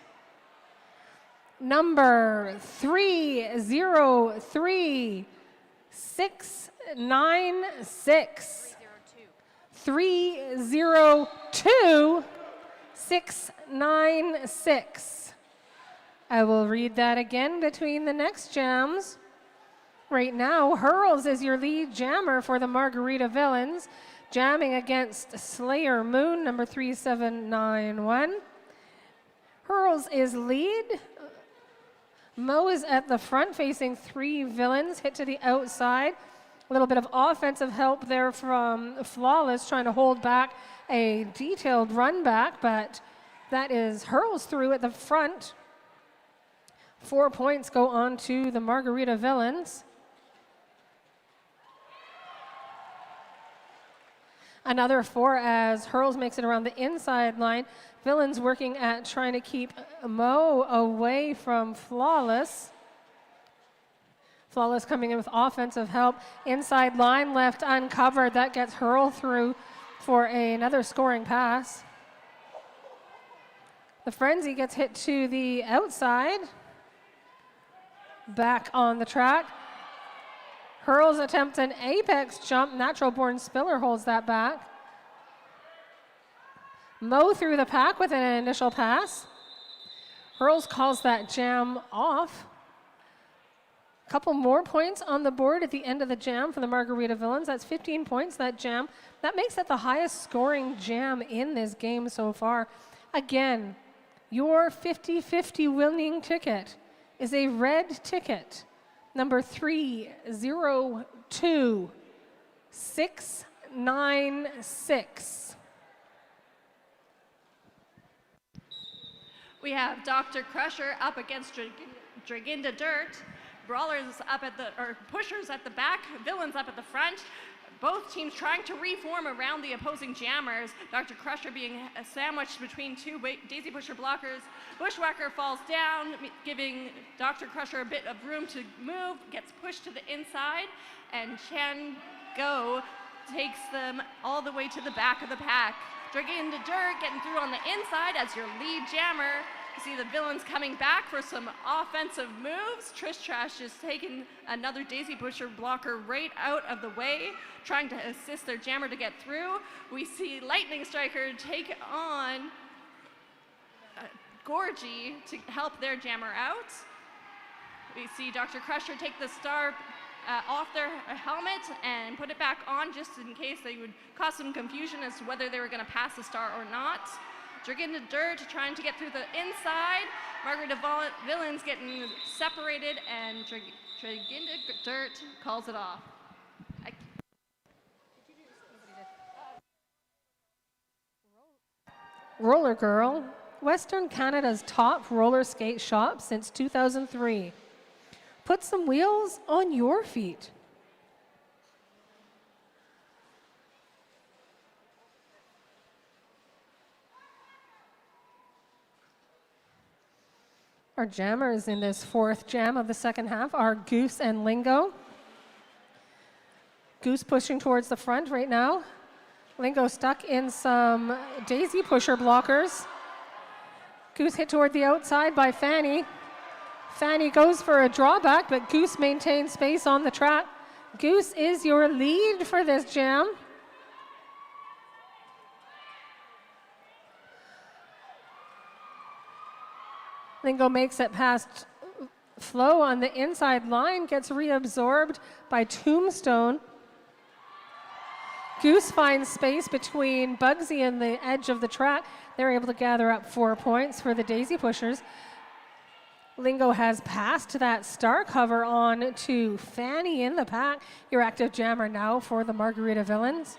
Number 303696. 302696. I will read that again between the next jams. Right now, Hurls is your lead jammer for the Margarita Villains, jamming against Slayer Moon, number 3791. Hurls is lead. Mo is at the front facing 3 Villains, hit to the outside. A little bit of offensive help there from Flawless, trying to hold back a detailed run back, but that is Hurls through at the front. 4 points go on to the Margarita Villains. Another 4 as Hurls makes it around the inside line. Villains working at trying to keep Mo away from Flawless. Flawless coming in with offensive help. Inside line left uncovered. That gets Hurl through for another scoring pass. The Frenzy gets hit to the outside. Back on the track. Hurls attempts an apex jump. Natural Born Spiller holds that back. Mo through the pack with an initial pass. Hurls calls that jam off. A couple more points on the board at the end of the jam for the Margarita Villains. That's 15 points, that jam. That makes it the highest scoring jam in this game so far. Again, your 50-50 winning ticket is a red ticket. Number 302696. We have Dr. Crusher up against Draginda Dirt. Brawlers up at Pushers at the back, Villains up at the front. Both teams trying to reform around the opposing jammers. Dr. Crusher being sandwiched between 2 Daisy Pusher blockers. Bushwhacker falls down, giving Dr. Crusher a bit of room to move, gets pushed to the inside, and Chan Go takes them all the way to the back of the pack. Draginda Dirt getting through on the inside as your lead jammer. You see the Villains coming back for some offensive moves. Trish Trash just taking another Daisy Pusher blocker right out of the way, trying to assist their jammer to get through. We see Lightning Striker take on Gorgie to help their jammer out. We see Dr. Crusher take the star off their helmet and put it back on just in case they would cause some confusion as to whether they were going to pass the star or not. Draginda Dirt trying to get through the inside. Margarita Villains getting separated, and Draginda Dirt calls it off. Roller Girl, Western Canada's top roller skate shop since 2003. Put some wheels on your feet. Our jammers in this fourth jam of the second half are Goose and Lingo. Goose pushing towards the front right now. Lingo stuck in some Daisy Pusher blockers. Goose hit toward the outside by Fanny. Fanny goes for a drawback, but Goose maintains space on the track. Goose is your lead for this jam. Lingo makes it past Flo on the inside line, gets reabsorbed by Tombstone. Goose finds space between Bugsy and the edge of the track. They're able to gather up 4 points for the Daisy Pushers. Lingo has passed that star cover on to Fanny in the pack, your active jammer now for the Margarita Villains.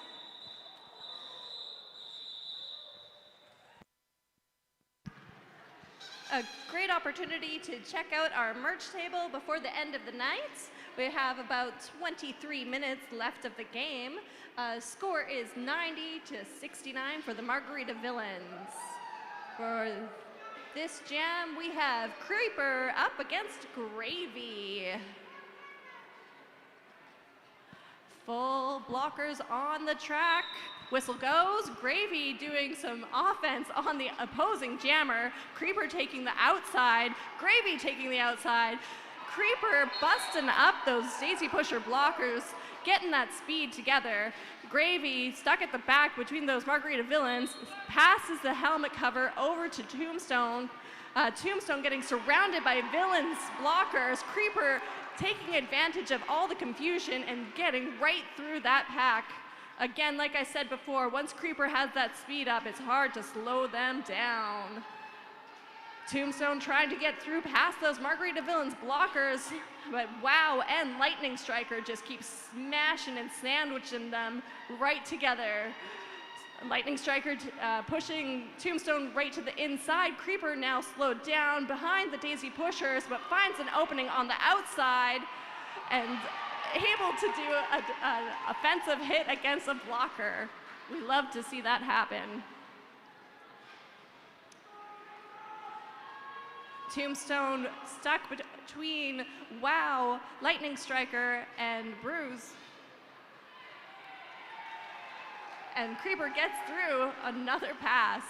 A great opportunity to check out our merch table before the end of the night. We have about 23 minutes left of the game. Score is 90-69 for the Margarita Villains. For this jam, we have Creeper up against Gravy. Full blockers on the track. Whistle goes. Gravy doing some offense on the opposing jammer. Creeper taking the outside. Gravy taking the outside. Creeper busting up those Daisy Pusher blockers, getting that speed together. Gravy stuck at the back between those Margarita Villains, passes the helmet cover over to Tombstone. Tombstone getting surrounded by Villains blockers. Creeper taking advantage of all the confusion and getting right through that pack. Again, like I said before, once Creeper has that speed up, it's hard to slow them down. Tombstone trying to get through past those Margarita Villains blockers, but Wow and Lightning Striker just keep smashing and sandwiching them right together. Lightning Striker pushing Tombstone right to the inside. Creeper now slowed down behind the Daisy Pushers, but finds an opening on the outside and able to do an offensive hit against a blocker. We love to see that happen. Tombstone stuck between Wow, Lightning Striker, and Bruise. And Creeper gets through another pass.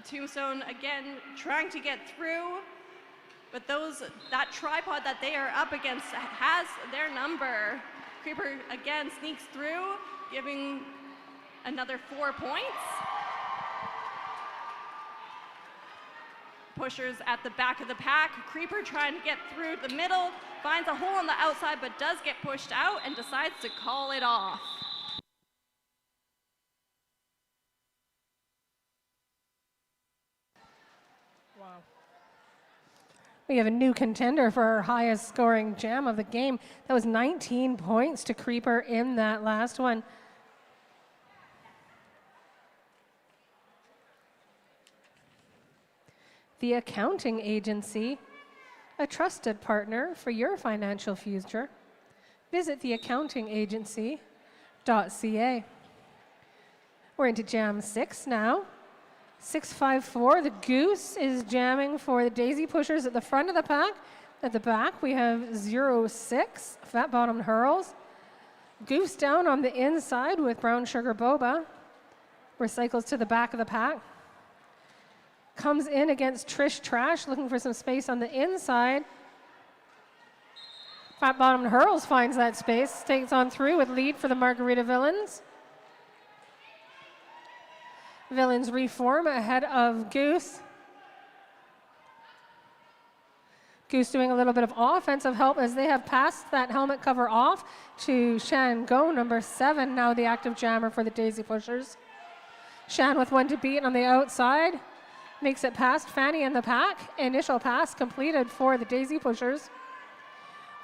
Tombstone again trying to get through, but that tripod that they are up against has their number. Creeper again sneaks through, giving another 4 points. Pushers at the back of the pack. Creeper trying to get through the middle, finds a hole on the outside but does get pushed out and decides to call it off. Wow. We have a new contender for our highest scoring jam of the game. That was 19 points to Creeper in that last one. The Accounting Agency, a trusted partner for your financial future. Visit theaccountingagency.ca. We're into Jam 6 now. 654, the Goose is jamming for the Daisy Pushers at the front of the pack. At the back, we have 06, Fat Bottomed Hurls. Goose down on the inside with Brown Sugar Boba. Recycles to the back of the pack. Comes in against Trish Trash, looking for some space on the inside. Fat Bottomed Hurls finds that space, takes on through with lead for the Margarita Villains. Villains reform ahead of Goose. Goose doing a little bit of offensive help as they have passed that helmet cover off to Shan Go, number 7, now the active jammer for the Daisy Pushers. Shan with one to beat on the outside, makes it past Fanny in the pack. Initial pass completed for the Daisy Pushers.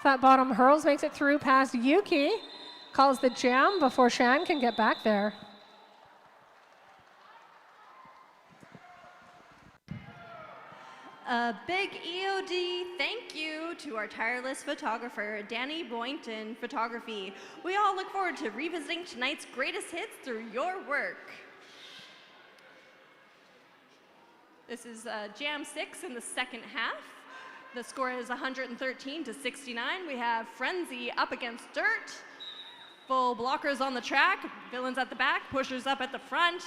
Fat Bottom Hurls makes it through past Yuki, calls the jam before Shan can get back there. A big EOD thank you to our tireless photographer, Danny Boynton Photography. We all look forward to revisiting tonight's greatest hits through your work. This is Jam 6 in the second half. The score is 113 to 69. We have Frenzy up against Dirt. Full blockers on the track, Villains at the back, Pushers up at the front.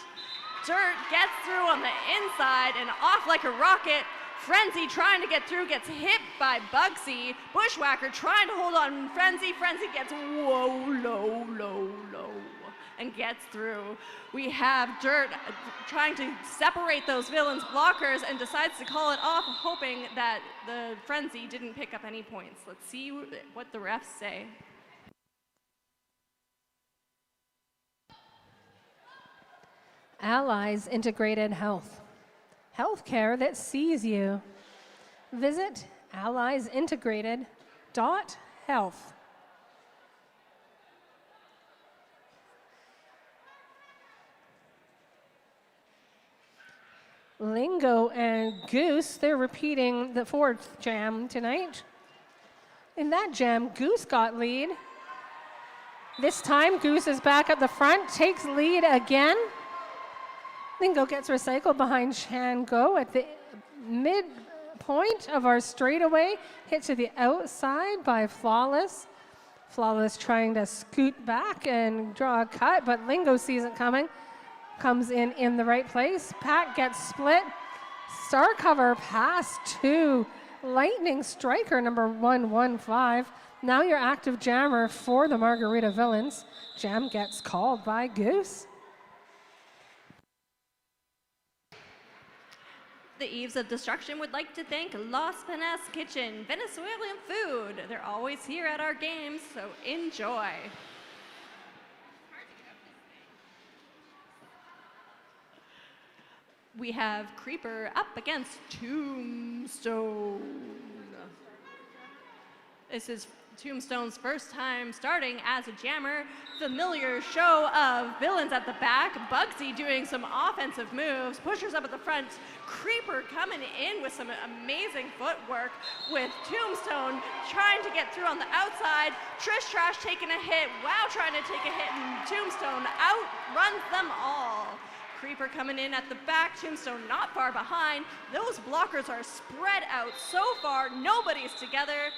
Dirt gets through on the inside and off like a rocket. Frenzy trying to get through, gets hit by Bugsy. Bushwhacker trying to hold on Frenzy. Frenzy gets low, and gets through. We have Dirt trying to separate those Villains blockers and decides to call it off, hoping that the Frenzy didn't pick up any points. Let's see what the refs say. Allies Integrated Health. Healthcare that sees you. Visit alliesintegrated.health. Lingo and Goose, they're repeating the 4th jam tonight. In that jam, Goose got lead. This time, Goose is back at the front, takes lead again. Lingo gets recycled behind Shango at the midpoint of our straightaway. Hit to the outside by Flawless. Flawless trying to scoot back and draw a cut, but Lingo sees it coming. Comes in the right place. Pack gets split. Star cover pass to Lightning Striker number 115. Now your active jammer for the Margarita Villains. Jam gets called by Goose. The Eves of Destruction would like to thank Las Penas Kitchen, Venezuelan food. They're always here at our games, so enjoy. We have Creeper up against Tombstone. This is Tombstone's first time starting as a jammer. Familiar show of Villains at the back, Bugsy doing some offensive moves, Pushers up at the front, Creeper coming in with some amazing footwork, with Tombstone trying to get through on the outside, Trish Trash taking a hit, Wow trying to take a hit, and Tombstone outruns them all. Creeper coming in at the back, Tombstone not far behind. Those blockers are spread out so far, nobody's together.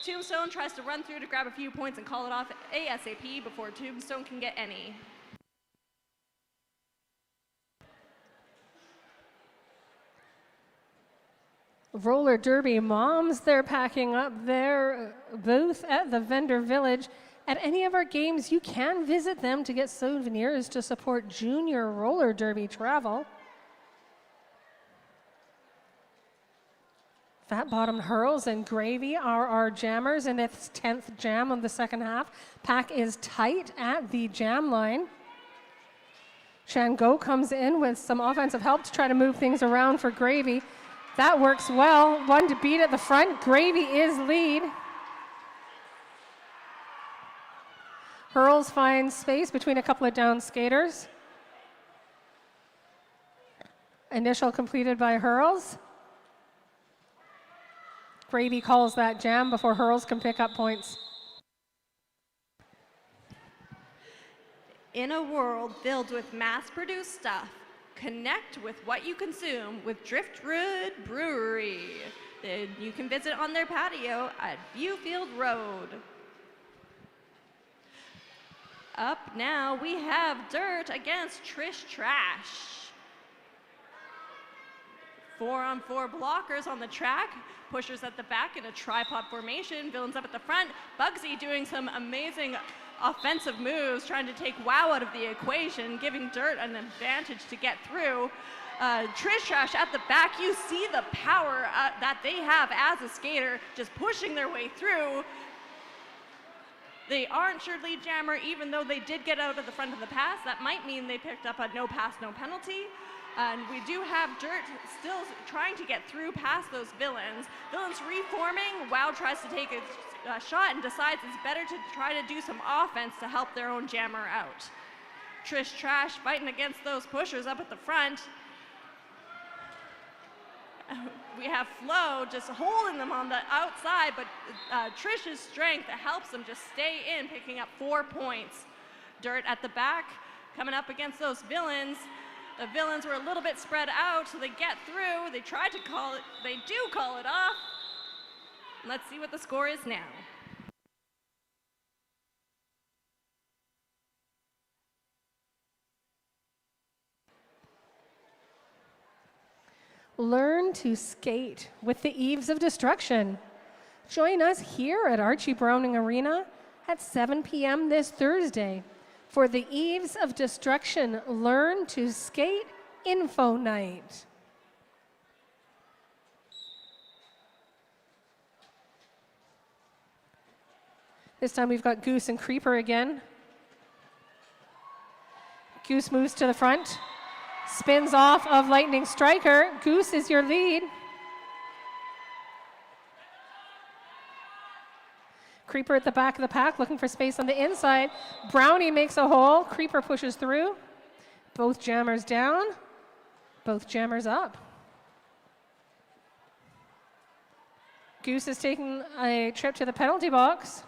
Tombstone tries to run through to grab a few points and call it off ASAP before Tombstone can get any. Roller Derby moms, they're packing up their booth at the Vendor Village. At any of our games, you can visit them to get souvenirs to support junior roller derby travel. Fat Bottom Hurls and Gravy are our jammers in its 10th jam of the second half. Pack is tight at the jam line. Shango comes in with some offensive help to try to move things around for Gravy. That works well. One to beat at the front. Gravy is lead. Hurls finds space between a couple of down skaters. Initial completed by Hurls. Gravy calls that jam before Hurls can pick up points. In a world filled with mass-produced stuff, connect with what you consume with Driftwood Brewery. You can visit on their patio at Viewfield Road. Up now, we have Dirt against Trish Trash. 4-on-4 blockers on the track, pushers at the back in a tripod formation, Villains up at the front, Bugsy doing some amazing offensive moves, trying to take WoW out of the equation, giving Dirt an advantage to get through. Trish Trash at the back, you see the power that they have as a skater, just pushing their way through. They aren't sure lead jammer, even though they did get out of the front of the pass. That might mean they picked up a no pass, no penalty. And we do have Dirt still trying to get through past those Villains. Villains reforming, WoW tries to take a shot and decides it's better to try to do some offense to help their own jammer out. Trish Trash fighting against those pushers up at the front. We have Flo just holding them on the outside, but Trish's strength helps them just stay in, picking up 4 points. Dirt at the back, coming up against those Villains. The Villains were a little bit spread out, so they get through. They tried to call it, they do call it off. Let's see what the score is now. Learn to skate with the Eves of Destruction. Join us here at Archie Browning Arena at 7 p.m. this Thursday for the Eves of Destruction Learn to Skate Info Night. This time we've got Goose and Creeper again. Goose moves to the front. Spins off of Lightning Striker. Goose is your lead. Creeper at the back of the pack looking for space on the inside. Brownie makes a hole. Creeper pushes through. Both jammers down. Both jammers up. Goose is taking a trip to the penalty box.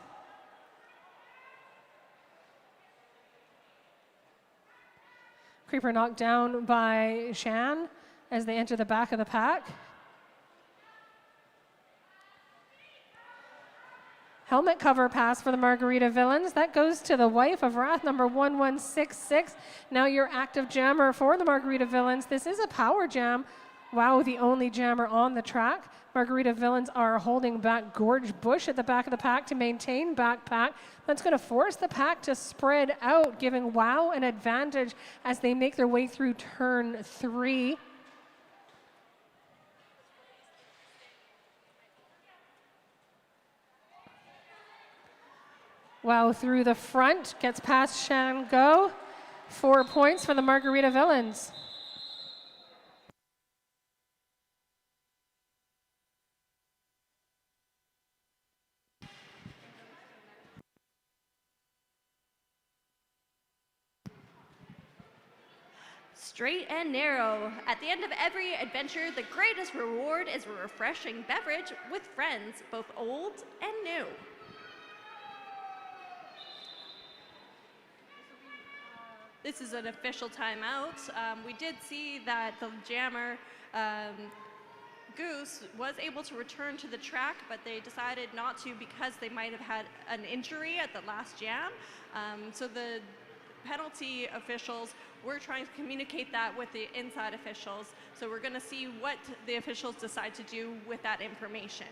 Creeper knocked down by Shan as they enter the back of the pack. Helmet cover pass for the Margarita Villains. That goes to the wife of Wrath, number 1166. Now your active jammer for the Margarita Villains. This is a power jam. WoW, the only jammer on the track. Margarita Villains are holding back Gorge Bush at the back of the pack to maintain backpack. That's going to force the pack to spread out, giving WoW an advantage as they make their way through turn 3. WoW through the front, gets past Shan Go. 4 points for the Margarita Villains. Straight and narrow. At the end of every adventure, the greatest reward is a refreshing beverage with friends, both old and new. This is an official timeout. We did see that the jammer, Goose, was able to return to the track, but they decided not to because they might have had an injury at the last jam. So the penalty officials were trying to communicate that with the inside officials. So we're going to see what the officials decide to do with that information.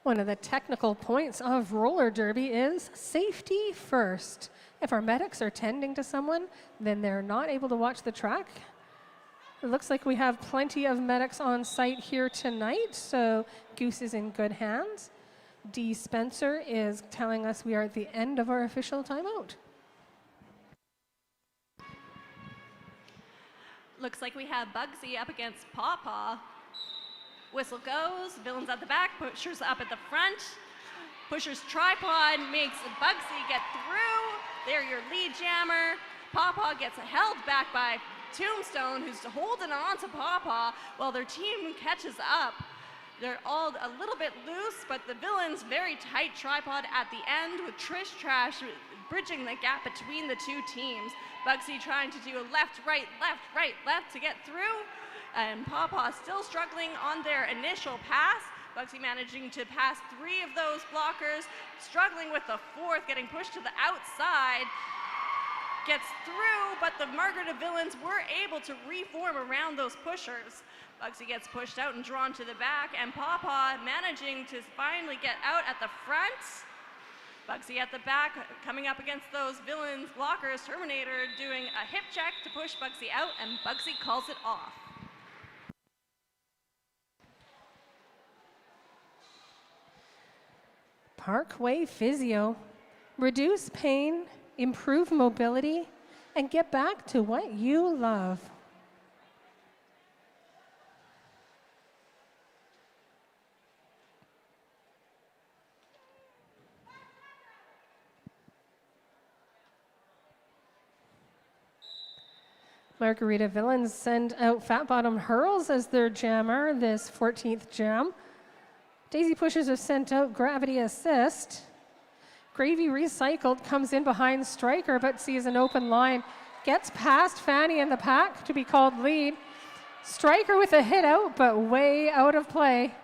One of the technical points of roller derby is safety first. If our medics are tending to someone, then they're not able to watch the track. It looks like we have plenty of medics on site here tonight, so Goose is in good hands. D. Spencer is telling us we are at the end of our official timeout. Looks like we have Bugsy up against Pawpaw. Whistle goes, Villains at the back, pushers up at the front. Pushers tripod makes Bugsy get through. They're your lead jammer. Pawpaw gets held back by Tombstone, who's holding on to Pawpaw while their team catches up. They're all a little bit loose, but the Villains very tight tripod at the end with Trish Trash bridging the gap between the two teams. Bugsy trying to do a left, right, left to get through. And Pawpaw still struggling on their initial pass, Bugsy managing to pass 3 of those blockers, struggling with the 4th, getting pushed to the outside. Gets through, but the Margarita Villains were able to reform around those pushers. Bugsy gets pushed out and drawn to the back, and Pawpaw managing to finally get out at the front. Bugsy at the back, coming up against those Villains blockers. Terminator doing a hip check to push Bugsy out, and Bugsy calls it off. Parkway Physio. Reduce pain, improve mobility, and get back to what you love. Margarita Villains send out Fat Bottom Hurls as their jammer this 14th jam. Daisy Pushers have sent out Gravity Assist. Gravy Recycled comes in behind Striker but sees an open line. Gets past Fanny in the pack to be called lead. Striker with a hit out but way out of play.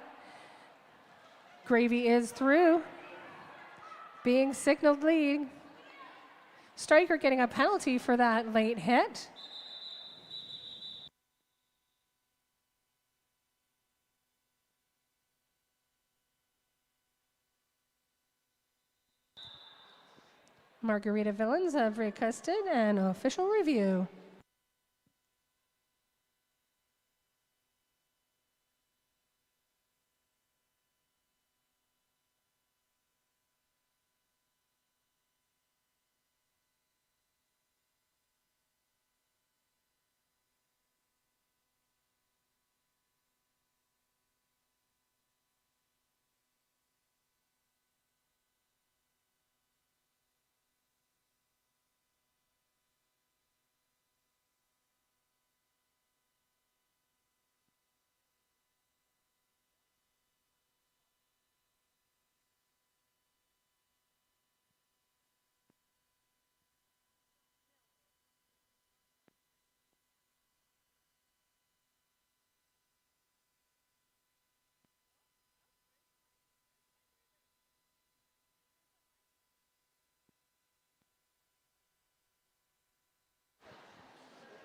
Gravy is through, being signaled lead. Striker getting a penalty for that late hit. Margarita Villains have requested an official review.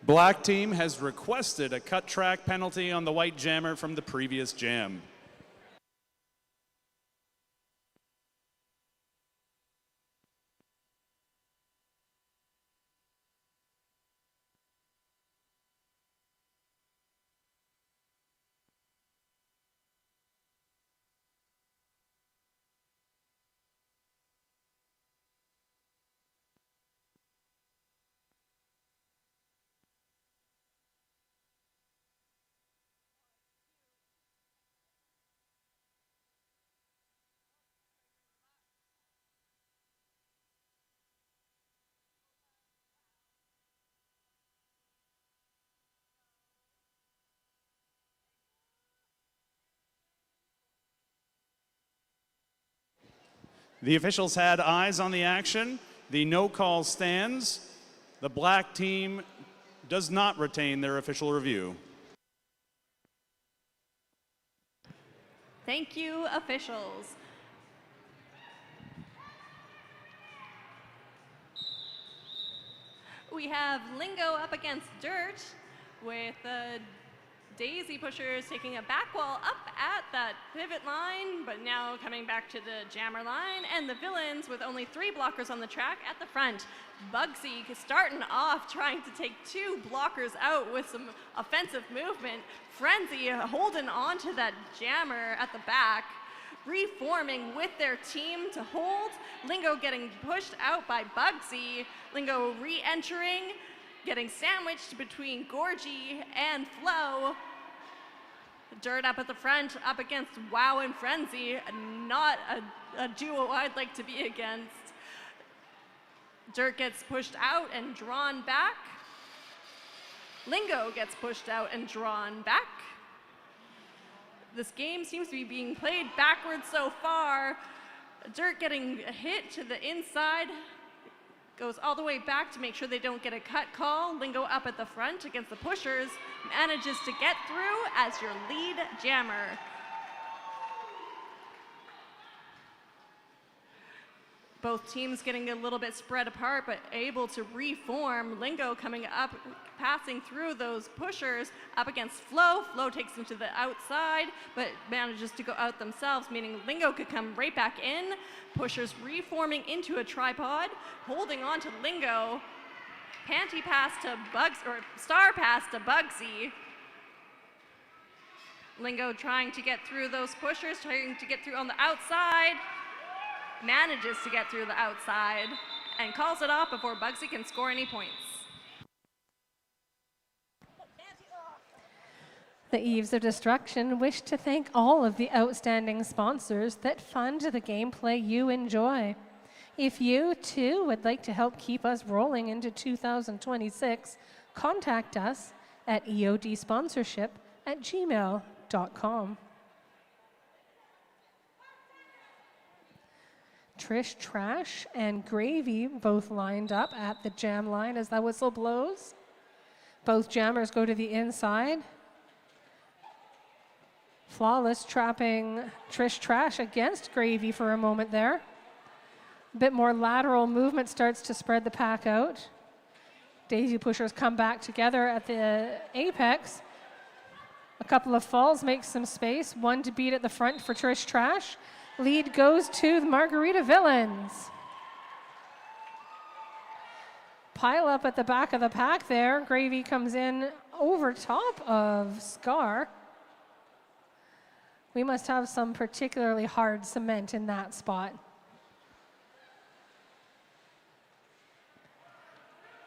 Black team has requested a cut track penalty on the white jammer from the previous jam. The officials had eyes on the action. The no call stands. The black team does not retain their official review. Thank you, officials. We have Lingo up against Dirt with the Daisy Pushers taking a back wall up at that pivot line, but now coming back to the jammer line, and the Villains with only 3 blockers on the track at the front. Bugsy starting off trying to take 2 blockers out with some offensive movement. Frenzy holding on to that jammer at the back, reforming with their team to hold. Lingo getting pushed out by Bugsy. Lingo re-entering, getting sandwiched between Gorgie and Flo. Dirt up at the front, up against Wow and Frenzy. Not a duo I'd like to be against. Dirt gets pushed out and drawn back. Lingo gets pushed out and drawn back. This game seems to be being played backwards so far. Dirt getting a hit to the inside. Goes all the way back to make sure they don't get a cut call. Lingo up at the front against the Pushers. Manages to get through as your lead jammer. Both teams getting a little bit spread apart, but able to reform. Lingo coming up, passing through those pushers up against Flo. Flo takes them to the outside, but manages to go out themselves, meaning Lingo could come right back in. Pushers reforming into a tripod, holding on to Lingo. Panty pass to Bugs, or star pass to Bugsy. Lingo trying to get through those pushers, trying to get through on the outside. Manages to get through the outside and calls it off before Bugsy can score any points. The Eves of Destruction wish to thank all of the outstanding sponsors that fund the gameplay you enjoy. If you, too, would like to help keep us rolling into 2026, contact us at eodsponsorship@gmail.com. Trish Trash and Gravy both lined up at the jam line as the whistle blows. Both jammers go to the inside. Flawless trapping Trish Trash against Gravy for a moment there. A bit more lateral movement starts to spread the pack out. Daisy pushers come back together at the apex. A couple of falls make some space. One to beat at the front for Trish Trash. Lead goes to the Margarita Villains. Pile up at the back of the pack there. Gravy comes in over top of Scar. We must have some particularly hard cement in that spot.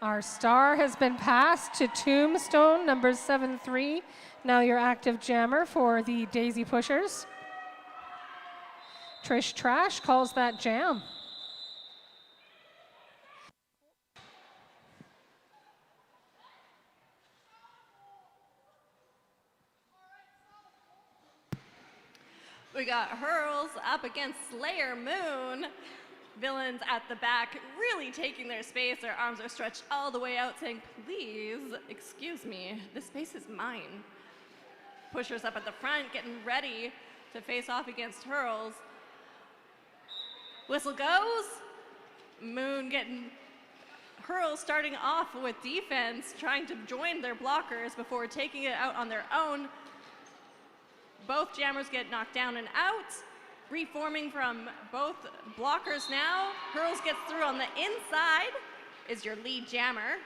Our star has been passed to Tombstone, number 7-3. Now your active jammer for the Daisy Pushers. Trish Trash calls that jam. We got Hurls up against Slayer Moon. Villains at the back really taking their space. Their arms are stretched all the way out saying, please, excuse me, this space is mine. Pushers up at the front getting ready to face off against Hurls. Whistle goes. Moon getting Hurls starting off with defense, trying to join their blockers before taking it out on their own. Both jammers get knocked down and out. Reforming from both blockers now. Hurls gets through on the inside, is your lead jammer.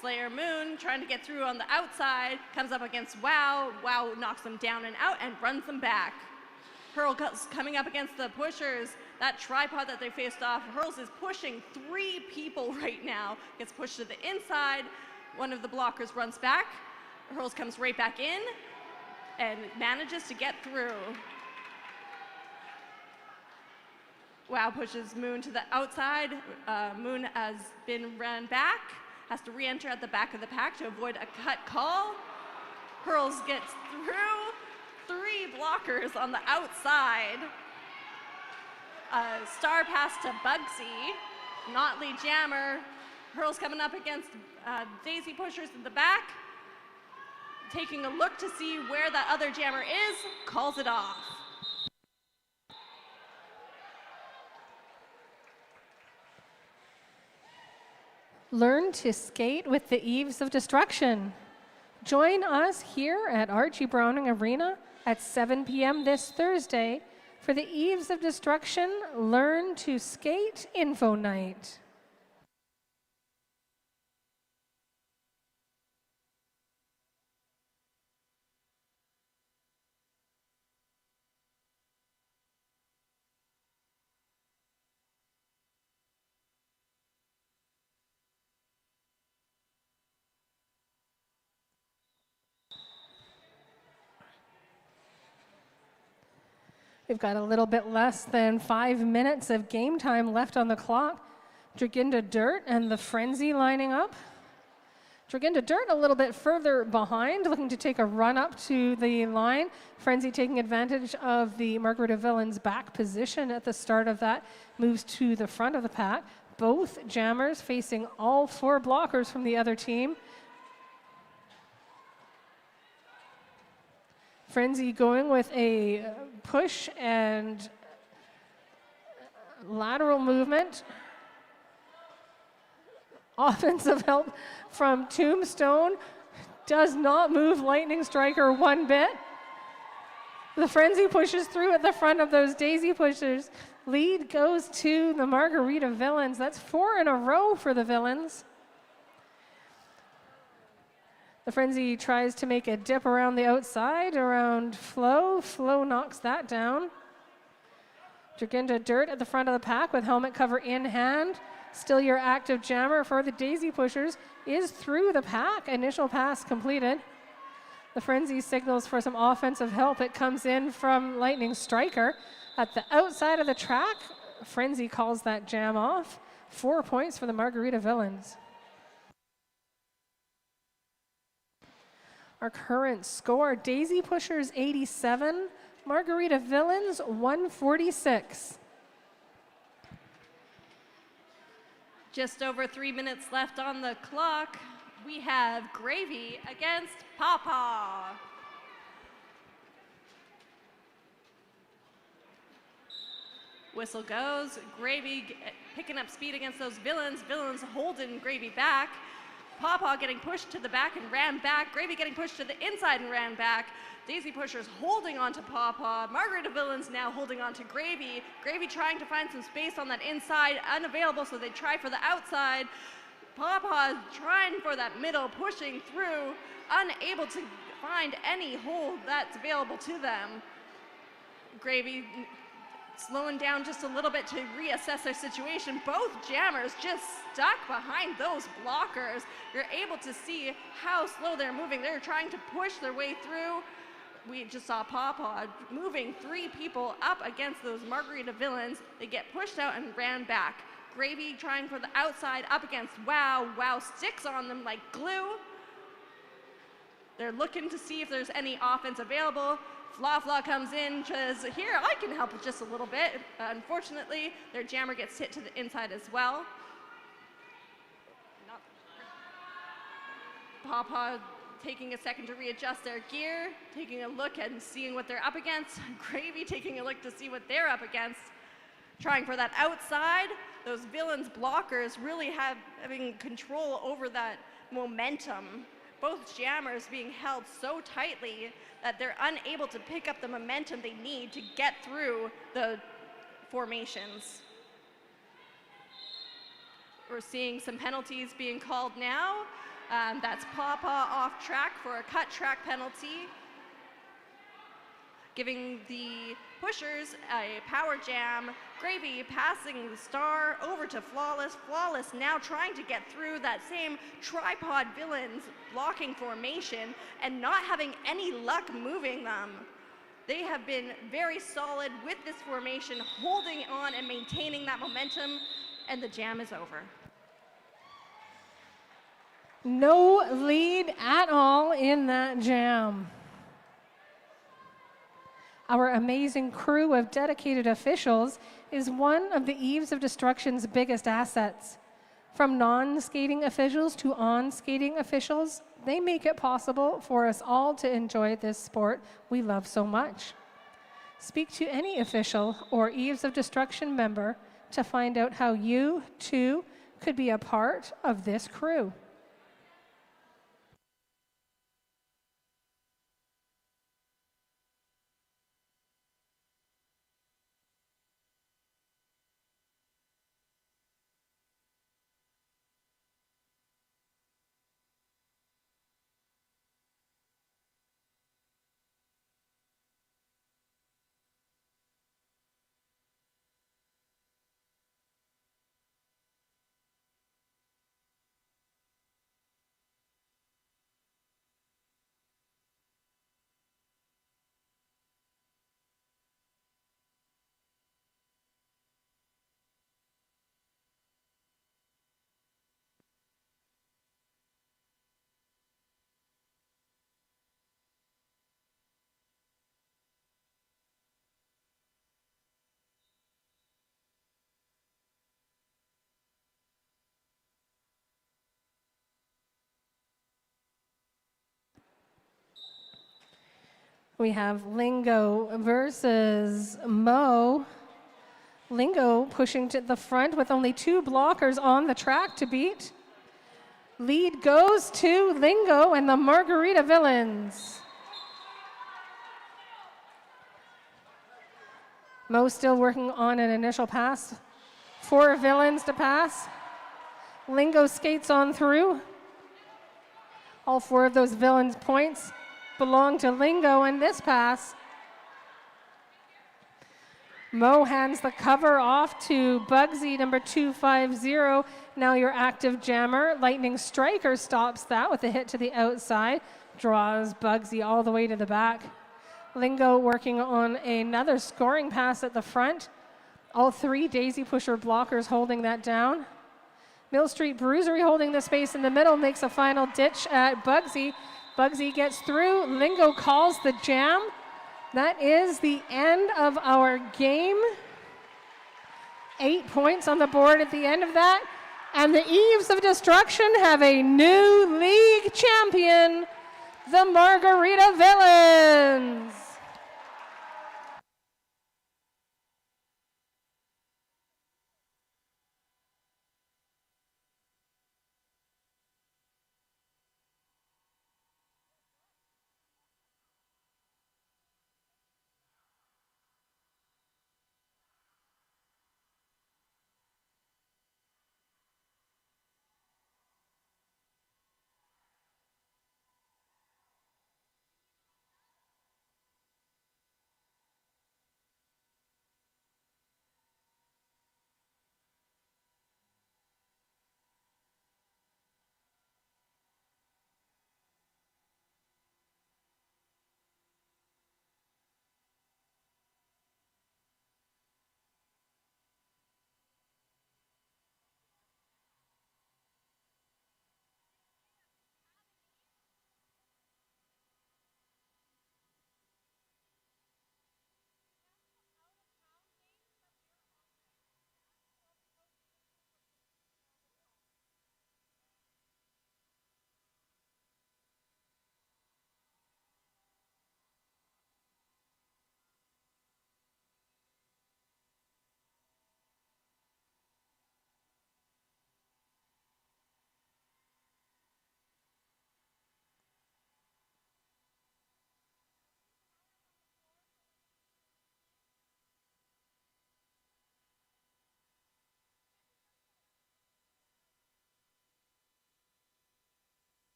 Slayer Moon trying to get through on the outside, comes up against Wow. Wow knocks them down and out and runs them back. Hurls coming up against the pushers. That tripod that they faced off, Hurls is pushing 3 people right now. Gets pushed to the inside. One of the blockers runs back. Hurls comes right back in and manages to get through. Wow pushes Moon to the outside. Moon has been run back, has to re-enter at the back of the pack to avoid a cut call. Hurls gets through 3 blockers on the outside. Star pass to Bugsy, not lead jammer. Hurls coming up against Daisy pushers in the back. Taking a look to see where that other jammer is, calls it off. Learn to skate with the Eves of Destruction. Join us here at Archie Browning Arena at 7 p.m. this Thursday for the Eves of Destruction Learn to Skate Info Night. We've got a little bit less than 5 minutes of game time left on the clock. Draginda Dirt and the Frenzy lining up. Draginda Dirt a little bit further behind, looking to take a run up to the line. Frenzy taking advantage of the Margarita Villains back position at the start of that, moves to the front of the pack. Both jammers facing all 4 blockers from the other team. Frenzy going with a push and lateral movement. Offensive help from Tombstone does not move Lightning Striker one bit. The Frenzy pushes through at the front of those Daisy pushers. Lead goes to the Margarita Villains. That's 4 in a row for the Villains. The Frenzy tries to make a dip around the outside, around Flo. Flo knocks that down. Draginda Dirt at the front of the pack with helmet cover in hand. Still your active jammer for the Daisy pushers is through the pack. Initial pass completed. The Frenzy signals for some offensive help. It comes in from Lightning Striker. At the outside of the track, Frenzy calls that jam off. 4 points for the Margarita Villains. Our current score, Daisy Pushers 87, Margarita Villains 146. Just over 3 minutes left on the clock. We have Gravy against Pawpaw. Whistle goes. Gravy picking up speed against those Villains. Villains holding Gravy back. Pawpaw getting pushed to the back and ran back. Gravy getting pushed to the inside and ran back. Daisy Pushers holding on to Pawpaw. Margarita Villains now holding on to Gravy. Gravy trying to find some space on that inside, unavailable, so they try for the outside. Pawpaw trying for that middle, pushing through, unable to find any hold that's available to them. Gravy slowing down just a little bit to reassess their situation. Both jammers just stuck behind those blockers. You're able to see how slow they're moving. They're trying to push their way through. We just saw Pawpaw moving 3 people up against those Margarita Villains. They get pushed out and ran back. Gravy trying for the outside up against Wow. Wow sticks on them like glue. They're looking to see if there's any offense available. Fla Fla comes in, says, here, I can help just a little bit. Unfortunately, their jammer gets hit to the inside as well. Pawpaw taking a second to readjust their gear, taking a look and seeing what they're up against. Gravy taking a look to see what they're up against. Trying for that outside. Those Villains blockers really having control over that momentum. Both jammers being held so tightly that they're unable to pick up the momentum they need to get through the formations. We're seeing some penalties being called now. That's Pawpaw off track for a cut track penalty, giving the pushers a power jam. Gravy passing the star over to Flawless. Flawless now trying to get through that same tripod Villains blocking formation and not having any luck moving them. They have been very solid with this formation, holding on and maintaining that momentum, and the jam is over. No lead at all in that jam. Our amazing crew of dedicated officials is one of the Eves of Destruction's biggest assets. From non-skating officials to on-skating officials, they make it possible for us all to enjoy this sport we love so much. Speak to any official or Eves of Destruction member to find out how you, too, could be a part of this crew. We have Lingo versus Mo. Lingo pushing to the front with only 2 blockers on the track to beat. Lead goes to Lingo and the Margarita Villains. Mo still working on an initial pass. 4 Villains to pass. Lingo skates on through. All 4 of those Villains points belong to Lingo in this pass. Mo hands the cover off to Bugsy, number 250. Now your active jammer. Lightning Striker stops that with a hit to the outside. Draws Bugsy all the way to the back. Lingo working on another scoring pass at the front. All 3 Daisy Pusher blockers holding that down. Mill Street Bruisery holding the space in the middle, makes a final ditch at Bugsy. Bugsy gets through. Lingo calls the jam. That is the end of our game. 8 points on the board at the end of that. And the Eves of Destruction have a new league champion, the Margarita Villains.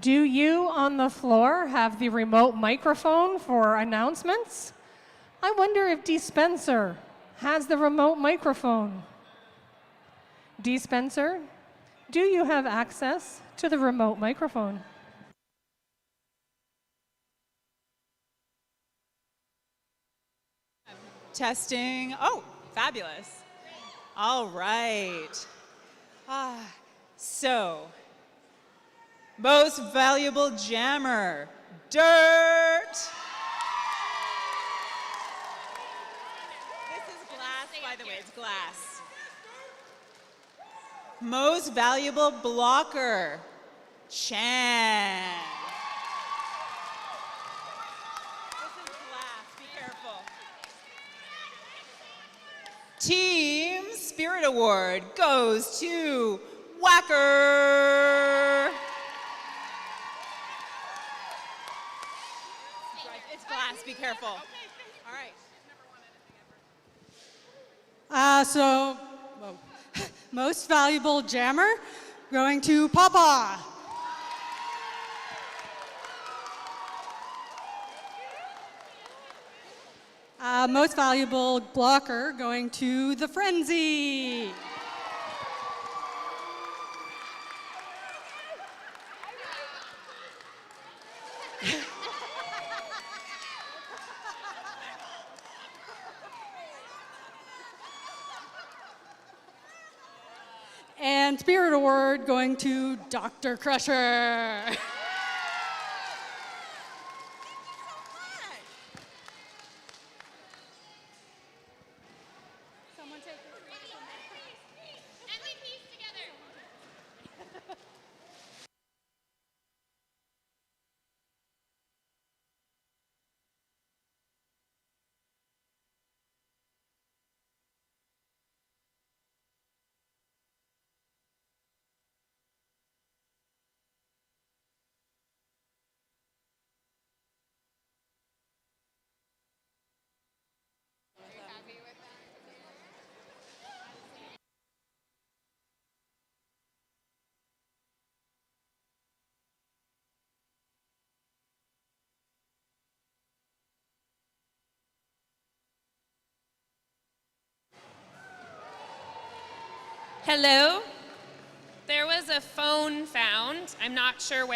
Do you on the floor have the remote microphone for announcements? I wonder if Dispenser has the remote microphone. Dispenser, do you have access to the remote microphone? Testing. Oh, fabulous. All right. So, most valuable jammer, dirt. This is glass, by the way, it's glass. Most valuable blocker, Chan. This is glass, be careful. Team Spirit Award goes to Whacker. It's glass, be careful. All right. Most valuable jammer going to Papa. Most valuable blocker going to the Frenzy. And Spirit Award going to Dr. Crusher. Hello? There was a phone found. I'm not sure where.